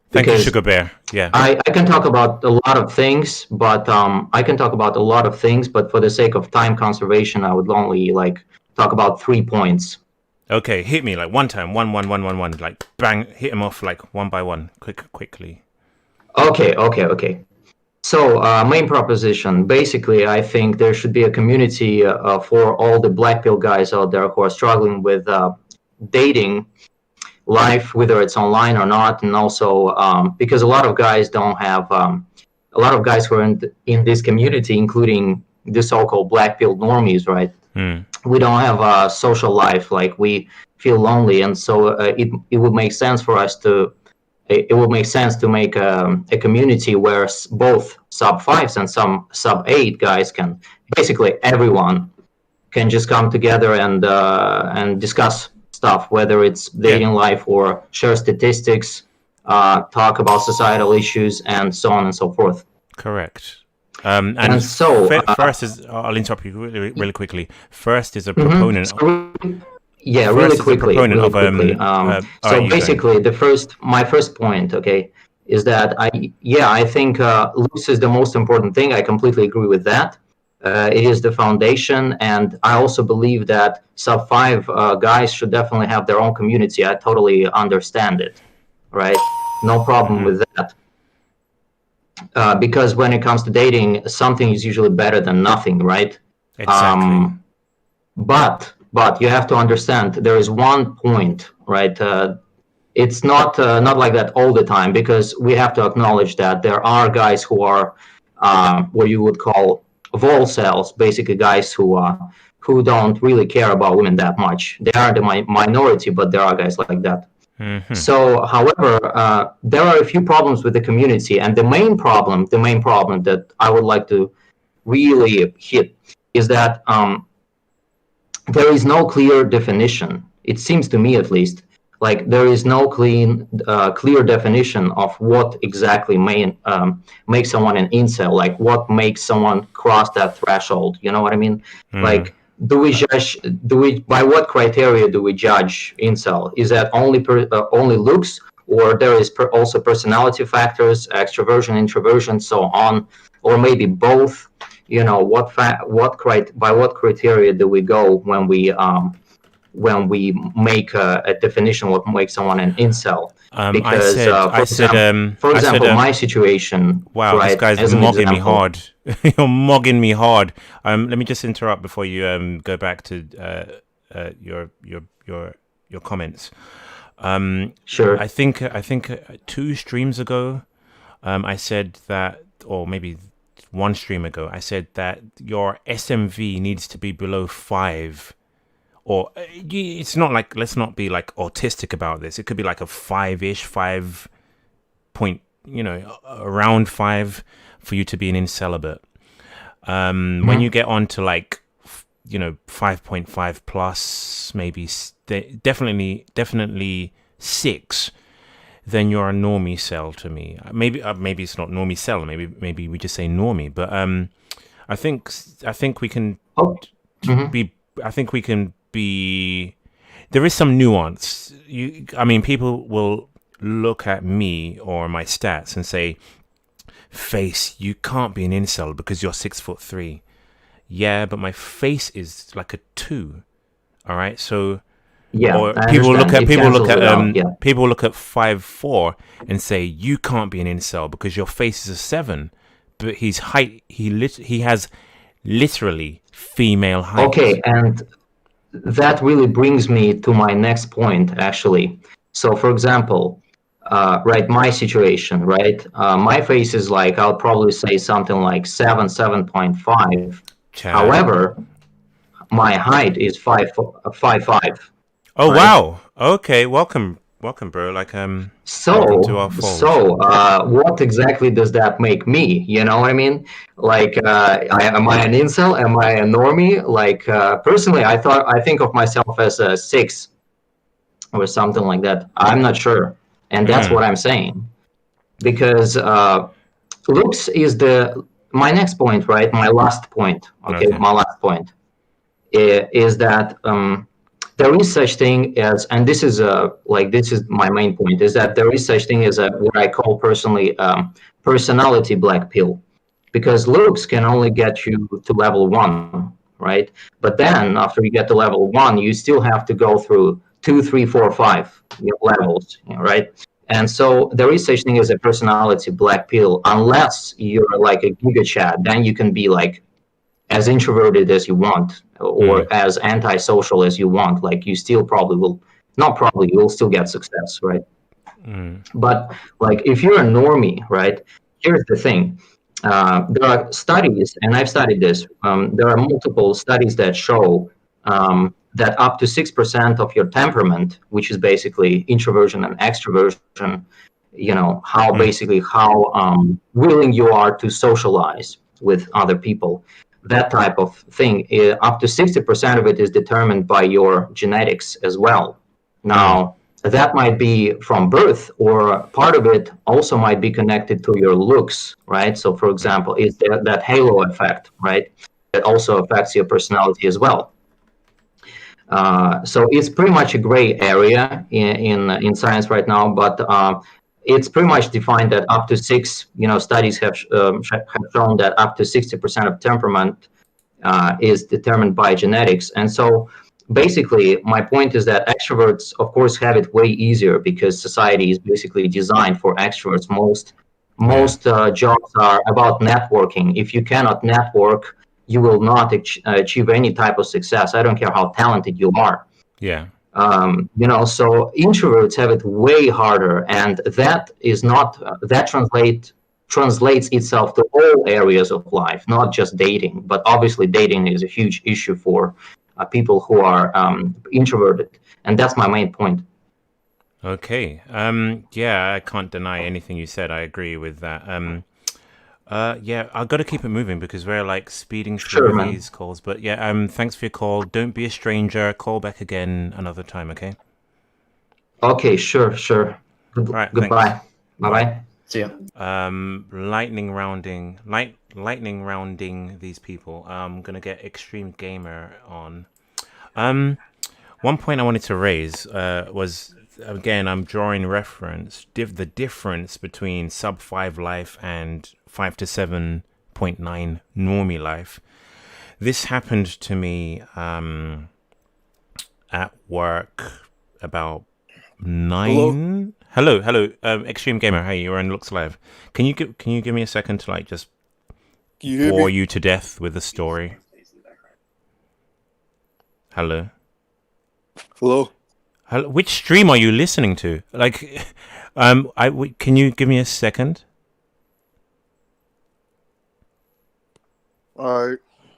Thank you, Sugar Bear. Yeah. I can talk about a lot of things, but for the sake of time conservation, I would only like talk about 3 points. Okay, hit me like one time, one, like bang, hit him off like one by one, quickly. Okay. So main proposition, basically, I think there should be a community for all the black pill guys out there who are struggling with dating life, whether it's online or not, and also because a lot of guys don't have, a lot of guys who are in this community, including the so-called black pill normies, right? We don't have a social life, like we feel lonely, and so it would make sense for us to. It would make sense to make a community where both Sub5s and some Sub8 guys can, basically everyone can just come together and discuss stuff, whether it's dating life or share statistics, talk about societal issues, and so on and so forth. Correct. And so first is, I'll interrupt you really quickly. First is a proponent. Yeah, really quickly. So basically, my first point, okay, is that I think looks is the most important thing. I completely agree with that. It is the foundation, and I also believe that Sub5 guys should definitely have their own community. I totally understand it, right? No problem with that. Because when it comes to dating, something is usually better than nothing, right? Exactly. But you have to understand there is one point, right? It's not like that all the time, because we have to acknowledge that there are guys who are what you would call vol cells, basically guys who don't really care about women that much. They are the minority, but there are guys like that. So, however, there are a few problems with the community, and the main problem that I would like to really hit is that there is no clear definition. It seems to me, at least, like there is no clear definition of what exactly makes someone an incel. Like what makes someone cross that threshold. You know what I mean? Like, by what criteria do we judge incel? Is that only looks, or there is also personality factors, extroversion, introversion, so on, or maybe both? You know, by what criteria do we go when we make a definition what makes someone an incel? Because for example, my situation. Wow, right, this guy's mogging me hard. You're mogging me hard. Let me just interrupt before you go back to your comments. Sure. I think 2 streams ago, I said that, or maybe 1 stream ago, I said that your SMV needs to be below 5. Or it's not like, let's not be like autistic about this. It could be like a 5-ish, 5 point, around 5 for you to be an incelibate. When you get on to like, 5.5 plus, maybe definitely 6, then you're a normie cell to me. Maybe it's not normie cell. Maybe we just say normie. But I think we can be. I think we can be. There is some nuance. People will look at me or my stats and say, "Face, you can't be an incel because you're 6'3". Yeah, but my face is like a 2. All right, so. Yeah, or people look at 5'4" and say you can't be an incel because your face is a 7, but his height he has literally female height. Okay, and that really brings me to my next point, actually. So, for example, right, my situation, right, my face is like, I'll probably say something like 7.5. However, my height is 5'5". Oh, right? Wow. Okay. Welcome, bro. Like, welcome to our fold. So, what exactly does that make me? You know what I mean? Like, am I an incel? Am I a normie? Like, personally, I think of myself as a 6 or something like that. I'm not sure, and that's what I'm saying, because looks is my next point, right? My last point. Okay. My last point is that. There is such thing as, and this is my main point, is that there is such thing as what I call personally personality black pill, because looks can only get you to level 1, right? But then after you get to level 1, you still have to go through 2, 3, 4, 5 levels, right? And so there is such thing as a personality black pill, unless you're like a giga chat, then you can be like as introverted as you want, or as antisocial as you want. Like, you still you will still get success, right? But like, if you're a normie, right, here's the thing. There are studies, and I've studied this, there are multiple studies that show that up to 6% of your temperament, which is basically introversion and extroversion, how willing you are to socialize with other people, that type of thing, up to 60% of it is determined by your genetics as well. Now, that might be from birth, or part of it also might be connected to your looks, right? So, for example, is that halo effect, right? That also affects your personality as well. So it's pretty much a gray area in science right now, but it's pretty much defined that up to 6, studies have shown that up to 60% of temperament is determined by genetics. And so basically, my point is that extroverts, of course, have it way easier because society is basically designed for extroverts. Most jobs are about networking. If you cannot network, you will not achieve any type of success. I don't care how talented you are. Yeah. So introverts have it way harder, and that is not that translates itself to all areas of life, not just dating. But obviously, dating is a huge issue for people who are introverted, and that's my main point. Okay. Yeah, I can't deny anything you said. I agree with that. Yeah, I've got to keep it moving because we're like speeding through these calls. But yeah, thanks for your call. Don't be a stranger. Call back again another time, okay? Okay, sure. All right, Goodbye. thanks. Bye-bye. See ya. Lightning rounding these people. I'm gonna get Extreme Gamer on. One point I wanted to raise was, again, I'm drawing reference the difference between Sub5 life and 5 to 7.9 normie life. This happened to me at work about 9. Hello, Extreme Gamer. Hey, you're on Looks Live. Can you give me a second to like just bore you to death with a story? Hello. Which stream are you listening to? Like, can you give me a second? All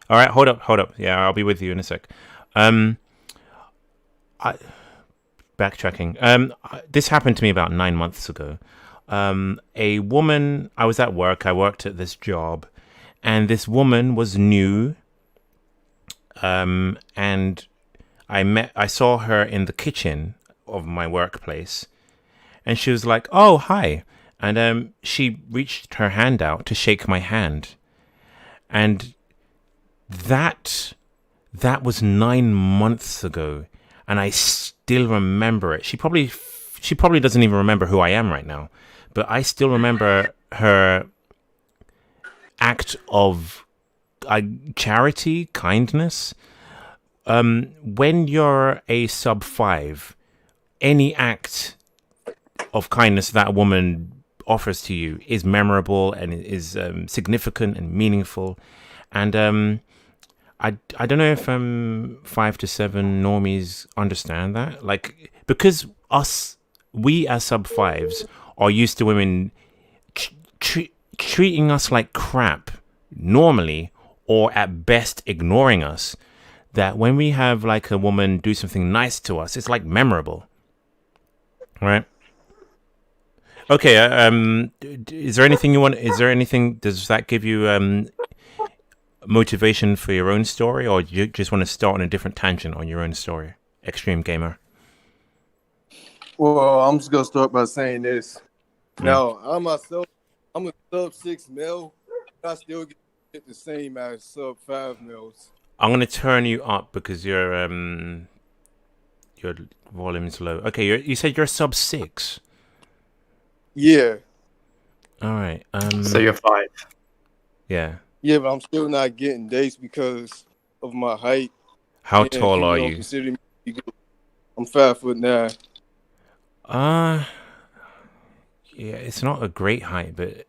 right. Hold up. Yeah, I'll be with you in a sec. Backtracking. This happened to me about 9 months ago. A woman. I was at work. I worked at this job, and this woman was new. And I saw her in the kitchen of my workplace, and she was like, "Oh, hi." And she reached her hand out to shake my hand. And that was 9 months ago, and I still remember it. She probably doesn't even remember who I am right now, but I still remember her act of charity, kindness. When you're a Sub5, any act of kindness that a woman offers to you is memorable and is significant and meaningful. And I don't know if 5 to 7 normies understand that. Like, because we as Sub5s are used to women treating us like crap normally, or at best ignoring us, that when we have like a woman do something nice to us, it's like memorable, right? Okay. Is there anything you want? Does that give you motivation for your own story, or do you just want to start on a different tangent on your own story, Extreme Gamer? Well, I'm just gonna start by saying this. Now, I'm a Sub6 male, but I still get the same as Sub5 males. I'm gonna turn you up because your volume's low. Okay, you said you're Sub6. Yeah. All right. So you're 5. Yeah. Yeah, but I'm still not getting dates because of my height. How tall are you? Consider me, I'm 5'9". Yeah, it's not a great height, but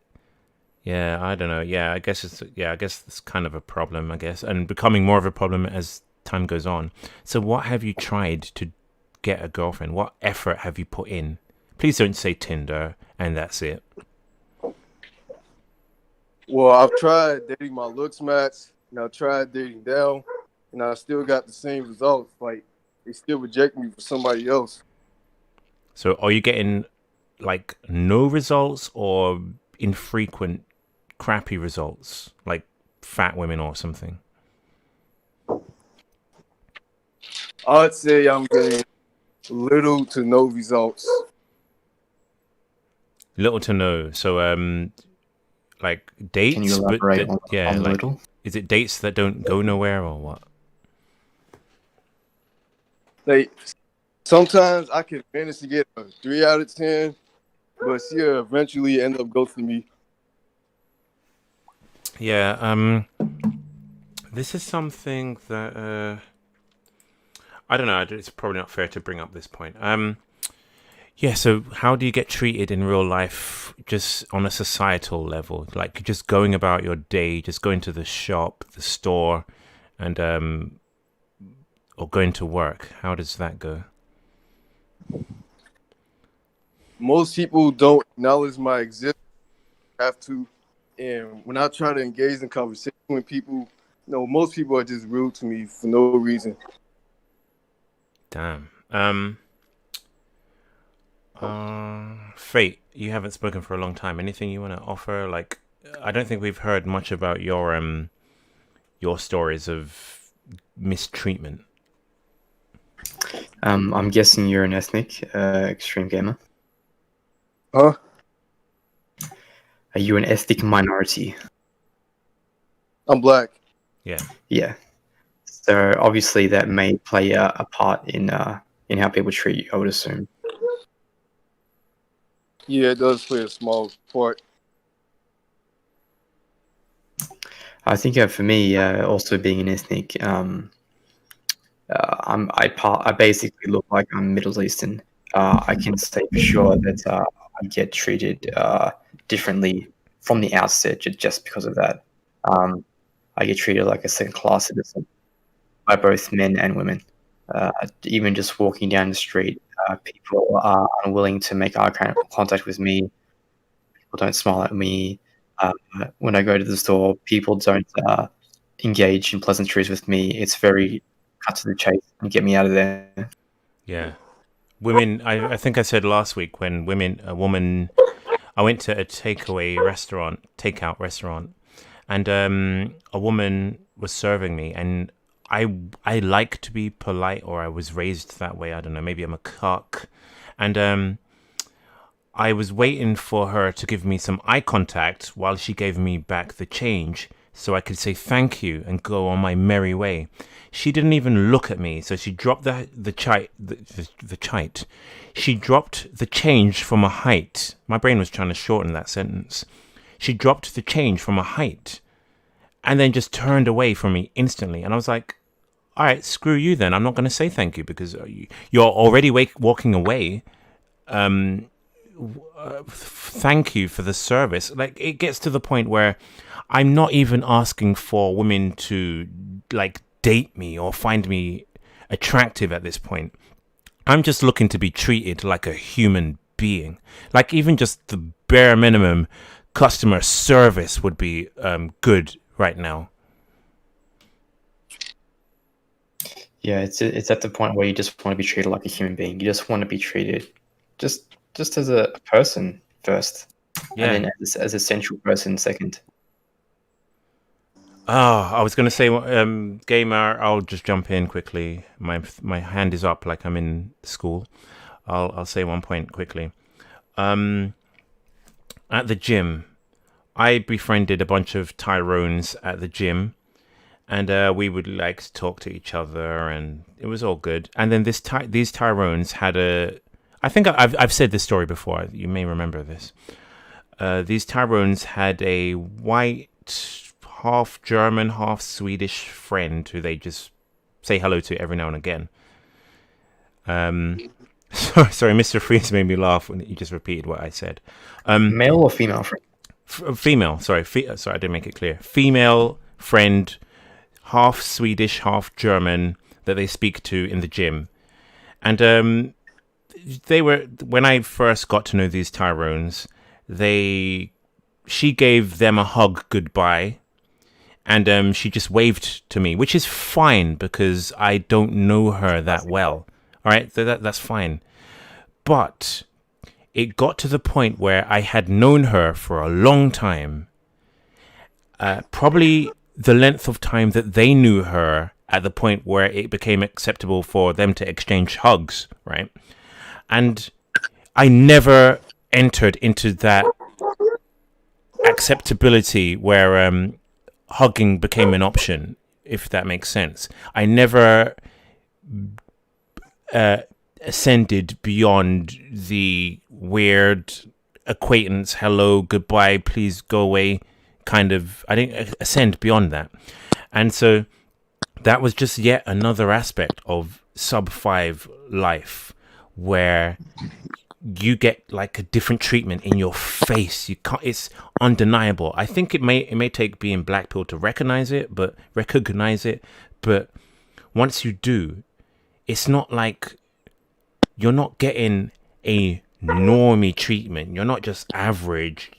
yeah, I don't know. Yeah, I guess it's kind of a problem, I guess, and becoming more of a problem as time goes on. So what have you tried to get a girlfriend? What effort have you put in? Please don't say Tinder and that's it. Well, I've tried dating my looks match, and I've tried dating down, and I still got the same results. Like, they still reject me for somebody else. So are you getting like no results or infrequent crappy results, like fat women or something? I'd say I'm getting little to no results. Little to no. So like dates. Can you elaborate on like little? Is it dates that don't go nowhere or what? Like, sometimes I can manage to get a 3 out of 10, but she'll eventually end up ghosting me. Yeah. This is something that I don't know. It's probably not fair to bring up this point. Yeah. So, how do you get treated in real life, just on a societal level? Like just going about your day, just going to the shop, the store, and or going to work. How does that go? Most people don't acknowledge my existence. I have to. And when I try to engage in conversation with people, most people are just rude to me for no reason. Damn. Fate, you haven't spoken for a long time. Anything you want to offer? Like, I don't think we've heard much about your stories of mistreatment. I'm guessing you're an ethnic extreme gamer. Huh? Are you an ethnic minority? I'm black. Yeah. Yeah. So obviously that may play a part in how people treat you, I would assume. Yeah, it does play a small part. I think for me, also being an ethnic, I basically look like I'm Middle Eastern. I can say for sure that I get treated differently from the outset just because of that. I get treated like a second-class citizen by both men and women. Even just walking down the street, people are unwilling to make eye contact with me. People don't smile at me. When I go to the store, people don't engage in pleasantries with me. It's very cut to the chase and get me out of there. Yeah. Women, I think I said last week when I went to a takeout restaurant, and a woman was serving me, and I like to be polite, or I was raised that way. I don't know, maybe I'm a cuck. And I was waiting for her to give me some eye contact while she gave me back the change so I could say thank you and go on my merry way. She didn't even look at me, so she dropped the chite. She dropped the change from a height. My brain was trying to shorten that sentence. She dropped the change from a height and then just turned away from me instantly. And I was like, all right, screw you then. I'm not going to say thank you because you're already walking away. Thank you for the service. Like, it gets to the point where I'm not even asking for women to like date me or find me attractive at this point. I'm just looking to be treated like a human being. Like, even just the bare minimum customer service would be good right now. Yeah, it's at the point where you just want to be treated like a human being. You just want to be treated just as a person first, Yeah. and then as a central person second. Oh, I was going to say, gamer, I'll just jump in quickly. My hand is up like I'm in school. I'll say one point quickly. At the gym, I befriended a bunch of Tyrones at the gym, and we would like to talk to each other, and it was all good. And then these Tyrones had I think I've said this story before. You may remember this. These Tyrones had a white, half German, half Swedish friend who they just say hello to every now and again. Sorry, Mr. Freeze made me laugh when he just repeated what I said. Male or female friend? Female. Sorry, sorry, I didn't make it clear. Female friend, half Swedish, half German, that they speak to in the gym, and they were, when I first got to know these Tyrones, she gave them a hug goodbye, and she just waved to me, which is fine because I don't know her that well. All right, that's fine. But it got to the point where I had known her for a long time, probably the length of time that they knew her, at the point where it became acceptable for them to exchange hugs, right? And I never entered into that acceptability where hugging became an option, if that makes sense. I never ascended beyond the weird acquaintance, hello, goodbye, please go away kind of. I didn't ascend beyond that. And so that was just yet another aspect of sub-5 life where you get like a different treatment in your face. You can't, it's undeniable. I think it may take being black pill to recognize it, but once you do, it's not like you're not getting a normie treatment. You're not just average,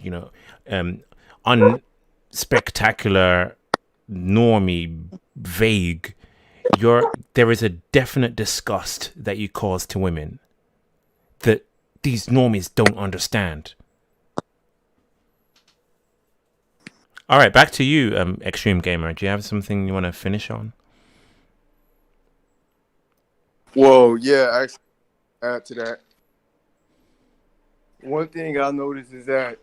unspectacular, normie, vague. There is a definite disgust that you cause to women that these normies don't understand. All right, back to you, Extreme Gamer. Do you have something you want to finish on? Well, yeah, actually, add to that. One thing I noticed is that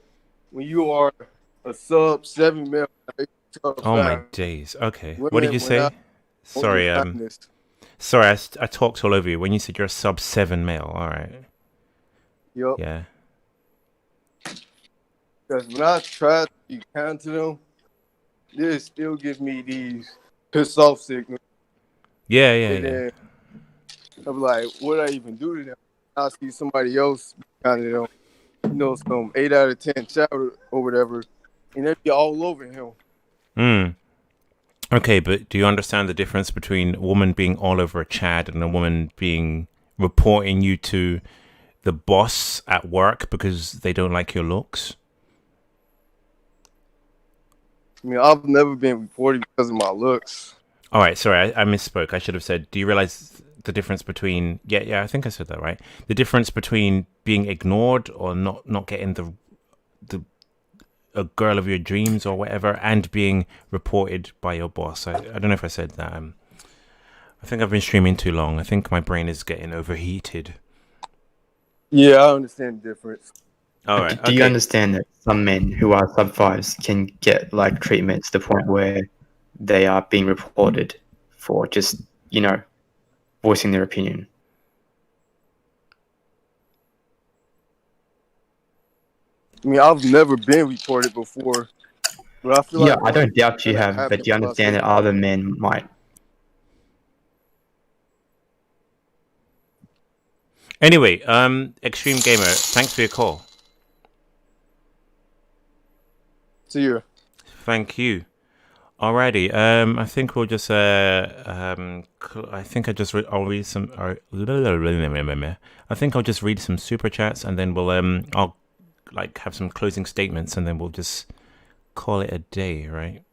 when you are a sub-7 male, oh my days. Okay, what did you say? Sorry, I talked all over you when you said you're a sub-7 male. All right. Yep. Yeah. Because when I try to be kind to them, they still give me these piss off signals. Yeah. I'm like, what I even do to them? I see somebody else kind of them, some 8 out of 10 shower or whatever, and they be all over him. Okay, but do you understand the difference between a woman being all over a Chad and a woman reporting you to the boss at work because they don't like your looks? I mean, I've never been reported because of my looks. All right, sorry, I misspoke. I should have said, do you realize the difference between... Yeah, I think I said that, right? The difference between being ignored or not getting a girl of your dreams or whatever and being reported by your boss. I don't know if I said that. I think I've been streaming too long. I think my brain is getting overheated. Yeah, I understand the difference. All right. Do you understand that some men who are sub-5s can get like treatment to the point where they are being reported for just, voicing their opinion? I mean, I've never been reported before, but I feel like... I don't doubt you have, but do you understand that other men might? Anyway, Extreme Gamer, thanks for your call. See you. Thank you. Alrighty, I think we'll just I'll read some I think I'll just read some super chats and then we'll I'll have some closing statements and then we'll just call it a day, right?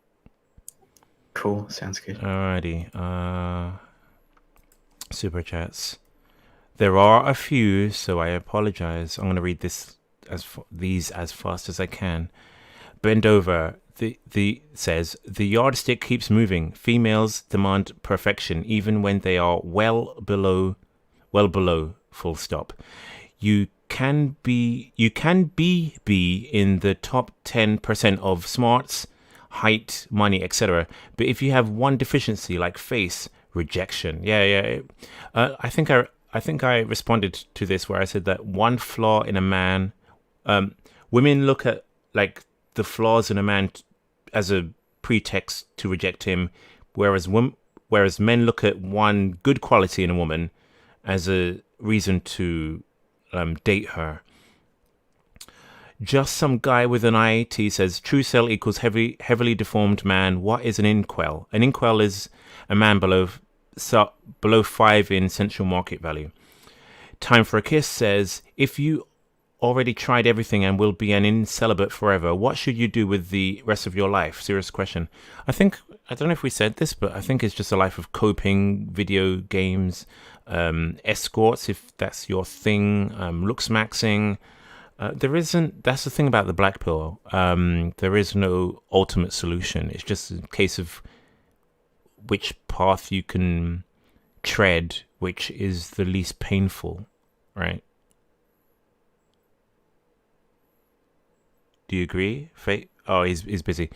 Cool, sounds good. Alrighty, super chats. There are a few, so I apologize. I'm going to read these as fast as I can. Bend over. The says the yardstick keeps moving. Females demand perfection, even when they are well below. Full stop. You can be in the top 10% of smarts, height, money, etc. But if you have one deficiency like face, rejection. Yeah. I think I responded to this where I said that one flaw in a man, women look at the flaws in a man as a pretext to reject him, whereas men look at one good quality in a woman as a reason to date her. Just some guy with an IAT says true cell equals heavily deformed man. What is an inkwell? An inkwell is a man below 5 in central market value. Time for a Kiss says, if you already tried everything and will be an incelibate forever, what should you do with the rest of your life? Serious question. I don't know if we said this, but I think it's just a life of coping, video games, escorts, if that's your thing, looks maxing. That's the thing about the black pill. There is no ultimate solution. It's just a case of which path you can tread, which is the least painful, right? Do you agree? Oh, he's busy.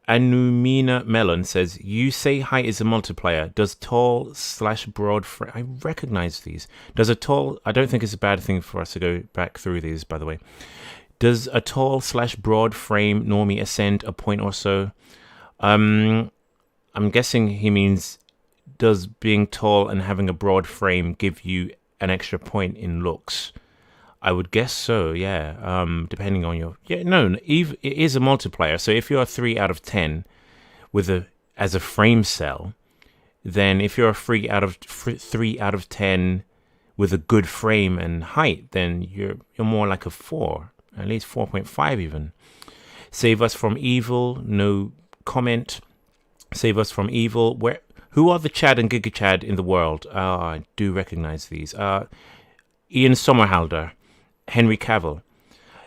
Anumina Melon says, you say height is a multiplier. Does tall/broad frame... I recognize these. Does a tall... I don't think it's a bad thing for us to go back through these, by the way. Does a tall/broad frame normie ascend a point or so? I'm guessing he means, does being tall and having a broad frame give you an extra point in looks? I would guess so, yeah. Depending on your... Yeah, no, Eve, it is a multiplier. So if you're a 3 out of 10 as a frame cell, then if you're a 3 out of 10 with a good frame and height, then you're more like a 4, at least 4.5 even. Save us from evil, no comment. Save us from evil. Who are the Chad and Giga Chad in the world? I do recognize these. Ian Somerhalder, Henry Cavill.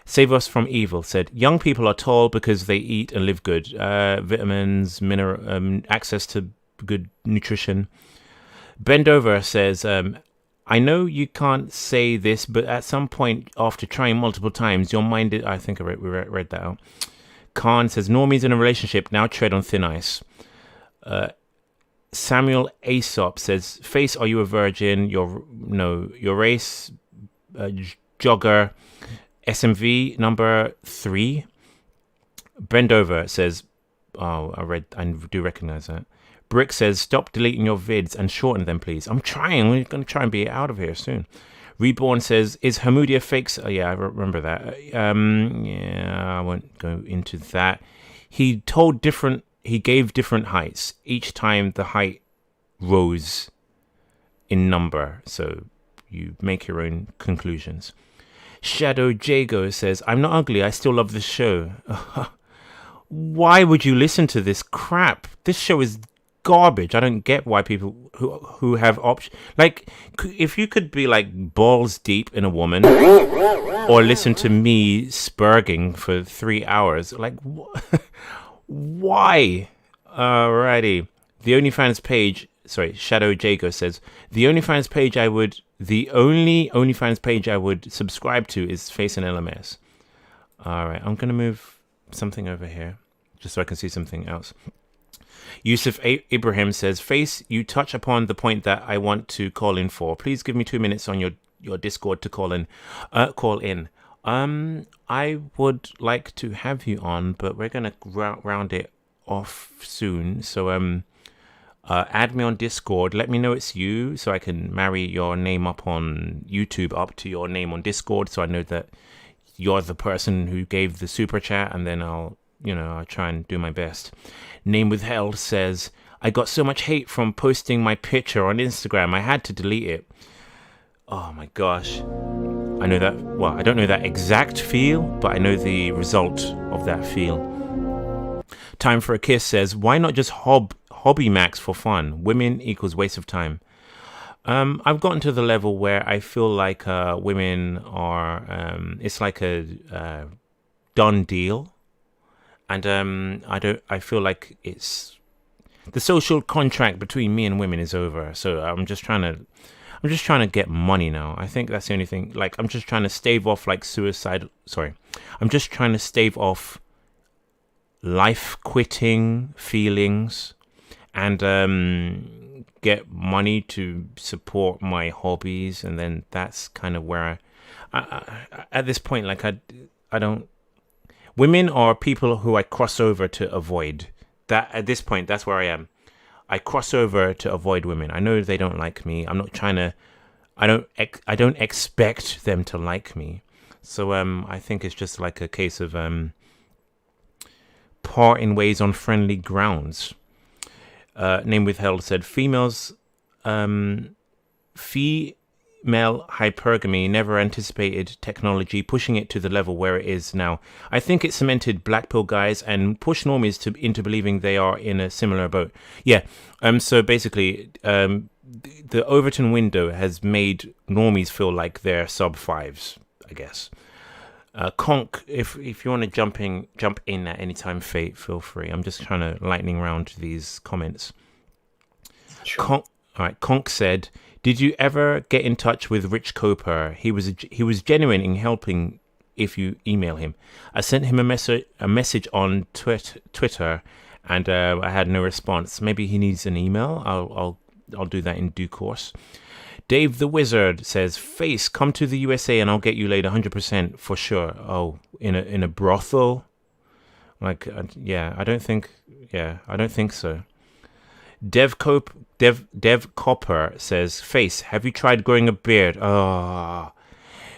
Save us from evil said, young people are tall because they eat and live good. Vitamins, access to good nutrition. Bendover says, I know you can't say this, but at some point after trying multiple times, your mind... I think we read that out. Khan says, Normies in a relationship, now tread on thin ice. Samuel Aesop says, Face, are you a virgin? Your race, jogger, SMV number 3. Bendover says, oh, I do recognize that. Brick says, stop deleting your vids and shorten them, please. I'm trying. We're going to try and be out of here soon. Reborn says, is Hamudia fakes? Oh, yeah, I remember that. Yeah, I won't go into that. He gave different heights. Each time the height rose in number. So you make your own conclusions. Shadow Jago says, I'm not ugly. I still love this show. Why would you listen to this crap? This show is garbage. I don't get why people who have options, like, if you could be like balls deep in a woman or listen to me spurging for 3 hours, like why? Alrighty. The OnlyFans page, Shadow Jago says, the only OnlyFans page I would subscribe to is FACEandLMS. Alright, I'm gonna move something over here just so I can see something else. Yusuf Ibrahim says, Face, you touch upon the point that I want to call in for. Please give me 2 minutes on your Discord to call in. I would like to have you on, but we're going to round it off soon. So add me on Discord. Let me know it's you so I can marry your name up on YouTube up to your name on Discord so I know that you're the person who gave the super chat, and then I'll try and do my best. Name Withheld says, I got so much hate from posting my picture on Instagram. I had to delete it. Oh my gosh. I know that, well, I don't know that exact feel, but I know the result of that feel. Time for a Kiss says, why not just hobby max for fun? Women equals waste of time. I've gotten to the level where I feel like women are, it's like a done deal. And I feel like it's the social contract between me and women is over. So I'm just trying to get money now. I think that's the only thing. Like, I'm just trying to stave off like suicide. Sorry, I'm just trying to stave off life quitting feelings and get money to support my hobbies. And then that's kind of where I at this point, like I don't. Women are people who I cross over to avoid. That at this point, that's where I am. I cross over to avoid women. I know they don't like me. I'm not trying to. I don't expect them to like me. So I think it's just like a case of parting ways on friendly grounds. Name Withheld said, females, female hypergamy never anticipated technology pushing it to the level where it is now. I think it cemented black pill guys and pushed normies into believing they are in a similar boat. Yeah. So basically, the Overton window has made normies feel like they're sub-5s, I guess. Conk, if you want to jump in at any time, Fate, feel free. I'm just trying to lightning round these comments. Sure. All right. Conk said, did you ever get in touch with Rich Coper? He was genuine in helping if you email him. I sent him a message on Twitter, and I had no response. Maybe he needs an email. I'll do that in due course. Dave the Wizard says, Face, come to the USA and I'll get you laid 100% for sure. Oh, in a brothel? Like, yeah, I don't think Yeah, I don't think so. Dev Copper says, Face, have you tried growing a beard?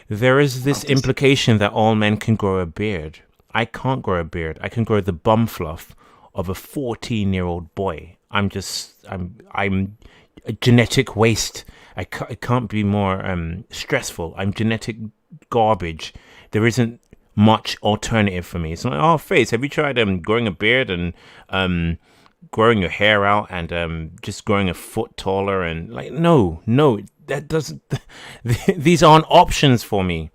There is this implication that all men can grow a beard. I can't grow a beard. I can grow the bum fluff of a 14-year-old boy. I'm a genetic waste. I can't be more stressful. I'm genetic garbage. There isn't much alternative for me. It's like, oh, Face, have you tried growing a beard and growing your hair out and just growing a foot taller? And like, no, that doesn't. These aren't options for me.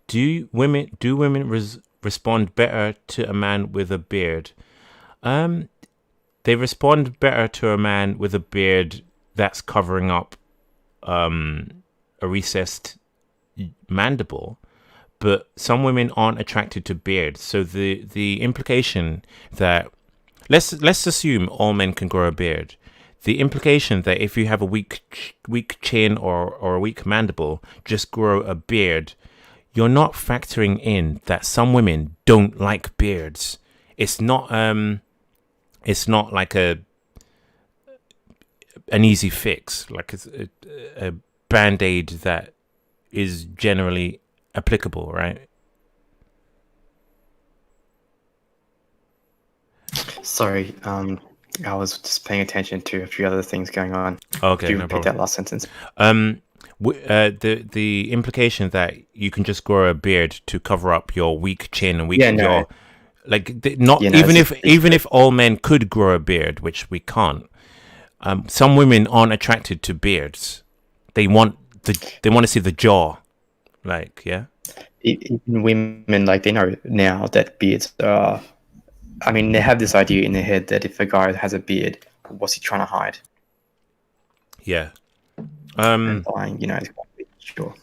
Do women respond better to a man with a beard? They respond better to a man with a beard that's covering up a recessed mandible, but some women aren't attracted to beards. So the implication that let's assume all men can grow a beard. The implication that if you have a weak chin or a weak mandible, just grow a beard. You're not factoring in that some women don't like beards. It's not like an easy fix, like it's a band-aid that is generally applicable, right? Sorry, I was just paying attention to a few other things going on. Okay, Could you no repeat problem. that last sentence? The implication that you can just grow a beard to cover up your weak chin and weak jaw, even if all men could grow a beard, which we can't. Some women aren't attracted to beards. They want to see the jaw, like, yeah. Even women, like, they know now that beards are. I mean, they have this idea in their head that if a guy has a beard, what's he trying to hide? Yeah. And lying, sure.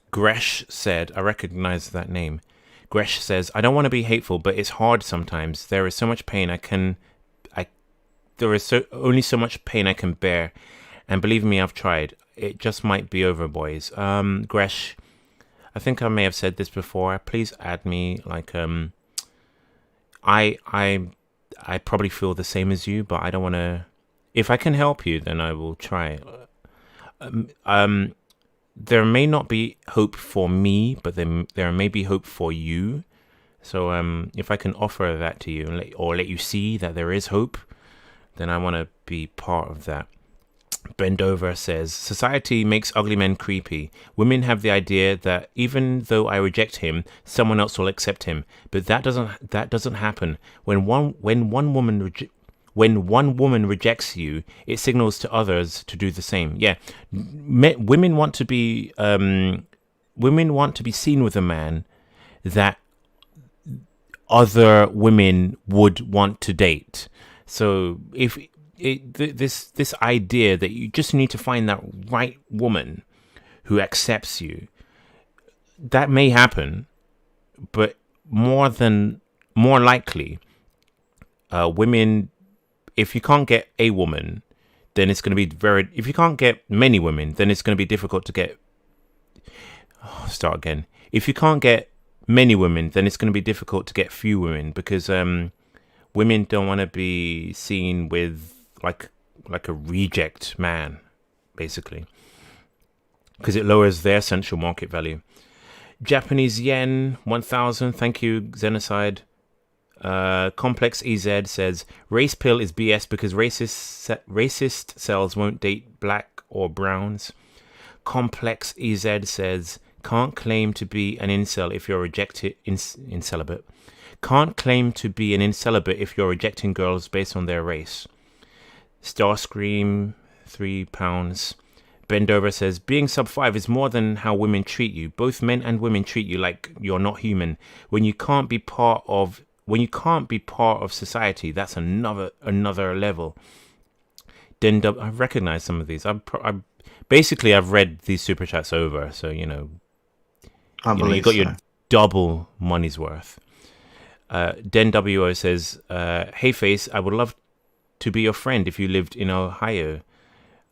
Gresh said, I recognize that name. Gresh says, I don't want to be hateful, but it's hard sometimes. There is so much pain only so much pain I can bear. And believe me, I've tried. It just might be over, boys. Gresh, I think I may have said this before. Please add me. Like, I probably feel the same as you, but I don't want to. If I can help you, then I will try. There may not be hope for me, but there may be hope for you. So if I can offer that to you or let you see that there is hope, then I want to be part of that. Bendover says, society makes ugly men creepy. Women have the idea that even though I reject him, someone else will accept him. But that doesn't happen. When one woman rejects you, it signals to others to do the same. Yeah, women want to be seen with a man that other women would want to date. So if this idea that you just need to find that right woman who accepts you, that may happen, but more likely, women. If you can't get a woman, then it's going to be if you can't get many women, then it's going to be difficult to get. Start again. If you can't get many women, then it's going to be difficult to get few women because women don't want to be seen with like a reject man, basically, because it lowers their central market value. Japanese yen 1000. Thank you, Xenocide. Complex EZ says race pill is BS because racist cells won't date black or browns. Complex EZ says can't claim to be an incel if you're rejected incelibate. Can't claim to be an incelibate if you're rejecting girls based on their race. Starscream £3. Bendover says being sub-5 is more than how women treat you. Both men and women treat you like you're not human. When you can't be part of society, that's another level. Then I've recognized some of these. I've read these super chats over, so you got your double money's worth. Den WO says, "Hey Face, I would love to be your friend if you lived in Ohio.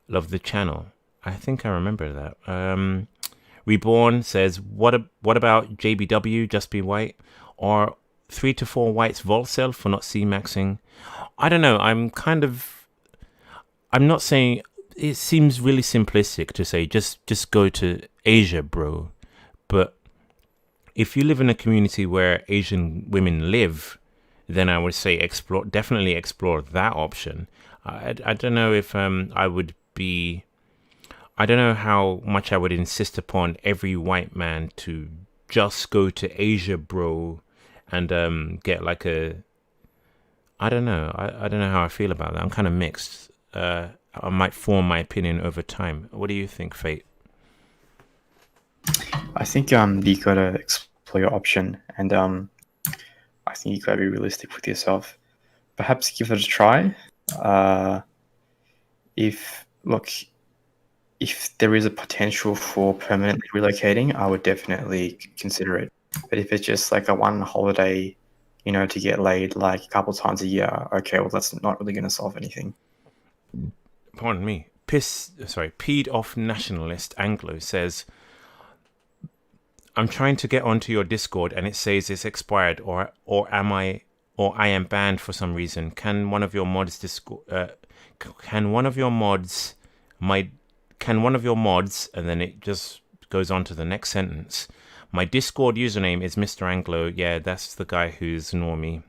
Love the channel." I think I remember that. Reborn says, "What about JBW? Just be white." Or 3 to 4 whites Volcel for not C-maxing. I don't know. I'm not saying, it seems really simplistic to say just go to Asia, bro. But if you live in a community where Asian women live, then I would say definitely explore that option. I don't know if I don't know how much I would insist upon every white man to just go to Asia, bro, and get like a, I don't know. I don't know how I feel about that. I'm kind of mixed. I might form my opinion over time. What do you think, Fate? I think you gotta explore your option, and I think you gotta be realistic with yourself. Perhaps give it a try. If there is a potential for permanently relocating, I would definitely consider it. But if it's just like a one holiday, to get laid like a couple times a year, okay, well that's not really going to solve anything. Pardon me. Peed off nationalist Anglo says, I'm trying to get onto your Discord and it says it's expired, or I am banned for some reason. Can one of your mods and then it just goes on to the next sentence. My Discord username is Mr. Anglo. Yeah, that's the guy who's Normie.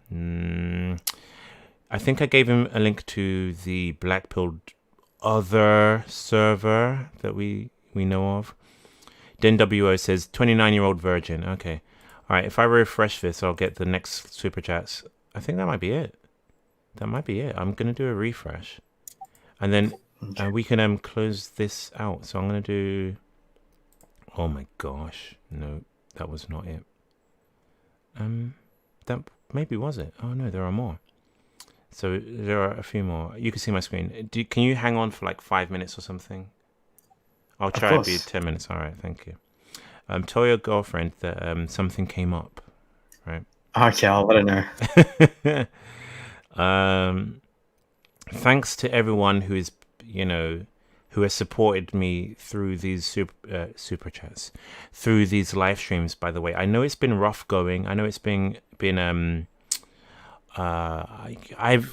I think I gave him a link to the Blackpilled other server that we know of. Den WO says 29-year-old virgin. Okay. All right, if I refresh this, I'll get the next super chats. I think that might be it. I'm going to do a refresh. And then we can close this out. So I'm going to do... Oh my gosh. No, that was not it. That maybe was it. Oh no, there are more. So there are a few more. You can see my screen. Can you hang on for like 5 minutes or something? I'll try to be 10 minutes. All right, thank you. Tell your girlfriend that something came up, right? Okay, I'll let her know. Thanks to everyone who is, who has supported me through these super chats, through these live streams. By the way, I know it's been rough going. I know it's been I've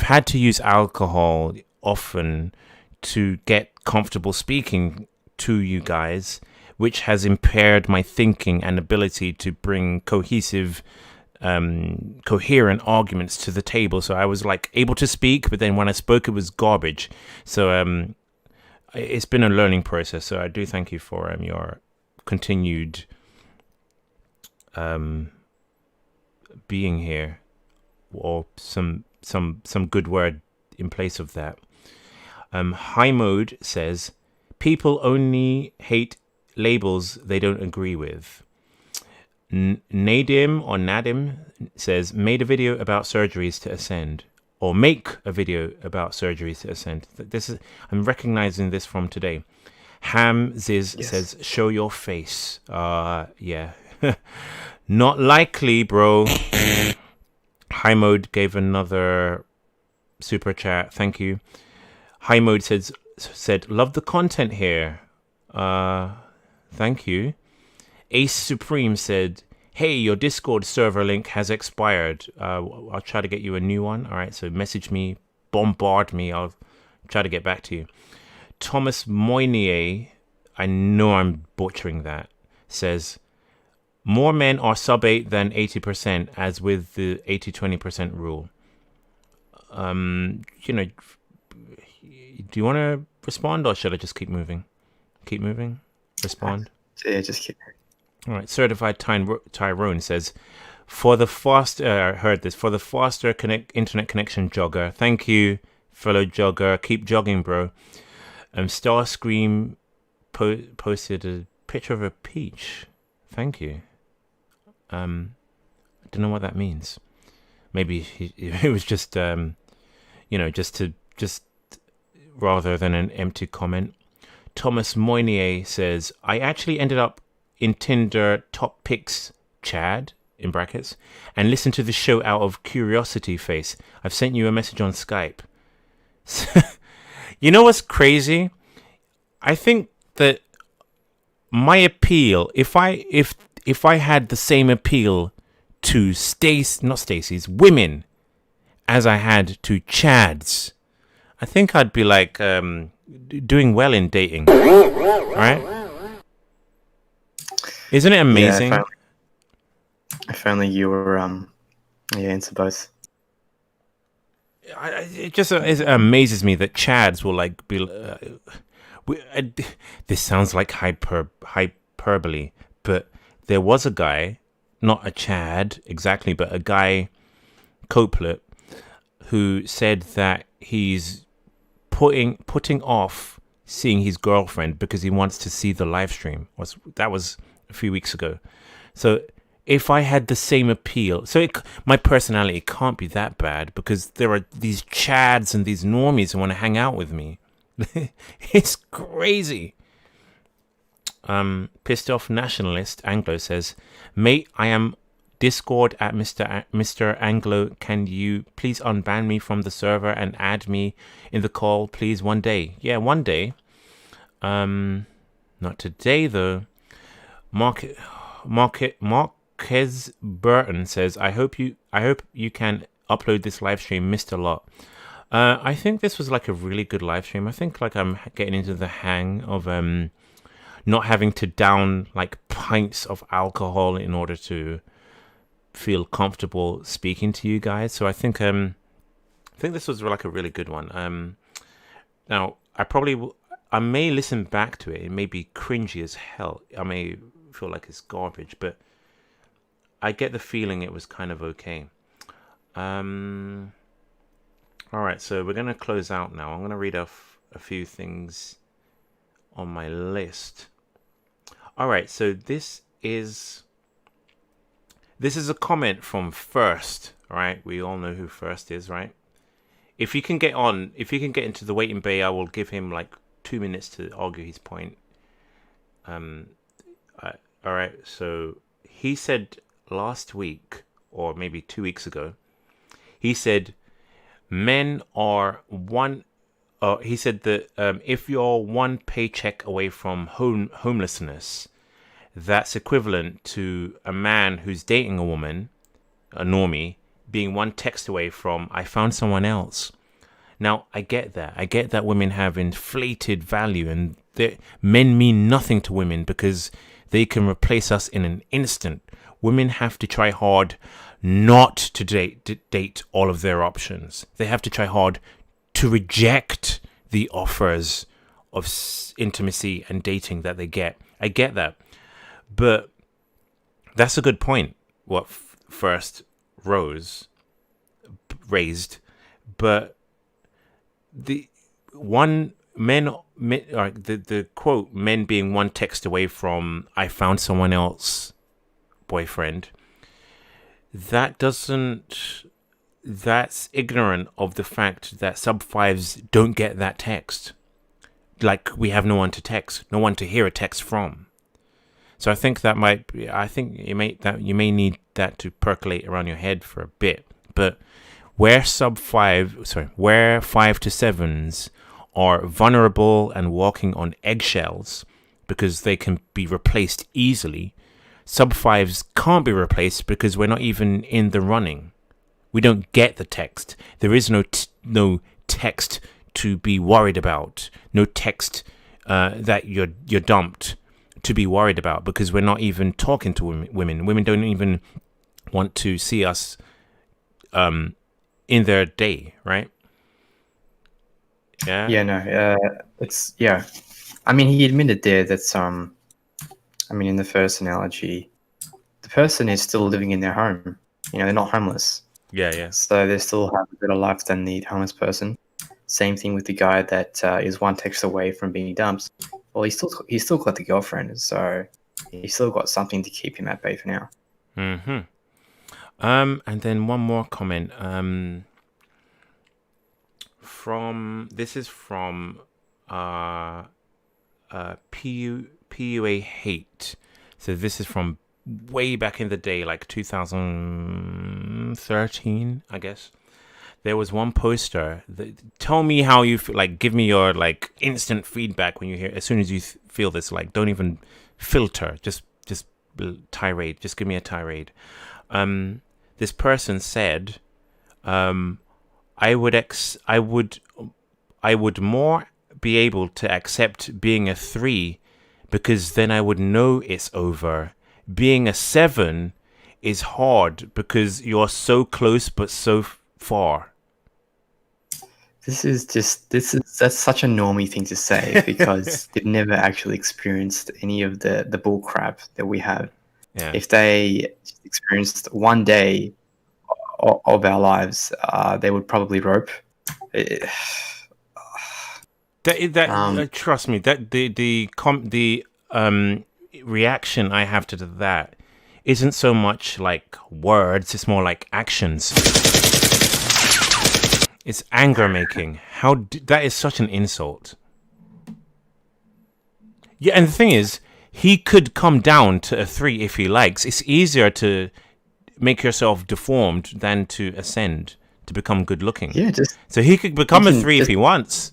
had to use alcohol often to get comfortable speaking to you guys, which has impaired my thinking and ability to bring coherent arguments to the table. So I was like able to speak, but then when I spoke, it was garbage. So it's been a learning process. So I do thank you for your continued being here, or some good word in place of that. High Mode says, people only hate labels they don't agree with. Nadim says, made a video about surgeries to ascend, or make a video about surgeries to ascend. I'm recognizing this from today. Ham Ziz says, show your face. Yeah. Not likely, bro. High Mode gave another super chat. Thank you. High Mode said, love the content here. Thank you. Ace Supreme said, hey, your Discord server link has expired. I'll try to get you a new one. All right, so message me, bombard me. I'll try to get back to you. Thomas Moynier, I know I'm butchering that, says, more men are sub 8 than 80%, as with the 80-20% rule. Do you want to respond, or should I just keep moving? Keep moving? Respond? Yeah, just keep moving. All right. Certified Tyrone says, for the faster internet connection jogger. Thank you, fellow jogger. Keep jogging, bro. Starscream posted a picture of a peach. Thank you. I don't know what that means. Maybe it was just just rather than an empty comment. Thomas Moynier says, I actually ended up in Tinder top picks, Chad, in brackets, and listened to the show out of curiosity face. I've sent you a message on Skype. You know what's crazy? I think that my appeal, if if I had the same appeal to women as I had to Chads, I think I'd be like doing well in dating, right? Isn't it amazing? Yeah, if only you were into both. It amazes me that Chads will like be. This sounds like hyperbole, but there was a guy, not a Chad exactly, but a guy, Copelet, who said that he's putting off seeing his girlfriend because he wants to see the live stream. That was a few weeks ago. So if I had the same appeal, my personality can't be that bad because there are these Chads and these Normies who want to hang out with me. It's crazy. Pissed off nationalist Anglo says, mate, I am Discord at Mr. Anglo. Can you please unban me from the server and add me in the call, please, one day? Yeah, one day. Not today though. Marquez Burton says, I hope you can upload this live stream, Mr. Lot. I think this was like a really good live stream. I think like I'm getting into the hang of not having to down like pints of alcohol in order to feel comfortable speaking to you guys. So I think this was like a really good one. Now I may listen back to it. It may be cringy as hell. I may feel like it's garbage, but I get the feeling it was kind of okay. All right, so we're going to close out now. I'm going to read off a few things on my list. All right, so this is a comment from First, right? We all know who First is, right? If you can get into the waiting bay, I will give him like 2 minutes to argue his point. All right, so he said last week, or maybe 2 weeks ago, he said men are one. He said that if you're one paycheck away from homelessness, that's equivalent to a man who's dating a woman, a normie, being one text away from I found someone else. Now, I get that. I get that women have inflated value and men mean nothing to women because they can replace us in an instant. Women have to try hard not to date all of their options. They have to try hard to reject the offers of intimacy and dating that they get. I get that. But that's a good point, what First raised. But the quote, men being one text away from I found someone else boyfriend, that's ignorant of the fact that Sub5s don't get that text. Like, we have no one to text, no one to hear a text from. So I think you may need that to percolate around your head for a bit. But where 5 to 7s are vulnerable and walking on eggshells because they can be replaced easily, Sub5s can't be replaced because we're not even in the running. We don't get the text. There is no text to be worried about. No text that you're dumped to be worried about because we're not even talking to women. Women don't even want to see us in their day, right? Yeah. Yeah, no. I mean, he admitted there that in the first analogy, the person is still living in their home. They're not homeless. Yeah. So they still have a better life than the homeless person. Same thing with the guy that is one text away from being dumped. Well, he's still got the girlfriend, so he's still got something to keep him at bay for now. Mm-hmm. And then one more comment. From PUA Hate. So this is from way back in the day, like 2013, I guess. There was one poster that, tell me how you feel, like give me your like instant feedback when you hear, as soon as you feel this, like don't even filter, just tirade. Just give me a tirade. This person said, I would more be able to accept being a 3 because then I would know it's over. Being a 7 is hard because you're so close but so far. That's such a normie thing to say because they've never actually experienced any of the bull crap that we have. Yeah. If they experienced one day of our lives, they would probably rope. Trust me, that the reaction I have to that isn't so much like words; it's more like actions. It's anger making. That is such an insult. Yeah, and the thing is, he could come down to a 3 if he likes. It's easier to make yourself deformed than to ascend to become good looking. Yeah, so he could become a 3 if he wants.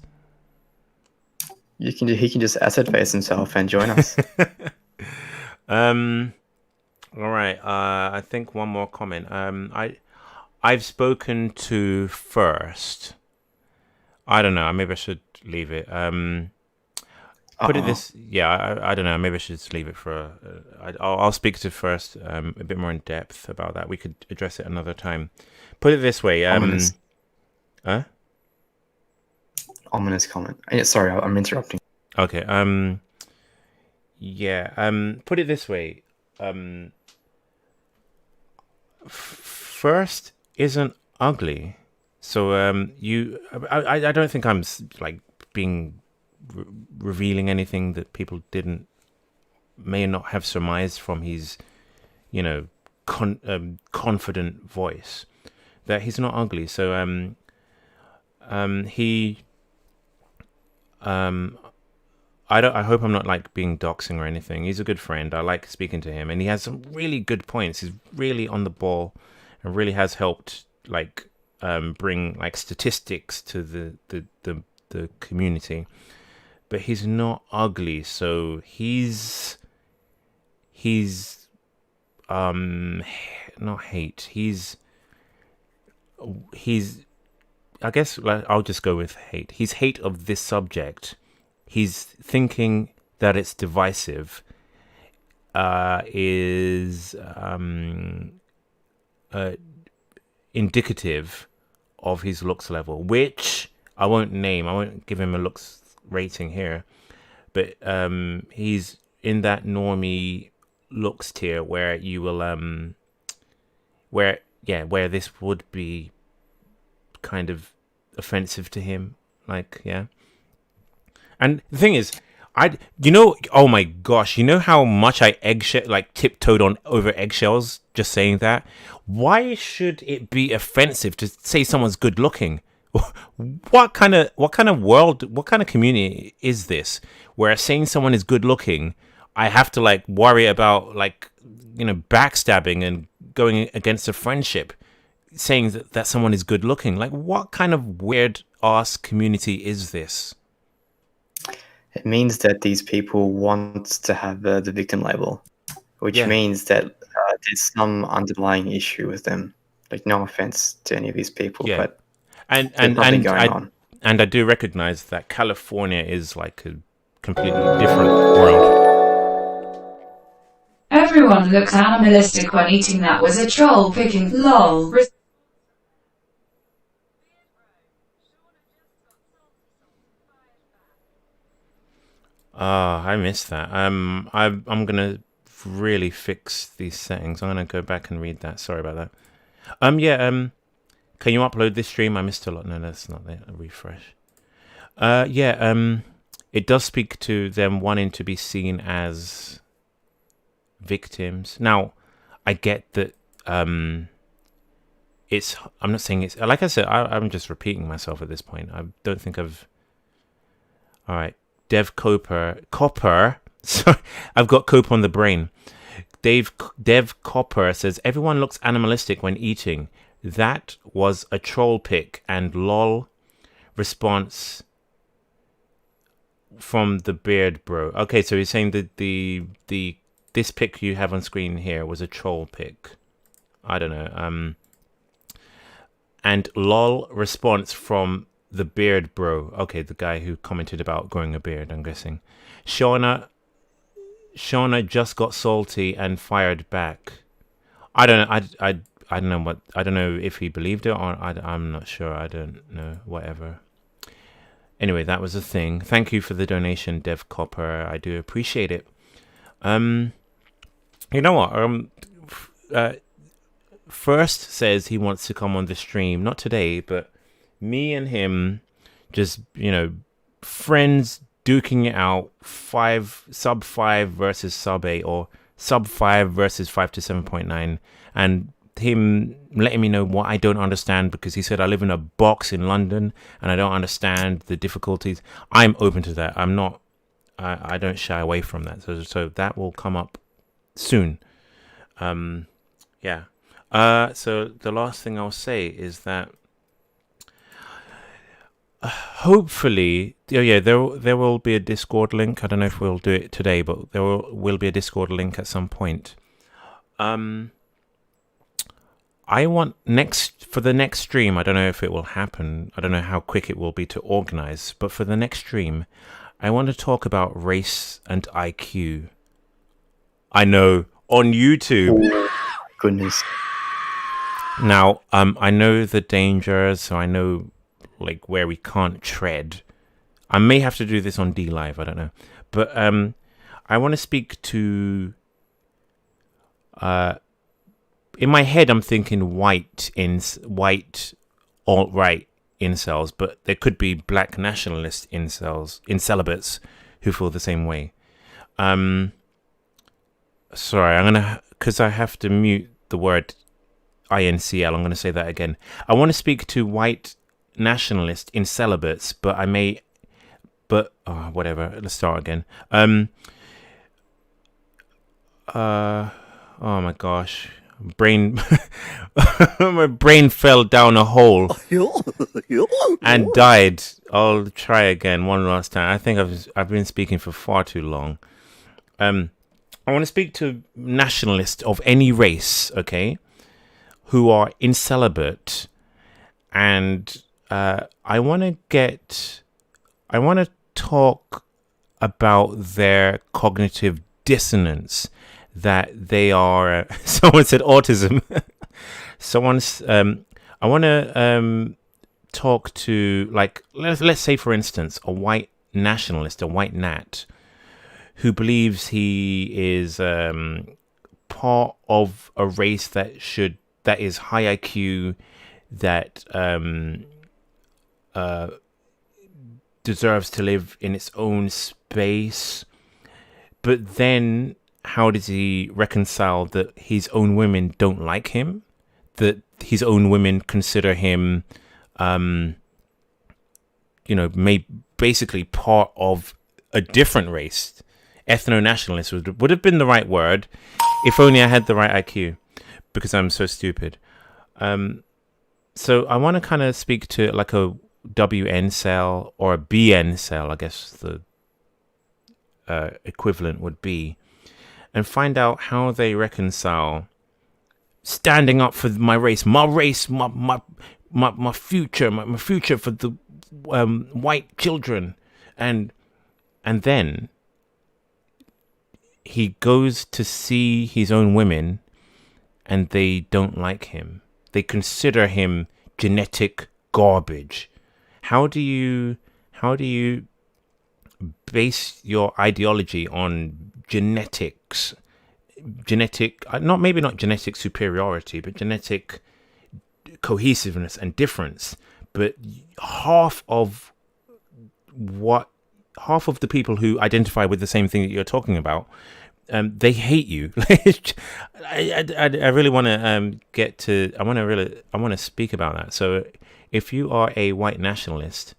He can just asset face himself and join us. All right. I think one more comment. I've spoken to first. I don't know. Maybe I should leave it. Put it this. Yeah. I don't know. Maybe I should just leave it for. I'll speak to first. A bit more in depth about that. We could address it another time. Put it this way. Ominous. Huh? Ominous comment. Yeah, sorry, I'm interrupting. Okay. Yeah. Put it this way. First isn't ugly, so I don't think I'm like being revealing anything that people may not have surmised from his, confident voice, that he's not ugly. So I hope I'm not like being doxing or anything. He's a good friend. I like speaking to him, and he has some really good points. He's really on the ball, and really has helped like bring like statistics to the community. But he's not ugly, so he's not hate. He's I guess I'll just go with hate. He's hate of this subject. He's thinking that it's divisive. Is indicative of his looks level, which I won't name. I won't give him a looks rating here, but he's in that normie looks tier where you will where this would be kind of offensive to him, like, yeah. And the thing is, oh my gosh, you know how much I tiptoed on over eggshells just saying that? Why should it be offensive to say someone's good looking? What kind of world, what kind of community is this where saying someone is good looking, I have to like worry about like, backstabbing and going against a friendship, saying that someone is good looking? Like, what kind of weird ass community is this? It means that these people want to have the victim label, which means that there's some underlying issue with them. Like, no offense to any of these people, but and I do recognize that California is like a completely different world. Everyone looks animalistic when eating. That was a troll picking. Lol. I missed that. I'm gonna really fix these settings. I'm gonna go back and read that. Sorry about that. Can you upload this stream? I missed a lot. No, that's not it. A refresh. It does speak to them wanting to be seen as victims. Now, I get that. I'm not saying it's like I said. I'm just repeating myself at this point. I don't think I've. All right. Dev Copper. Sorry, I've got cope on the brain. Dev Copper says everyone looks animalistic when eating. That was a troll pick and lol response from the beard bro. Okay, so he's saying that the this pic you have on screen here was a troll pic. I don't know. And lol response from the beard bro. Okay, the guy who commented about growing a beard, I'm guessing. Shauna just got salty and fired back. I don't know. I don't know what. I don't know if he believed it or I'm not sure. I don't know. Whatever. Anyway, that was a thing. Thank you for the donation, Dev Copper. I do appreciate it. You know what? First says he wants to come on the stream, not today, but me and him, just friends duking it out. Sub 5 versus Sub 8, or Sub 5 versus 5 to 7.9, and him letting me know what I don't understand, because he said I live in a box in London and I don't understand the difficulties. I'm open to that. I'm not. I don't shy away from that. So that will come up soon. Yeah. So the last thing I'll say is that hopefully, there will be a Discord link. I don't know if we'll do it today, but there will be a Discord link at some point. I want for the next stream, I don't know if it will happen. I don't know how quick it will be to organize, but for the next stream, I want to talk about race and IQ. I know, on YouTube. Oh, goodness. Now, I know the dangers, so I know like where we can't tread. I may have to do this on D Live, I don't know. But I want to speak to in my head I'm thinking white alt-right incels, but there could be black nationalist incelibates who feel the same way. Sorry, because I have to mute the word INCL, I'm going to say that again. I want to speak to white nationalist incelibates, whatever, let's start again. Oh my gosh. My brain fell down a hole and died. I'll try again one last time. I think I've been speaking for far too long. I want to speak to nationalists of any race, okay, who are incelibate, and I want to talk about their cognitive dissonance, that they are someone said autism. I want to talk to, like, let's say for instance a white nationalist, a white nat, who believes he is part of a race that is high IQ, that deserves to live in its own space, but then how does he reconcile that his own women don't like him, that his own women consider him basically part of a different race? Ethno-nationalist would have been the right word if only I had the right IQ, because I'm so stupid. So I want to kind of speak to like a WN cell or a BN cell, I guess the equivalent would be, and find out how they reconcile standing up for my race, my future, my future for the white children, and then he goes to see his own women and they don't like him. They consider him genetic garbage. How do you base your ideology on genetics? Maybe not genetic superiority, but genetic cohesiveness and difference. But half of the people who identify with the same thing that you're talking about, they hate you. I really want to I want to speak about that. So if you are a white nationalist,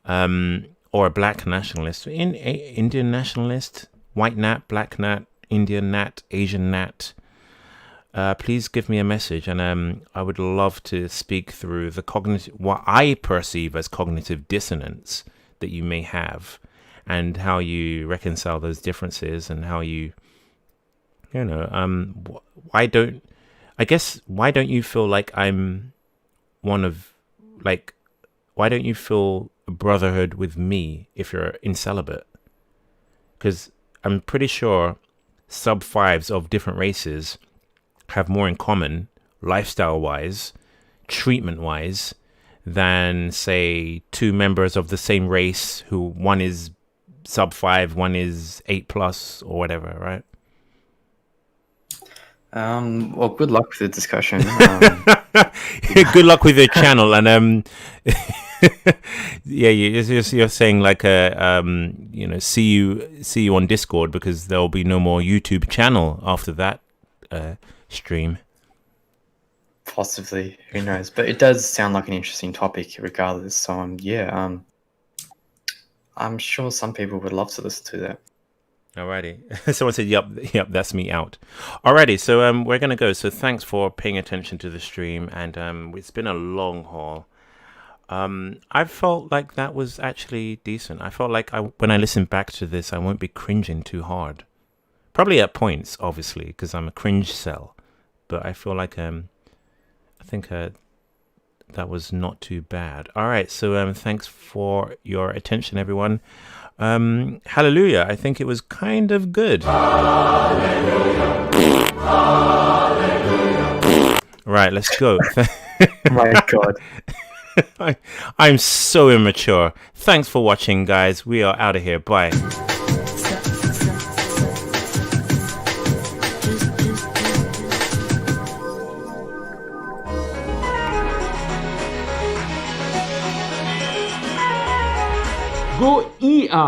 or a black nationalist, Indian nationalist, white nat, black nat, Indian nat, Asian nat, please give me a message, and I would love to speak through what I perceive as cognitive dissonance that you may have, and how you reconcile those differences, and how you you know, why don't you feel like I'm one of, like, why don't you feel a brotherhood with me if you're in celibate? Because I'm pretty sure sub-5s of different races have more in common, lifestyle-wise, treatment-wise, than, say, two members of the same race who one is sub-5, one is 8+ or whatever, right? Well, good luck with the discussion. Good luck with your channel, and yeah, you're saying like you know, see you on Discord, because there'll be no more YouTube channel after that stream. Possibly, who knows? But it does sound like an interesting topic, regardless. So yeah, I'm sure some people would love to listen to that. Alrighty. Someone said, yep, that's me out. Alrighty, so we're gonna go. So thanks for paying attention to the stream, and it's been a long haul. I felt like that was actually decent. I felt like when I listen back to this, I won't be cringing too hard. Probably at points, obviously, because I'm a cringe cell. But I feel like I think that was not too bad. Alright, so thanks for your attention, everyone. Hallelujah. I think it was kind of good. Hallelujah. Hallelujah. Right, let's go. My God. I'm so immature. Thanks for watching, guys. We are out of here. Bye.